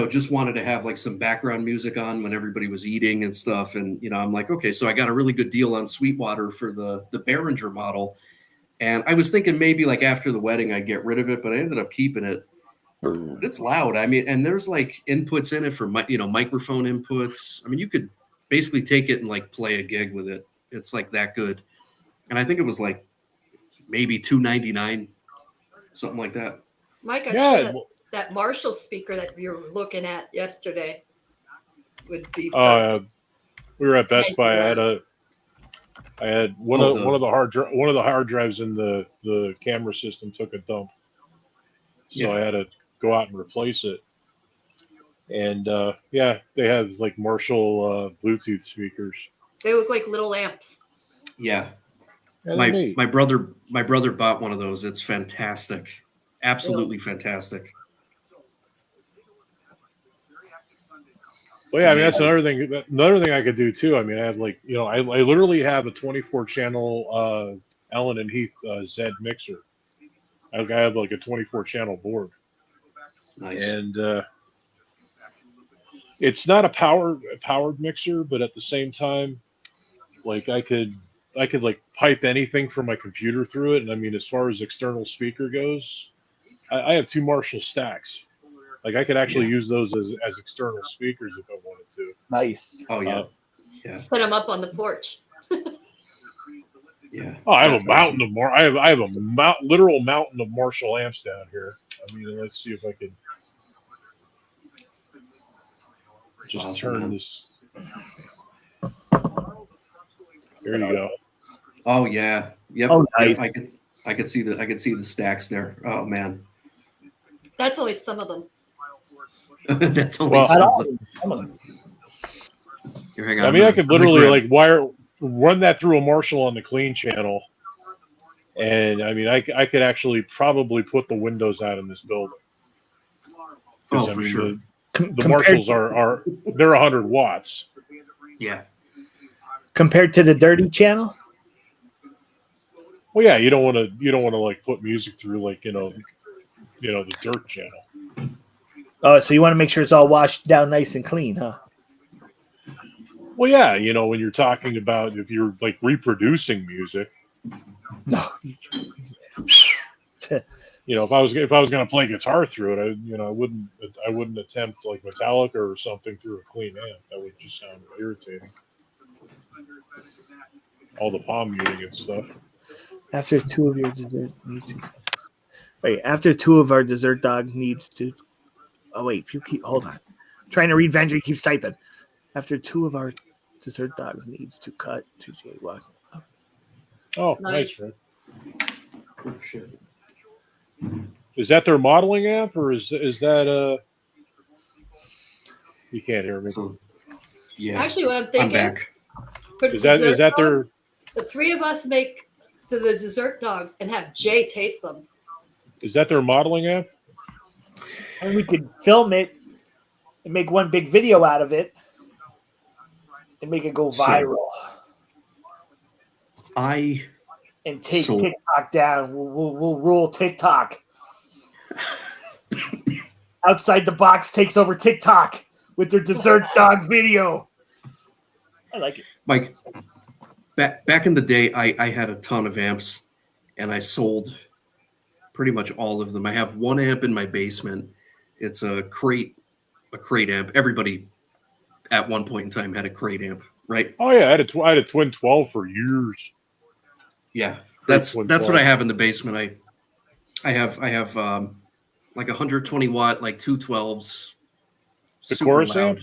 just wanted to have like some background music on when everybody was eating and stuff. And, I'm like, okay, so I got a really good deal on Sweetwater for the Behringer model. And I was thinking maybe like after the wedding, I'd get rid of it, but I ended up keeping it. But it's loud. I mean, and there's like inputs in it for microphone inputs. I mean, you could basically take it and like play a gig with it. It's like that good. And I think it was like maybe $299, something like that. Mike, I'm sure that Marshall speaker that you were looking at yesterday would be. We were at Best Buy. I had one of the hard drives in the camera system took a dump, so I had to go out and replace it. And they have like Marshall Bluetooth speakers. They look like little amps. Yeah. My brother bought one of those. It's fantastic. Absolutely fantastic. Well, yeah, I mean that's another thing. Another thing I could do too. I mean, I have like I literally have a 24-channel Allen and Heath Z mixer. I have like a 24-channel board. Nice. And it's not a powered mixer, but at the same time, like I could like pipe anything from my computer through it. And I mean, as far as external speaker goes, I have 2 Marshall stacks. Like I could actually use those as external speakers if I wanted to. Nice. Oh yeah. Set them up on the porch. Yeah. Oh, I have a mountain of I have a literal mountain of Marshall amps down here. I mean, let's see if I can just turn this. There you go. Oh yeah. Yep. Oh, nice. Yep. I could see the stacks there. Oh man. That's only some of them. That's only some of them. Here, hang on. I mean, I could literally like run that through a Marshall on the clean channel, and I mean, I could actually probably put the windows out in this building. Oh, for sure. The Marshalls they're 100 watts. Yeah. Compared to the dirty channel. Well, yeah, you don't want to like put music through like the dirt channel. Oh, so you want to make sure it's all washed down nice and clean, huh? Well, yeah, when you're talking about if you're like reproducing music. No. If I was going to play guitar through it, I wouldn't attempt like Metallica or something through a clean amp. That would just sound irritating. All the palm muting and stuff. After 2 of your dessert needs to. Wait, after 2 of our dessert dog needs to. Oh wait, hold on. I'm trying to read. Vendry keeps typing. After 2 of our dessert dogs needs to cut to jaywalk. Oh, nice, man. Oh, shit. Is that their modeling amp, or is that You can't hear me. So, yeah. Actually, what I'm thinking. I'm back. Is that their? The 3 of us make the dessert dogs and have Jay taste them. Is that their modeling amp? And we could film it and make one big video out of it. and make it go viral. And take TikTok down. We'll rule TikTok. Outside the Box takes over TikTok with their dessert dog video. I like it. Mike, back in the day, I had a ton of amps, and I sold pretty much all of them. I have one amp in my basement. It's a crate amp. Everybody at one point in time had a crate amp, right? Oh yeah, I had a Twin 12 for years. Yeah, that's what I have in the basement. I have like 120 watt, like 212s. The chorus loud. amp?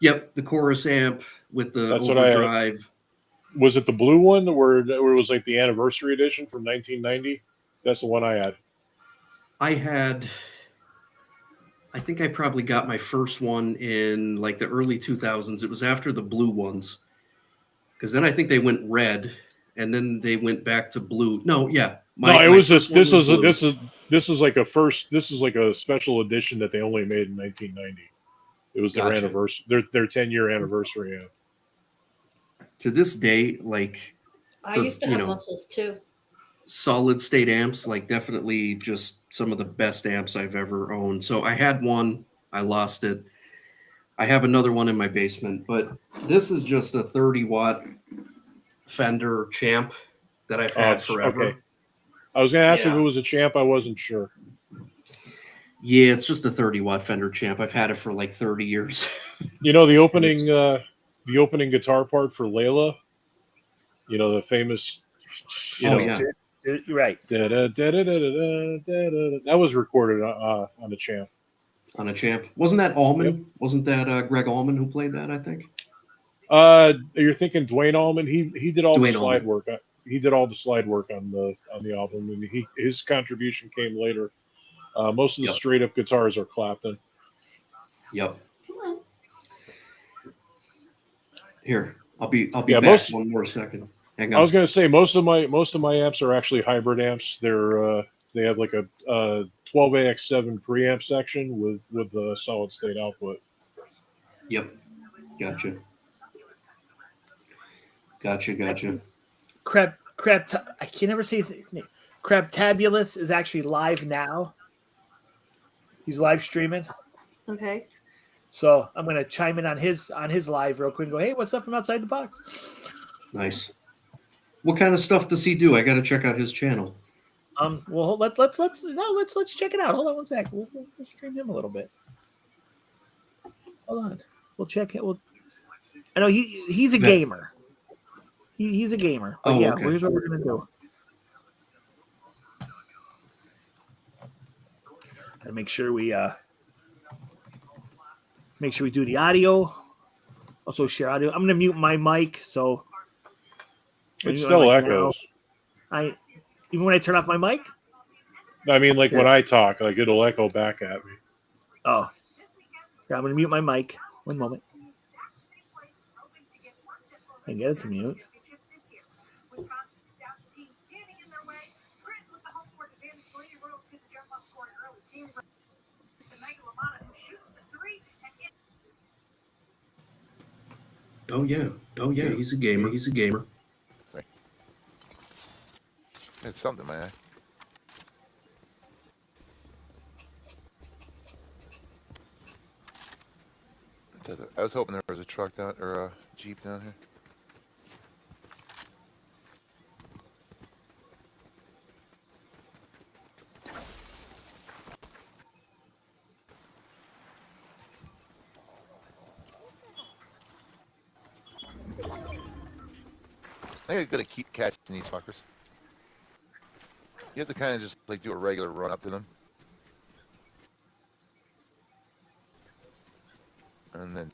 Yep, the chorus amp with the That's overdrive. Was it the blue one where it was like the anniversary edition from 1990? That's the one I had. I think I probably got my first one in like the early 2000s. It was after the blue ones. Because then I think they went red and then they went back to blue. No, yeah. This is like a special edition that they only made in 1990. It was their anniversary, their 10-year anniversary amp. To this day, like I used to have muscles too. Solid state amps, like definitely just some of the best amps I've ever owned. So I had one, I lost it. I have another one in my basement, but this is just a 30 watt Fender Champ that I've had forever. Okay. I was going to ask if it was a Champ. I wasn't sure. Yeah, it's just a 30 watt Fender Champ. I've had it for like 30 years. You know, the opening guitar part for Layla, you know, the famous, You're right. That was recorded on a Champ. On a Champ. Wasn't that Allman? Yep. Wasn't that Greg Allman who played that, I think? You're thinking Dwayne Allman. He did all the slide work. He did all the slide work on the album, and his contribution came later. Most of the straight up guitars are Clapton. Yep. Here, I'll be back one more second. Hang on. I was going to say most of my amps are actually hybrid amps. They have like a 12AX7 preamp section with the solid state output. Yep. Gotcha. I can never say his name. Crabtabulous is actually live now. He's live streaming. Okay. So I'm going to chime in on his live real quick and go, hey, what's up from outside the box? Nice. What kind of stuff does he do? I got to check out his channel. Well, let's check it out. Hold on one sec. We'll stream him a little bit. Hold on. We'll check it. I know he's a gamer. He's a gamer. But okay. Here's what we're gonna do. And make sure we do the audio. Also share audio. I'm gonna mute my mic so it still echoes. Even when I turn off my mic? I mean, like when I talk, like it'll echo back at me. Oh. Yeah, I'm going to mute my mic. One moment. I can get it to mute. Oh, yeah. He's a gamer. It's something, man. I was hoping there was a truck down or a Jeep down here. I think I'm gonna keep catching these fuckers. You have to kind of just like do a regular run up to them. And then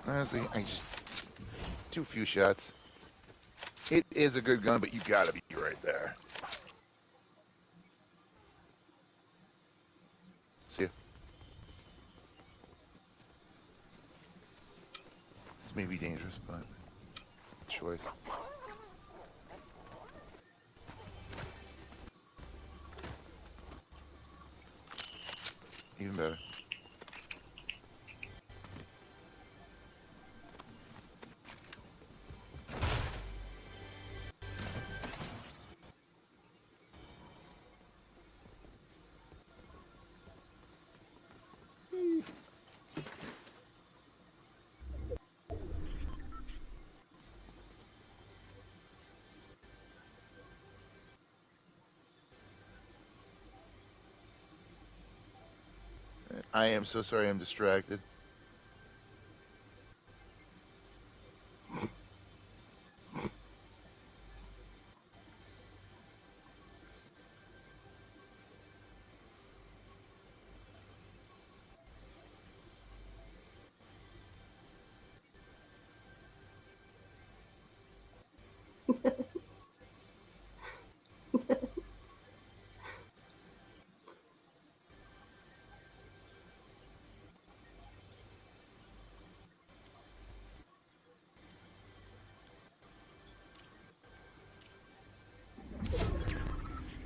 Honestly, I just too few shots. It is a good gun, but you gotta be right there. See ya. This may be dangerous, but choice. Even better. I am so sorry I'm distracted.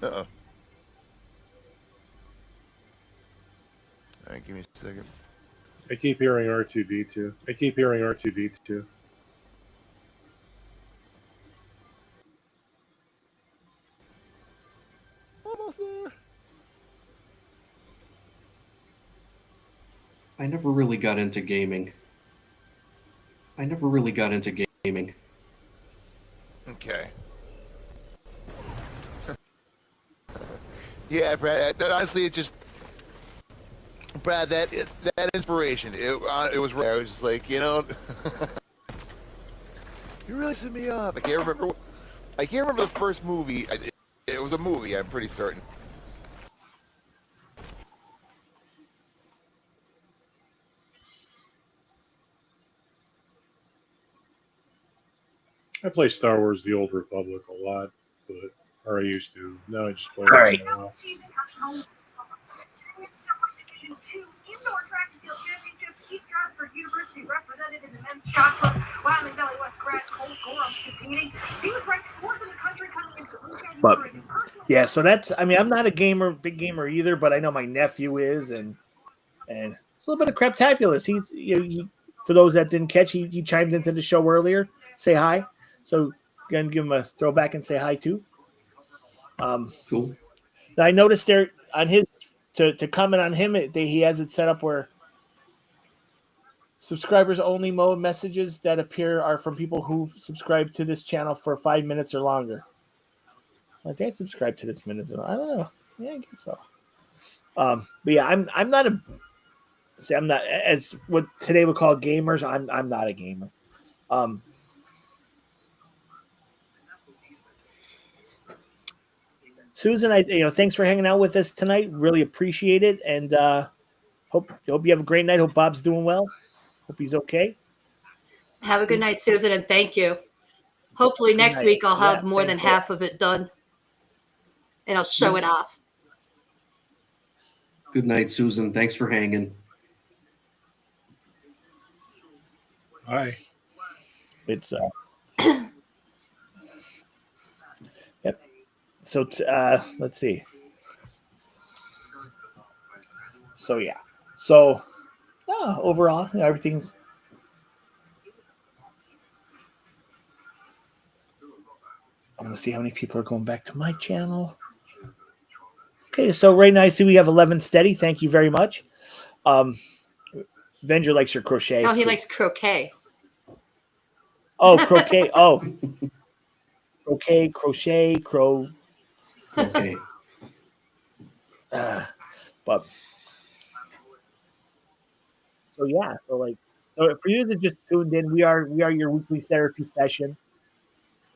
Uh-oh. Alright, give me a second. I keep hearing R2D2. I keep hearing R2D2. Almost there. I never really got into gaming. Okay. Yeah, Brad. Honestly, it just Brad. That inspiration. It was rare. I was just like, you know, you really set me up. I can't remember. I can't remember the first movie. It was a movie. I'm pretty certain. I play Star Wars: The Old Republic a lot, or I used to. Now I just play All it right. now. But yeah, so that's. I mean, I'm not a big gamer either, but I know my nephew is, and it's a little bit of craptabulous. He's for those that didn't catch, he chimed into the show earlier. Say hi. So gonna give him a throwback and say hi too. Cool. I noticed there on his to comment on him, he has it set up where subscribers only mode messages that appear are from people who've subscribed to this channel for 5 minutes or longer. Like they subscribe to this minute. I don't know. Yeah, I guess so. But yeah, I'm not I'm not as what today would call gamers. I'm not a gamer. Susan, thanks for hanging out with us tonight. Really appreciate it, and hope you have a great night. Hope Bob's doing well. Hope he's okay. Have a good night, Susan, and thank you. Hopefully next week I'll have more than half of it done, and I'll show it off. Good night, Susan. Thanks for hanging. Hi. It's yep. So let's see. So yeah. So overall, everything's. I'm gonna see how many people are going back to my channel. Okay, so right now I see we have 11 steady. Thank you very much. Venger likes your crochet. No, he likes croquet. Oh, croquet. Oh. Croquet, crochet, crow. Okay. But so yeah, so for you that just tuned in, we are your weekly therapy session.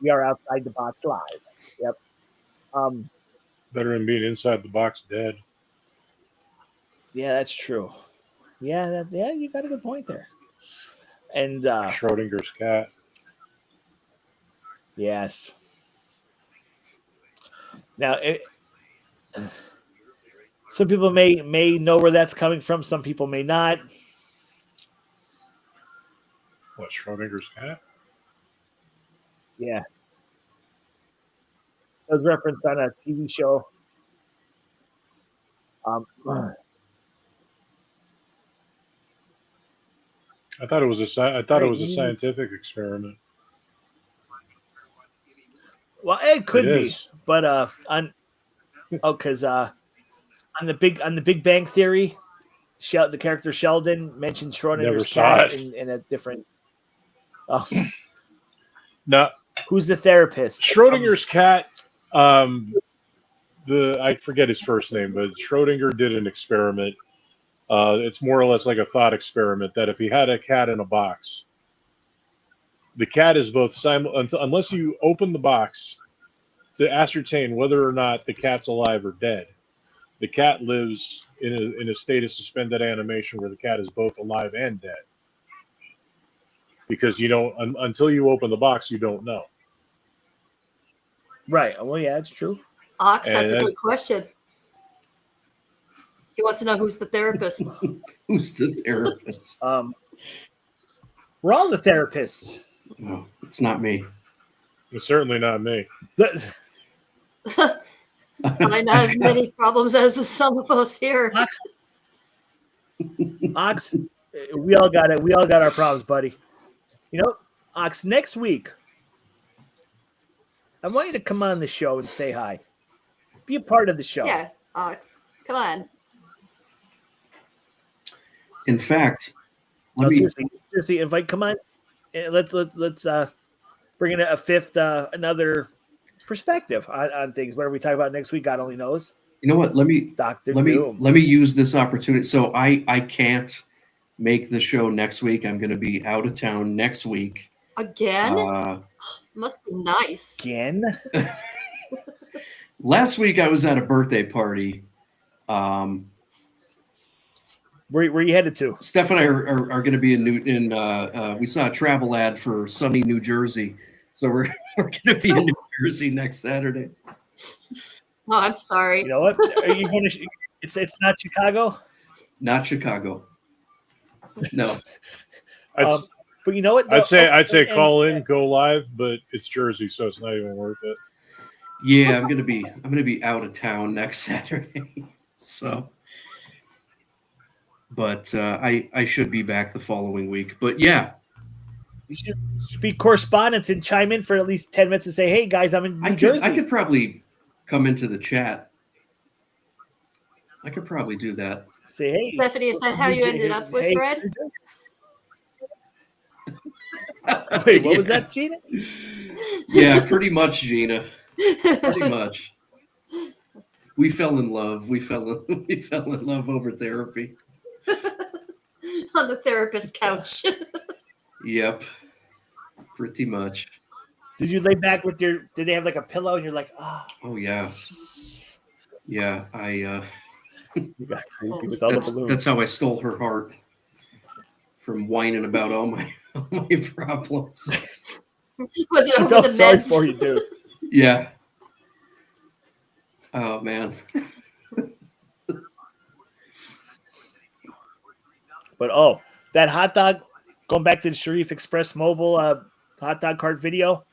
We are outside the box live. Yep. Better than being inside the box dead. Yeah, that's true. Yeah, you got a good point there. And Schrodinger's cat. Yes. Now, some people may know where that's coming from. Some people may not. What, Schrodinger's cat? Yeah. It was referenced on a TV show. I thought it was a scientific experiment. Well, it could It be, is. but because on the Big Bang Theory, the character Sheldon mentioned Schrodinger's cat in a different. Oh, no. Who's the therapist? Schrodinger's cat. I forget his first name, but Schrodinger did an experiment. It's more or less like a thought experiment that if he had a cat in a box, the cat is both unless you open the box to ascertain whether or not the cat's alive or dead. The cat lives in a state of suspended animation where the cat is both alive and dead. Because you don't until you open the box, you don't know. Right. Well, yeah, that's true. Ox, that's a good question. He wants to know who's the therapist. Who's the therapist? We're all the therapists. No, it's not me. It's certainly not me. I not as many problems as some of us here. Ox, we all got it. We all got our problems, buddy. You know, Ox, next week, I want you to come on the show and say hi. Be a part of the show. Yeah, Ox, come on. In fact, seriously, invite. Come on, let's bring in a fifth, another perspective on things. Whatever we talk about next week, God only knows. You know what? Let me use this opportunity. So I can't make the show next week. I'm going to be out of town next week. Again? Must be nice. Again? Last week I was at a birthday party. Where you headed to? Steph and I are going to be we saw a travel ad for sunny New Jersey. So we're going to be in New Jersey next Saturday. Oh, I'm sorry. You know what? Are you going to? It's not Chicago. Not Chicago. No. But you know what? I'd say call in, go live, but it's Jersey, so it's not even worth it. Yeah, I'm gonna be out of town next Saturday. So, but I should be back the following week. But yeah. You should speak correspondence and chime in for at least 10 minutes and say, hey, guys, I'm in New Jersey. I could probably come into the chat. I could probably do that. Say, hey. Stephanie, is that how you ended up with Fred? Wait, what was that, Gina? Yeah, pretty much, Gina. Pretty much. We fell in love. We fell in love over therapy. On the therapist couch. Yep. Pretty much. Did you lay back with did they have like a pillow and you're like, ah? Oh yeah. Yeah, you got creepy with all the balloons. That's how I stole her heart from whining about all my problems. Was it she over felt the sorry meds? for you, dude. Yeah. Oh man. But that hot dog, going back to the Sharif Express Mobile hot dog cart video.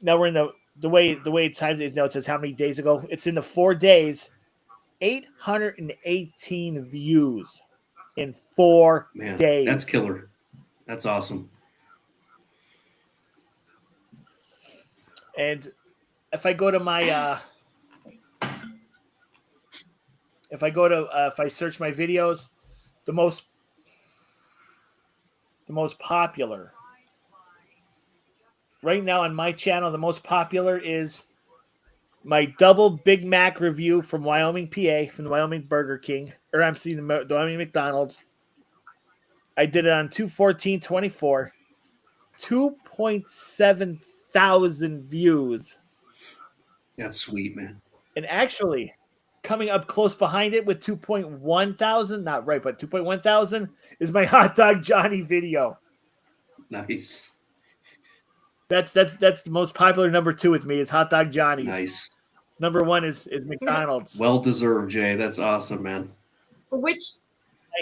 Now we're in the way it's timed. It says how many days ago. It's in the 4 days, 818 views in 4 days. That's killer. That's awesome. And if I go to my if I search my videos, the most popular right now on my channel, the most popular is my double Big Mac review from Wyoming, PA, from the Wyoming Burger King, or I'm seeing the Wyoming McDonald's. I did it on 2/14/24, 2.7 thousand views. That's sweet, man. And actually, coming up close behind it with 2.1 thousand, not right, but 2.1 thousand is my Hot Dog Johnny video. Nice. That's the most popular number 2 with me is Hot Dog Johnny's. Nice. Number 1 is McDonald's. Well deserved, Jay. That's awesome, man. Which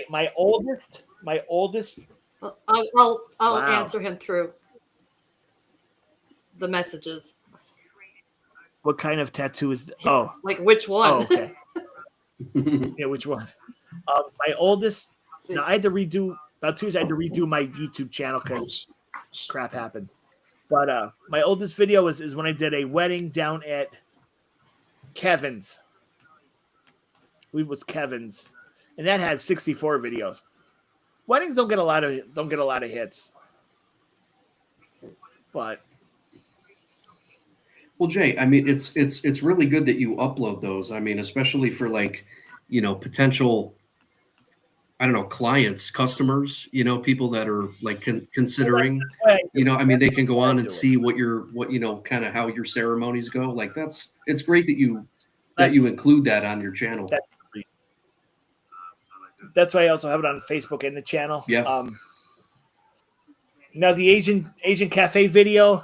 my oldest. I'll Wow. answer him through the messages. What kind of tattoo is? Oh, like which one? Oh, okay. Yeah, which one? My oldest. Now I had to redo about 2 years. I had to redo my YouTube channel because crap happened. But my oldest video is when I did a wedding down at Kevin's. I believe it was Kevin's, and that had 64 videos. Weddings don't get a lot of hits, but. Well, Jay, I mean, it's really good that you upload those. I mean, especially for like, potential, I don't know, clients, customers, people that are like considering, I mean, they can go on and see what kind of how your ceremonies go. Like it's great that you include that on your channel. That's why I also have it on Facebook and the channel. Yeah. Now the Asian Cafe video,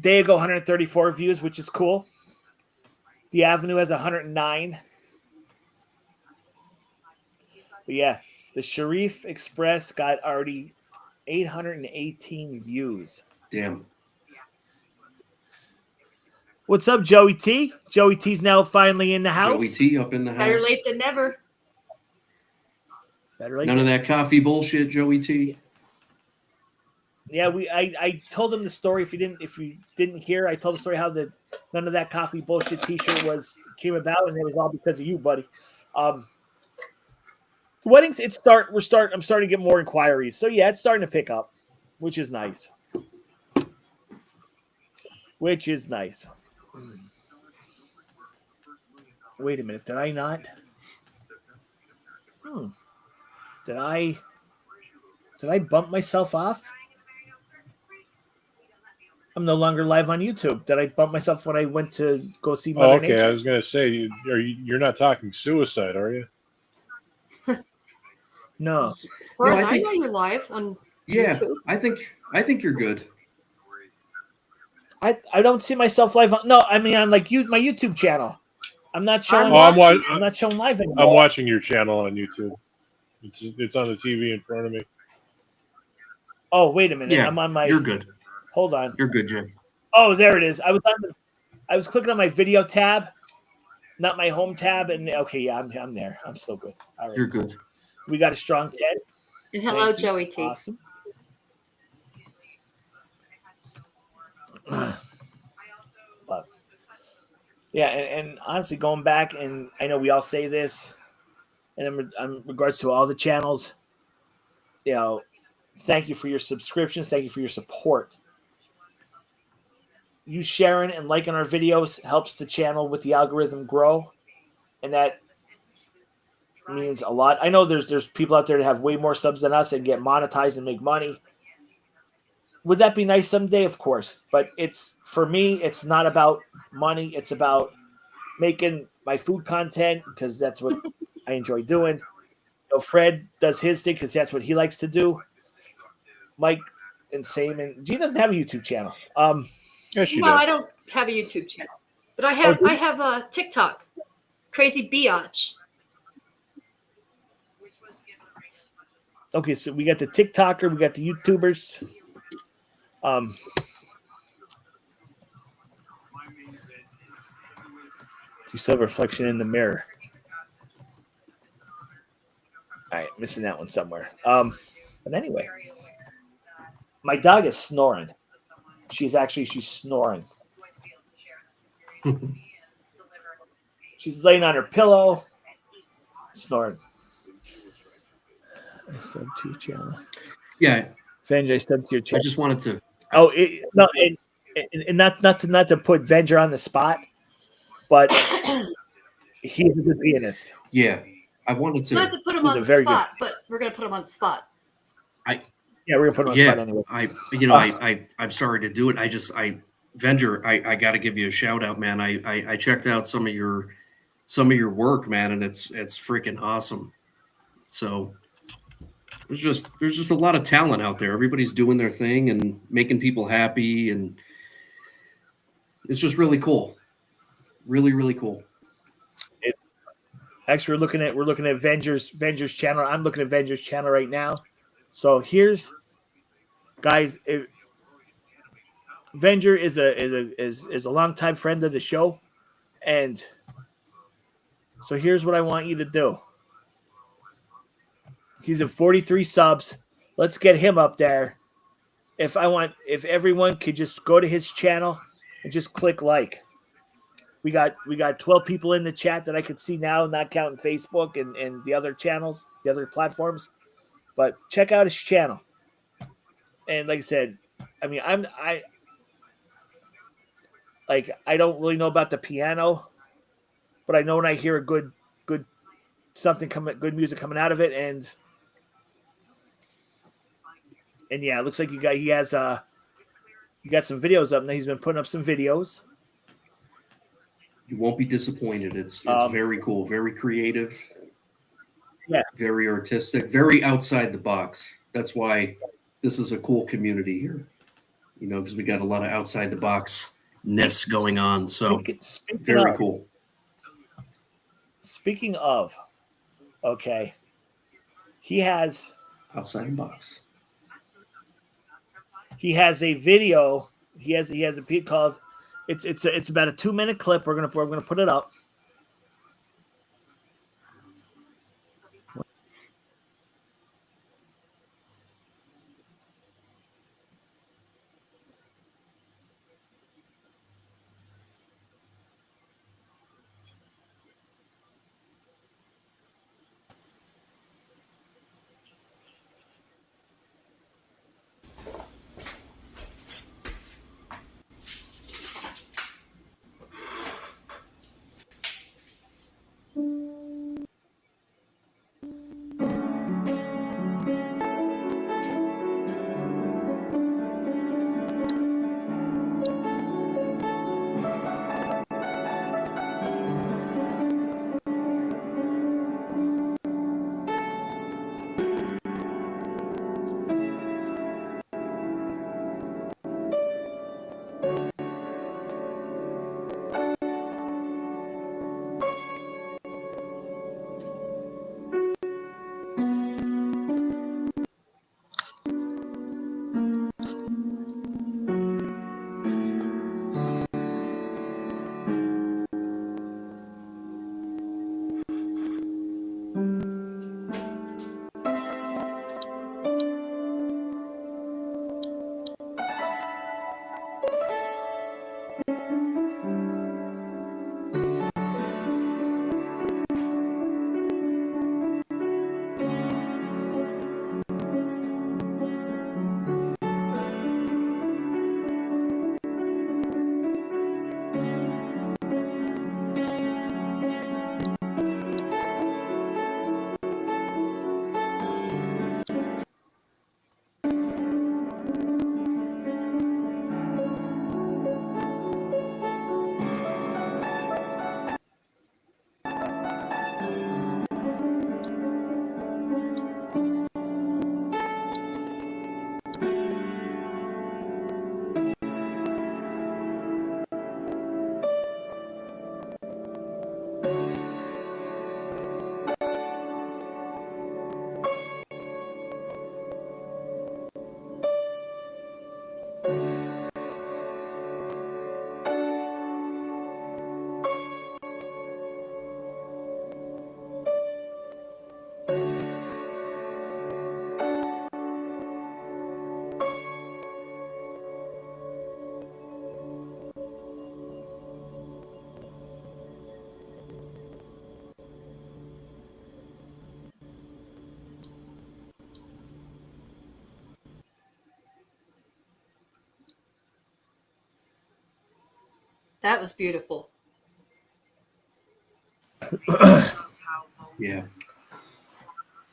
day ago 134 views, which is cool. The Avenue has 109. But yeah, the Sharif Express got already 818 views. Damn. What's up, Joey T? Joey T's now finally in the house. Joey T up in the house. Better late than never. None of that coffee bullshit, Joey T. Yeah, I told him the story. If you didn't hear, I told the story how the none of that coffee bullshit T-shirt came about, and it was all because of you, buddy. Weddings, I'm starting to get more inquiries. So yeah, it's starting to pick up, which is nice. Wait a minute, did I not? Did I bump myself off? I'm no longer live on YouTube. Did I bump myself when I went to go see Mother Nature? I was going to say, you're not talking suicide, are you? No. As far as I know, you're live on YouTube. I think you're good. I don't see myself live on. No, I mean on like my YouTube channel. I'm not showing. I'm not showing live anymore. I'm watching your channel on YouTube. It's on the TV in front of me. Oh, wait a minute. Yeah, I'm on my. You're good. Hold on. You're good, Jim. Oh, there it is. I was clicking on my video tab, not my home tab, and okay, yeah, I'm there. I'm still good. All right. You're good. We got a strong 10. And hello, Joey T. Awesome. But yeah, and honestly, going back, and I know we all say this, and in regards to all the channels, thank you for your subscriptions. Thank you for your support. You sharing and liking our videos helps the channel with the algorithm grow, and that means a lot. I know there's people out there that have way more subs than us and get monetized and make money. Would that be nice someday? Of course. But for me, it's not about money. It's about making my food content because that's what I enjoy doing. Fred does his thing because that's what he likes to do. Mike and Saman. G doesn't have a YouTube channel. Yes, well, I don't have a YouTube channel, but I have a TikTok. Crazy Biatch. Okay, so we got the TikToker, we got the YouTubers. You still have reflection in the mirror. All right, missing that one somewhere. But anyway, my dog is snoring. She's snoring. She's laying on her pillow, snoring. I subbed to your channel. Yeah, Venge, I subbed to your channel. I just wanted to. Oh, and not to put Venger on the spot, but he's a good pianist. Yeah, I wanted to. Not to put him on the spot, but we're gonna put him on the spot. We're gonna put him on the spot anyway. I'm sorry to do it. Venger, I got to give you a shout out, man. I checked out some of your work, man, and it's freaking awesome. So there's just a lot of talent out there. Everybody's doing their thing and making people happy, and it's just really cool. Really, really cool. Actually, we're looking at Venger's channel. I'm looking at Venger's channel right now. So here's, guys, Venger is a longtime friend of the show, and so here's what I want you to do. He's at 43 subs. Let's get him up there. If everyone could just go to his channel and just click like. We got 12 people in the chat that I could see now, not counting Facebook and the other channels, the other platforms. But check out his channel. And like I said, I mean, I don't really know about the piano, but I know when I hear a good music coming out of it, and yeah, it looks like you got some videos up now. He's been putting up some videos. You won't be disappointed. It's very cool, very creative, very artistic, very outside the box. That's why this is a cool community here, because we got a lot of outside the box-ness going on. So very cool. Speaking of, okay, he has outside the box. He has a video. He has a piece called. It's about a 2-minute clip. We're gonna put it up. That was beautiful. Yeah.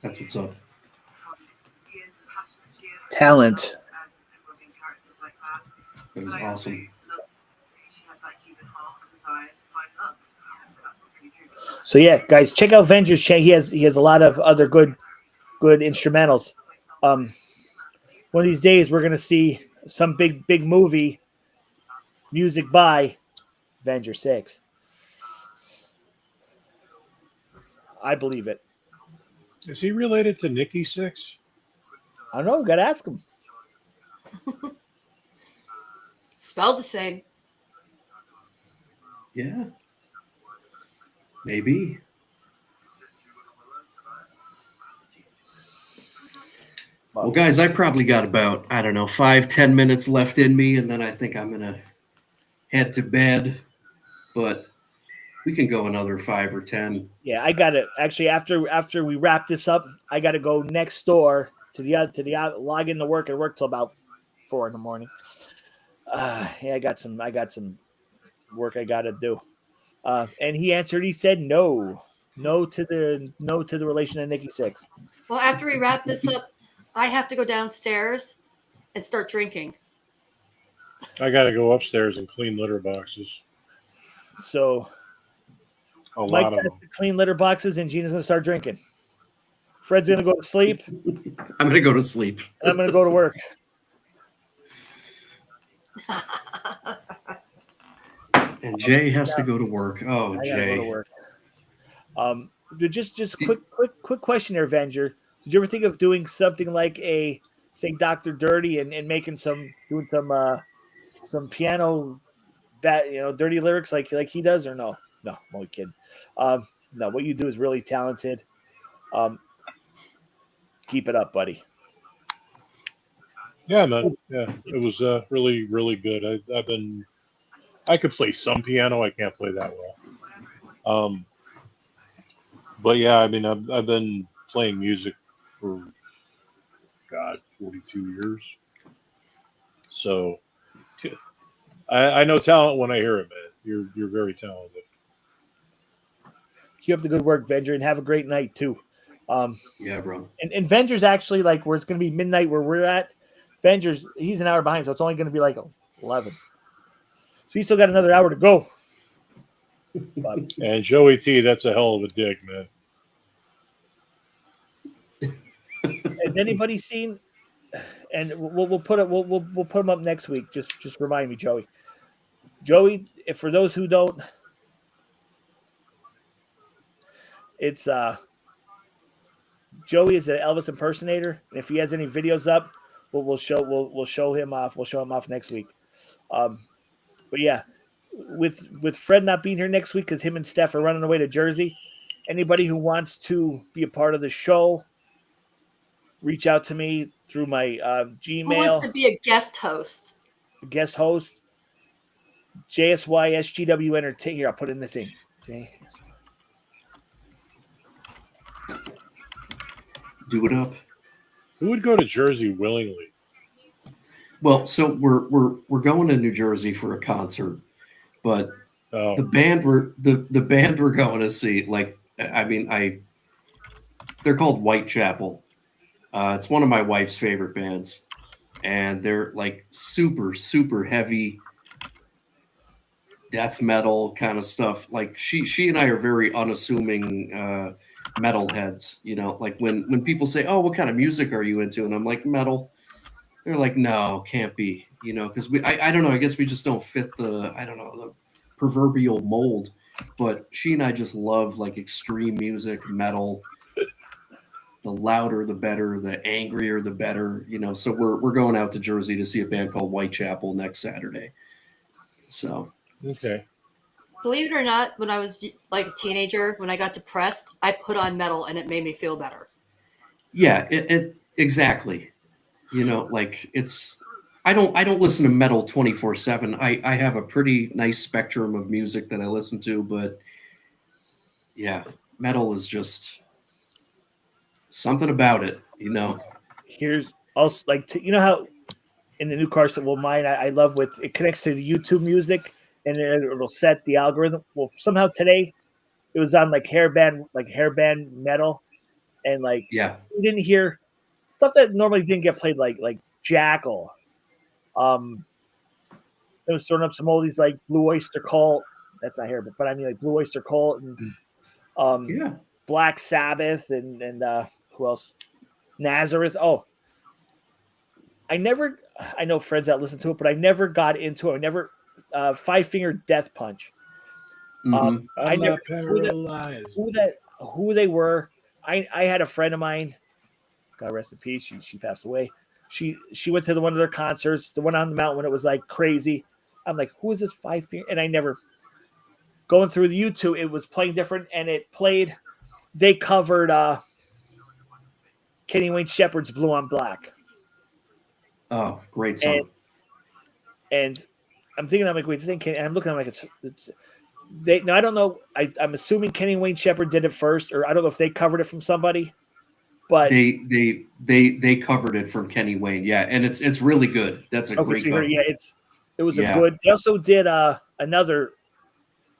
That's what's up. Talent. That was awesome. So yeah, guys, check out Venger's channel. He has a lot of other good instrumentals. One of these days, we're gonna see some big movie, music by Avenger 6. I believe it. Is he related to Nikki Six? I don't know. Gotta ask him. Spelled the same. Yeah. Maybe. Well, guys, I probably got about, I don't know, 5-10 minutes left in me, and then I think I'm gonna head to bed. But we can go another 5 or 10. Yeah, I got it. Actually, after we wrap this up, I got to go next door to the log in to work and work till about 4 in the morning. Yeah, I got some work I got to do. And he answered. He said no to the relation of Nikki Six. Well, after we wrap this up, I have to go downstairs and start drinking. I got to go upstairs and clean litter boxes. So Mike has to clean litter boxes, and Gina's gonna start drinking. Fred's gonna go to sleep. I'm gonna go to sleep. And I'm gonna go to work. And Jay has to go to work. Oh, Jay. Go to work. Just quick question there, Avenger. Did you ever think of doing something like a say Dr. Dirty and doing some piano dirty lyrics like he does, or no? No, I'm only kidding. No, what you do is really talented. Keep it up, buddy. Yeah, man. Yeah, it was really, really good. I could play some piano. I can't play that well. But yeah, I mean, I've been playing music for 42 years. So I know talent when I hear it, man. You're very talented. Keep up the good work, Venger, and have a great night too. Yeah, bro. And Venger's actually like where it's going to be midnight where we're at. Venger's he's an hour behind, so it's only going to be like 11. So he's still got another hour to go. And Joey T, that's a hell of a dig, man. Has anybody seen? And we'll put it we'll put him up next week. Just remind me, Joey. Joey, if for those who don't, it's Joey is an Elvis impersonator, and if he has any videos up, we'll show him off. We'll show him off next week. But yeah, with Fred not being here next week because him and Steph are running away to Jersey. Anybody who wants to be a part of the show, reach out to me through my Gmail. Who wants to be a guest host? Guest host, JSYSGW Entertainment. Here, I'll put in the thing. Do it up. Who would go to Jersey willingly? Well, so we're going to New Jersey for a concert, but the band we're going to see, like, I mean, they're called Whitechapel. It's one of my wife's favorite bands, and they're like super, super heavy death metal kind of stuff. Like she and I are very unassuming metalheads, you know, like when people say, "Oh, what kind of music are you into?" and I'm like, "Metal." They're like, "No, can't be," you know, because I don't know, I guess we just don't fit the proverbial mold. But she and I just love like extreme music, metal. The louder, the better. The angrier, the better. You know, so we're going out to Jersey to see a band called Whitechapel next Saturday. So okay. Believe it or not, when I was like a teenager, when I got depressed, I put on metal and it made me feel better. Yeah, it exactly. You know, like I don't listen to metal 24/7. I have a pretty nice spectrum of music that I listen to, but yeah, metal is just something about it, you know. Here's also like you know how in the new car set, well, mine I love with it connects to the YouTube music and it'll set the algorithm. Well, somehow today it was on like hairband metal, and like Yeah, we didn't hear stuff that normally didn't get played, like Jackal. It was throwing up some oldies like Blue Oyster Cult. That's not hairband, but I mean like Blue Oyster Cult and yeah. Black Sabbath and who else? Nazareth. Oh, I know friends that listen to it, but I never got into it. I never, Five Finger Death Punch. Mm-hmm. I I'm never not paralyzed. who they were. I had a friend of mine, God rest in peace. She passed away. She went to one of their concerts, the one on the mountain when it was like crazy. I'm like, who is this Five Finger? And I never going through the YouTube. It was playing different, and it played. They covered Kenny Wayne Shepherd's "Blue on Black," Oh, great and song. I'm thinking, I'm like, wait, this ain't Kenny. And I'm looking, I'm like, it's they. No, I don't know. I'm assuming Kenny Wayne Shepherd did it first, or I don't know if they covered it from somebody. But They covered it from Kenny Wayne. Yeah, and it's really good. That's a okay, great so you heard, cover. yeah, it was a Yeah. good. They also did another.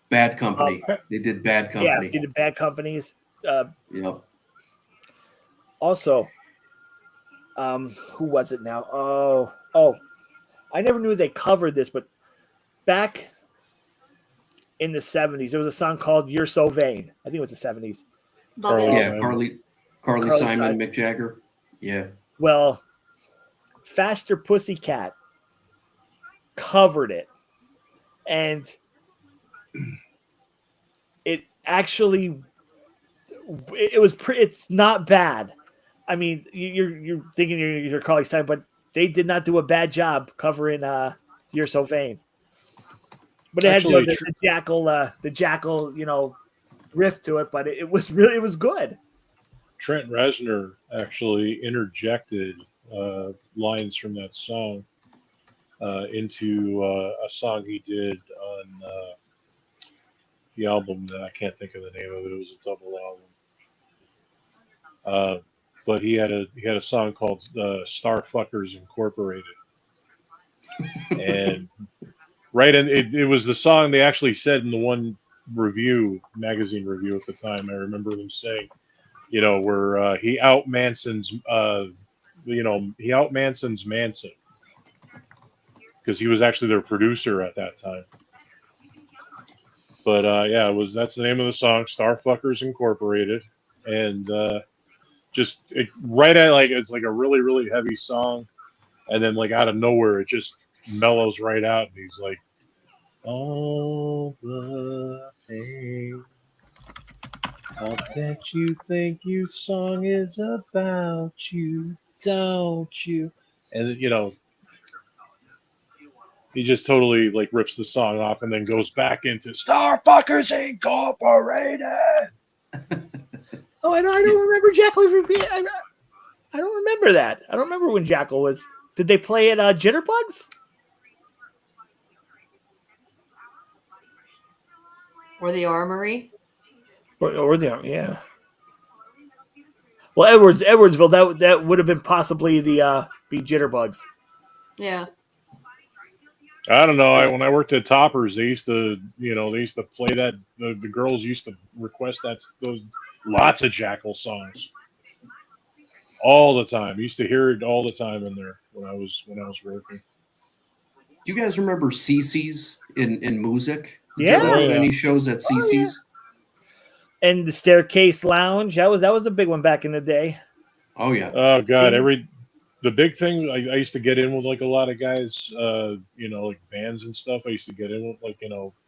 Bad Company. They did Bad Yeah, Company. they did Bad Companies. Yep. Also, who was it now? Oh, I never knew they covered this, but back in the 70s, there was a song called "You're So Vain." I think it was the 70s. Love it. Yeah, Carly Simon, Mick Jagger. Yeah. Well, Faster Pussycat covered it, and it actually it's not bad. I mean, you're thinking you're Carly Simon, but they did not do a bad job covering "You're So Vain." But it Actually, has the jackal, riff to it. But it was good. Trent Reznor actually interjected lines from that song into a song he did on the album that I can't think of the name of it. It was a double album. But he had a song called Starfuckers Incorporated, and it was the song they actually said in the one magazine review at the time. I remember them saying, where he out Manson's Manson because he was actually their producer at that time. But yeah, that's the name of the song, Starfuckers Incorporated, and right at it's like a really really heavy song, and then like out of nowhere it just mellows right out, and he's like, all the things I bet you think your song is about you, don't you? And he just totally like rips the song off and then goes back into Starfuckers Incorporated. Oh, I don't remember Jackal. I don't remember that. I don't remember when Jackal was. Did they play at Jitterbugs? Or the Armory. Or the yeah. Well, Edwardsville, that would have been possibly the be Jitterbugs. Yeah. I don't know. When I worked at Toppers, they used to play that. The girls used to request those lots of Jackal songs all the time. I used to hear it all the time in there when I was working. Do you guys remember CC's in music? Did Yeah. you ever go to any shows at CC's? Yeah. And the Staircase Lounge, that was a big one back in the day. Oh yeah. Oh god, the big thing I used to get in with like a lot of guys, like bands and stuff. I used to get in with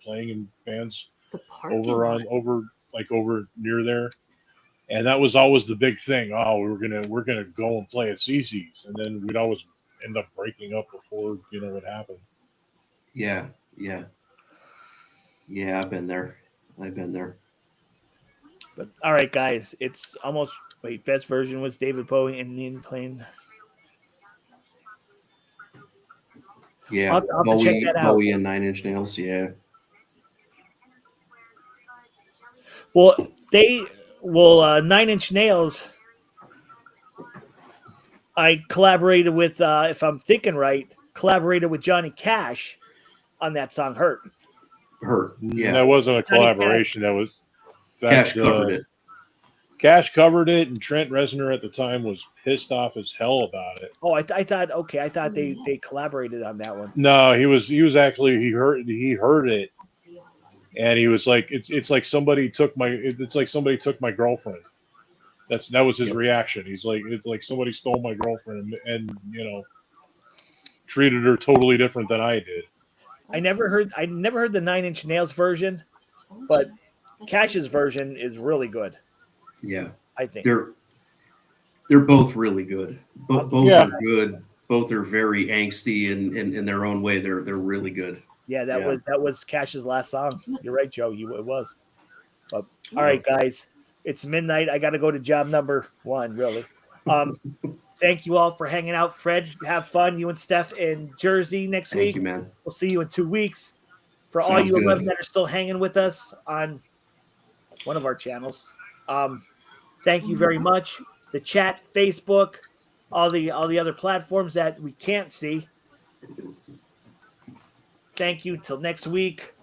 playing in bands over near there, and that was always the big thing. Oh, we're gonna go and play at CC's, and then we'd always end up breaking up before what happened. Yeah. I've been there. But all right, guys, it's almost best version was David Bowie and Ian playing. Yeah, I'll have to check that out. Bowie and 9 Inch Nails. Yeah. Well, 9 Inch Nails. I collaborated with, if I'm thinking right, with Johnny Cash on that song "Hurt." Yeah. That wasn't a collaboration. Cash covered it. Cash covered it, and Trent Reznor at the time was pissed off as hell about it. Oh, I thought they collaborated on that one. No, he was actually he heard it, and he was like, it's like somebody took my girlfriend. That was his reaction. He's like, it's like somebody stole my girlfriend, and treated her totally different than I did. I never heard the 9 Inch Nails version, but Cash's version is really good. Yeah, I think they're both really good. Both Yeah. are good. Both are very angsty in their own way. They're really good. Yeah, that was Cash's last song. You're right, Joe. It was. But all right, guys, it's midnight. I got to go to job number 1. Really. Thank you all for hanging out. Fred, have fun. You and Steph in Jersey next week. Thank you, man. We'll see you in 2 weeks. For all Sounds you 11 good. that are still hanging with us on one of our channels, thank you very much. The chat, Facebook, all the other platforms that we can't see. Thank you. Till next week.